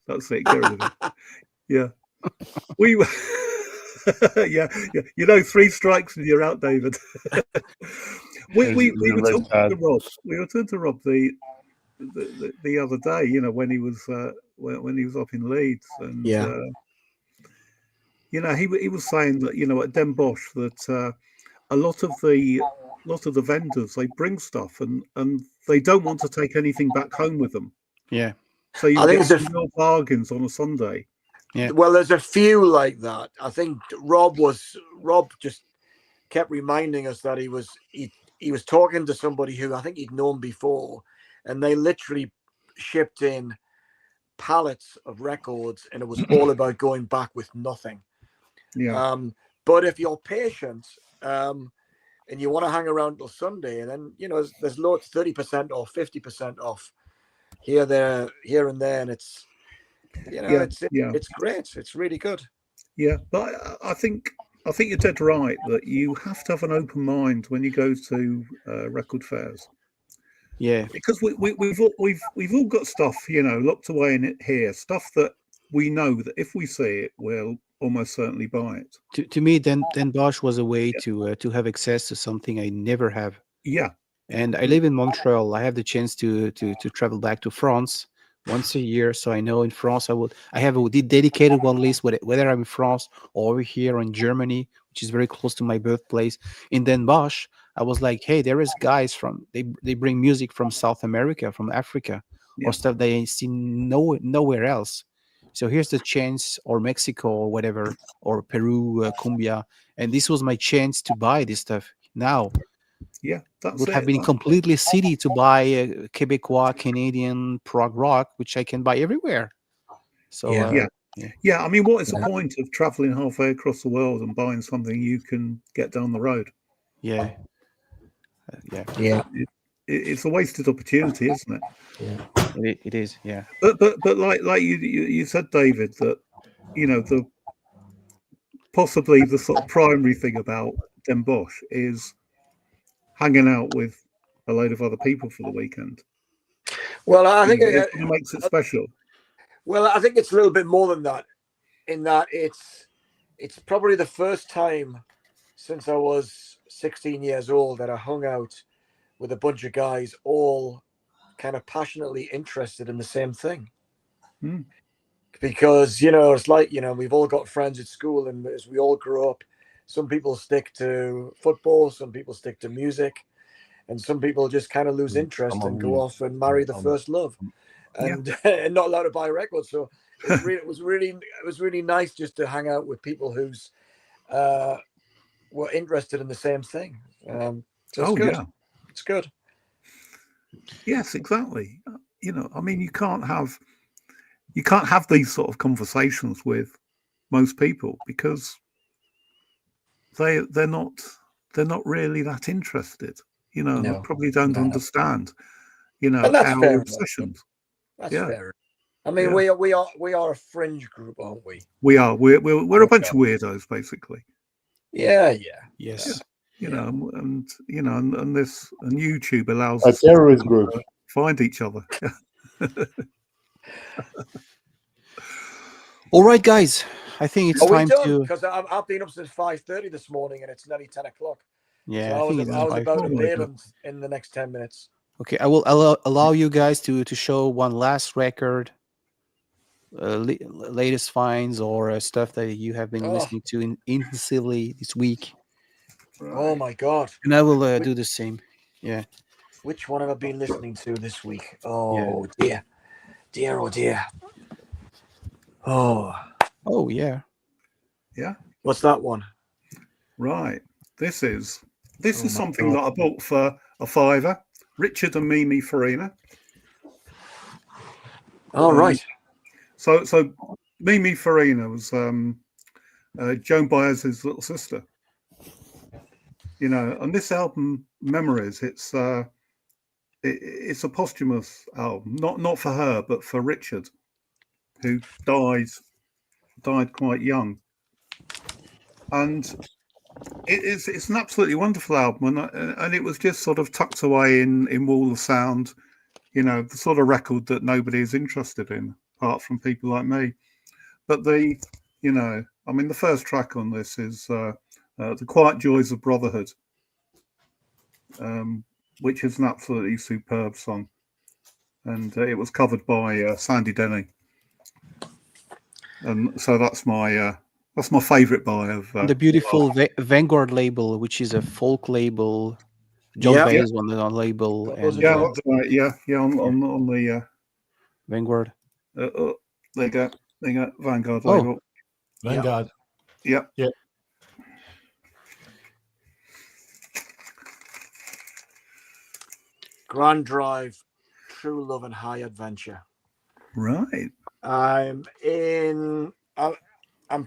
That's it. Get rid of it. Yeah, we were. yeah. 3 strikes and you're out, David. we were talking to Rob. We were talking to Rob the other day. When he was when he was up in Leeds, and he was saying that at Den Bosch that a lot of the vendors, they bring stuff and they don't want to take anything back home with them. Yeah. So you get some real bargains on a Sunday. Yeah. Well, there's a few like that. I think Rob just kept reminding us that he was talking to somebody who I think he'd known before, and they literally shipped in pallets of records, and it was all about going back with nothing. Yeah. But if you're patient, and you want to hang around till Sunday, and then there's loads, 30% off, 50% off, here and there, and it's it's great. It's really good. Yeah, but I think you're dead right that you have to have an open mind when you go to record fairs. Yeah, because we've all got stuff locked away in it here, stuff that we know that if we see it, we'll almost certainly buy it. To me, Den Bosch was a way to have access to something I never have. Yeah, and I live in Montreal. I have the chance to travel back to France once a year, so I know in France I have a dedicated one list, whether I'm in France or over here in Germany, which is very close to my birthplace. In Den Bosch, I was like, hey, there is guys they bring music from South America, from Africa, or stuff they see nowhere else. So here's the chance, or Mexico or whatever, or Peru, cumbia, and this was my chance to buy this stuff. Now, that would have been completely silly to buy a Quebecois, Canadian prog rock, which I can buy everywhere. So yeah. I mean, what is the point of traveling halfway across the world and buying something you can get down the road? Yeah. It's a wasted opportunity, isn't it? Yeah, it is. Yeah. But like you said, David, that possibly the sort of primary thing about Den Bosch is hanging out with a load of other people for the weekend. Well, I think That's what makes it special. well, I think it's a little bit more than that. In that it's probably the first time since I was 16 years old that I hung out with a bunch of guys all kind of passionately interested in the same thing. Mm. Because, you know, it's like, you know, we've all got friends at school, and as we all grow up, some people stick to football, some people stick to music, and some people just kind of lose interest and go off and marry the first love, and, and not allowed to buy records. So it was really nice just to hang out with people who's were interested in the same thing. So it's good. Yeah. It's good. Yes, exactly. You know, I mean, you can't have these sort of conversations with most people because they're not really that interested. You know, and they No, probably don't no. understand. You know, And that's our fair enough. obsessions. That's Yeah. fair. I mean, Yeah. we are a fringe group, aren't we? We are. We're a bunch of weirdos, basically. Yeah. Yes. You know, and you know, and this and YouTube allows A us terrorist to group. find each other. All right, guys. I think it's Are we time done? to. Because I've been up since 5:30 this morning, and it's nearly 10 o'clock. Yeah, So I think it's I was five. about to Oh my bail God. in the next 10 minutes. Okay, I will allow you guys to show one last record, latest finds or stuff that you have been listening to intensively this week, Oh my God. and I will do the same. Yeah. Which one have I been listening to this week? Oh dear. Oh dear. Oh. Oh yeah. Yeah. What's that one? Right. This is my something God. that I bought for a £5. Richard and Mimi Farina. All right. So Mimi Farina was Joan Baez's little sister. You know, and this album, Memories, it's a posthumous album, not for her, but for Richard, who died quite young. And it's an absolutely wonderful album, and it was just sort of tucked away in Wall of Sound, you know, the sort of record that nobody is interested in, apart from people like me. But the first track on this is The Quiet Joys of Brotherhood, which is an absolutely superb song, and it was covered by Sandy Denny, and so that's my favourite buy of The beautiful Vanguard label, which is a folk label. John Baez on the label, and that's right. Yeah, on the Vanguard. there you go, Vanguard label. Vanguard. Yeah. Grand Drive, True Love and High Adventure. Right. I'm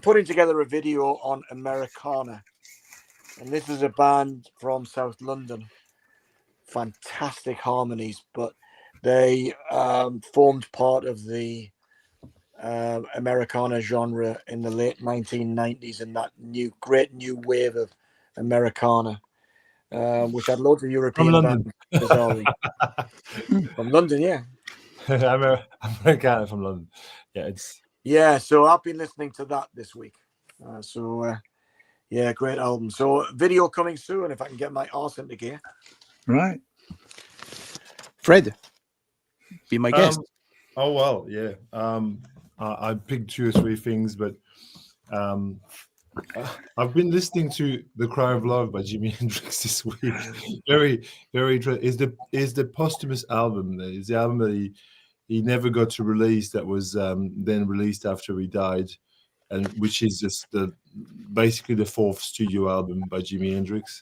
putting together a video on Americana, and this is a band from South London. Fantastic harmonies, but they formed part of the Americana genre in the late 1990s, and that great new wave of Americana, which had loads of European bands, bizarrely. From London, yeah. Americana from London. Yeah, so I've been listening to that this week. Yeah, great album. So video coming soon if I can get my arse into gear. Right. Fred, be my guest. Oh well, yeah. I picked 2 or 3 things, but I've been listening to "The Cry of Love" by Jimi Hendrix this week. Very, very interesting. Is the posthumous album? Is the album that he never got to release, that was then released after he died, and which is just basically the 4th studio album by Jimi Hendrix,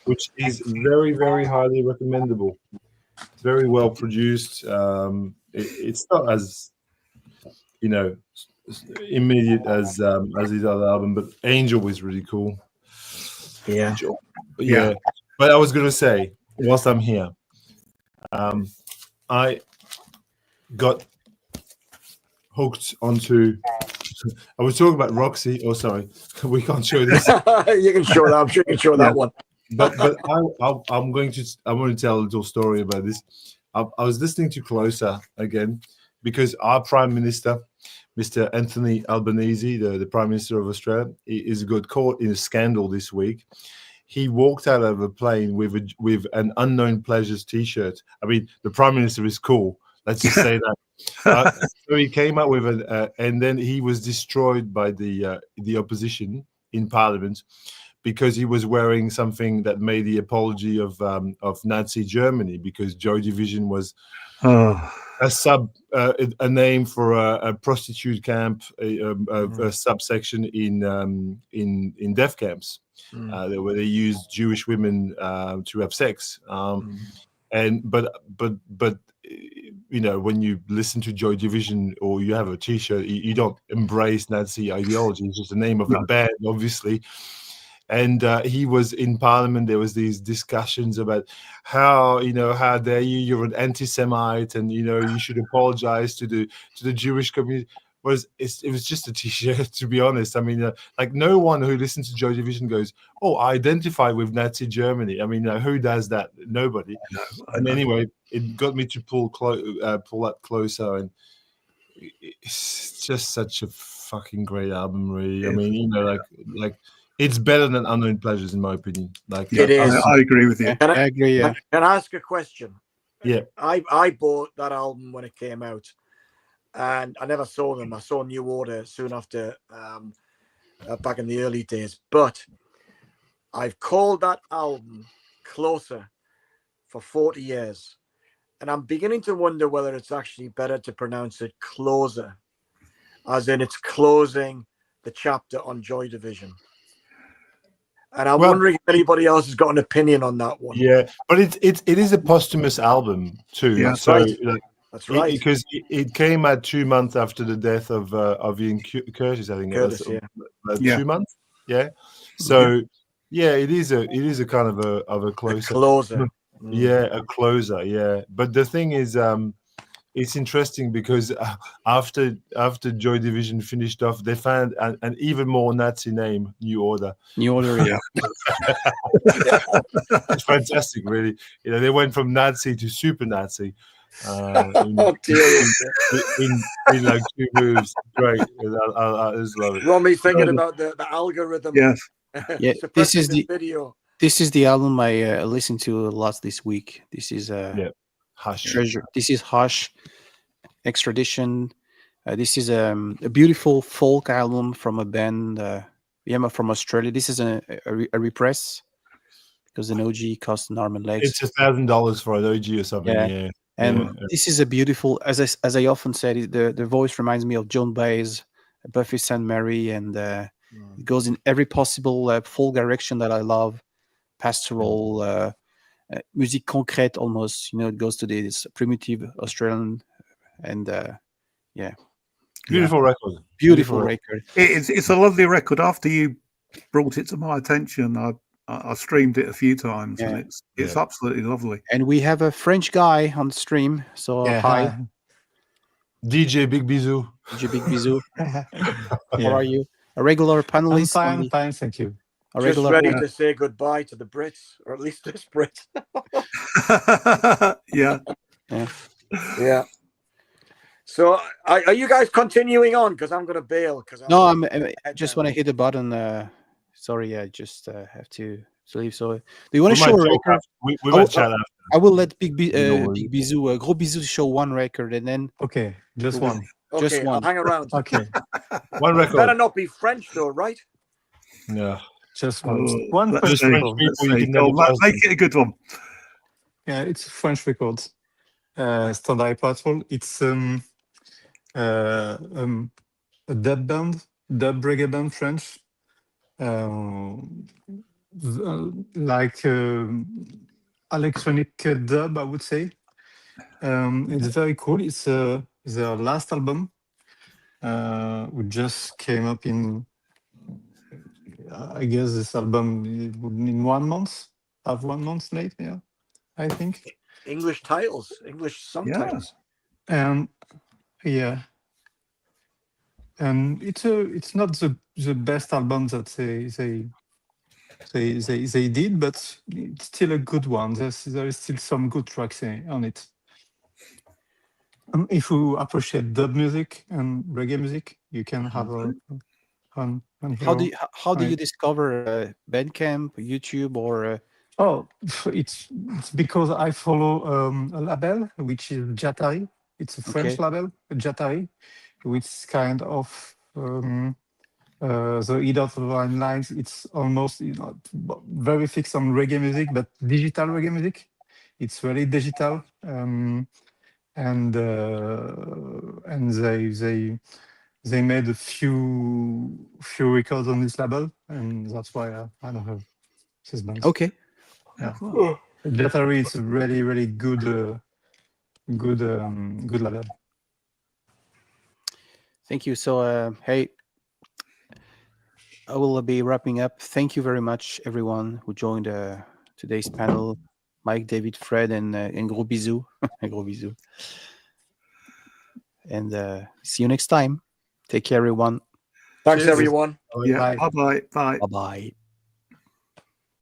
which is very, very highly recommendable. It's very well produced. It's not as, you know, immediate as his other album, but Angel was really cool. Yeah. But I was gonna say, whilst I'm here, I got hooked onto. I was talking about Roxy. Oh, sorry, we can't show this. You can show that. I'm sure you can show that one. But I'm going to tell a little story about this. I was listening to Closer again because our Prime Minister, Mr. Anthony Albanese, the Prime Minister of Australia, is got caught in a scandal this week. He walked out of a plane with an Unknown Pleasures T-shirt. I mean, the Prime Minister is cool. Let's just say that. So he came out with and then he was destroyed by the opposition in Parliament because he was wearing something that made the apology of Nazi Germany, because Joy Division was a name for a prostitute camp, a subsection in death camps, where they used Jewish women to have sex. But you know, when you listen to Joy Division or you have a T-shirt, you don't embrace Nazi ideology. It's just the name of a band, obviously. And he was in Parliament. There was these discussions about how dare you? You're an anti-Semite, and you should apologize to the Jewish community. It was just a T-shirt, to be honest. I mean, like, no one who listens to Joy Division goes, "Oh, I identify with Nazi Germany." I mean, who does that? Nobody. And anyway, it got me to pull that closer, and it's just such a fucking great album, really. I mean, like it's better than Unknown Pleasures, in my opinion. Like, it is. I agree with you. I agree. Yeah. Can I ask a question? Yeah. I bought that album when it came out, and I never saw them. I saw New Order soon after, back in the early days. But I've called that album Closer for 40 years. And I'm beginning to wonder whether it's actually better to pronounce it Closer, as in it's closing the chapter on Joy Division. And I'm wondering if anybody else has got an opinion on that one. Yeah, but it is a posthumous album too. Yeah, so right. That's right. Because it came out 2 months after the death of Ian Curtis, I think. Curtis, it was, yeah. 2 months. Yeah. So yeah, it is a kind of a closer. A closer. Yeah, a closer. Yeah, but the thing is, it's interesting because after Joy Division finished off, they found an even more Nazi name, New Order. New Order, yeah. It's fantastic, really. They went from Nazi to super Nazi in like 2 moves. Great. I just love it. Romy thinking about the algorithm. Yes. Yeah, this is the video. This is the album I listened to a lot this week. This is Hush. Treasure. This is Hush, Extradition. This is a beautiful folk album from a band, from Australia. This is a repress, because an OG costs an arm and legs. It's $1,000 for an OG or something. Yeah. And this is a beautiful, as I often said, the voice reminds me of Joan Baez, Buffy St. Mary, and it goes in every possible folk direction that I love. Pastoral, musique concrète almost. It goes to this primitive Australian, and Beautiful record. Beautiful record. It's a lovely record. After you brought it to my attention, I streamed it a few times, and it's absolutely lovely. And we have a French guy on the stream, so hi. DJ Big Bisous. DJ Big Bisous. How are you? A regular panelist? I'm fine, thank you. Just ready to say goodbye to the Brits, or at least this Brit. Yeah. So, are you guys continuing on? Because I'm going to bail. I just want to hit the button. Sorry, I just have to leave. So, do you want to show a record? We might chat after. I will let Big Bisous, Gros Bisous, show one record, and then just one. Okay, just one. I'll hang around. Okay, one record. Better not be French, though, right? No, just one. One French French record. record. Make it a good one. Yeah, it's French record. Standard Patrol. It's a dub reggae band, French. Like electronic dub, I would say. It's very cool. It's their last album, which just came up in, I guess this album in 1 month, have 1 month late, I think. English titles, English song titles. And and it's not the best album that they did, but it's still a good one. There is still some good tracks on it. If you appreciate dub music and reggae music, you can have a on How do here. you, how do you Right. discover Bandcamp, YouTube, or Oh, it's because I follow a label which is Jatari. It's a French okay? label, Jatari, which kind of the either of the line lines. It's almost very fixed on reggae music, but digital reggae music. It's really digital, and they made a few records on this label, and that's why I don't have this band. Okay. Yeah. Jatari is a really good good label. Thank you. So, hey, I will be wrapping up. Thank you very much, everyone who joined today's panel. Mike, David, Fred, and gros bisous. Gros bisous. And see you next time. Take care, everyone. Thanks, Cheers. everyone. Yeah. Bye. Bye. Bye-bye.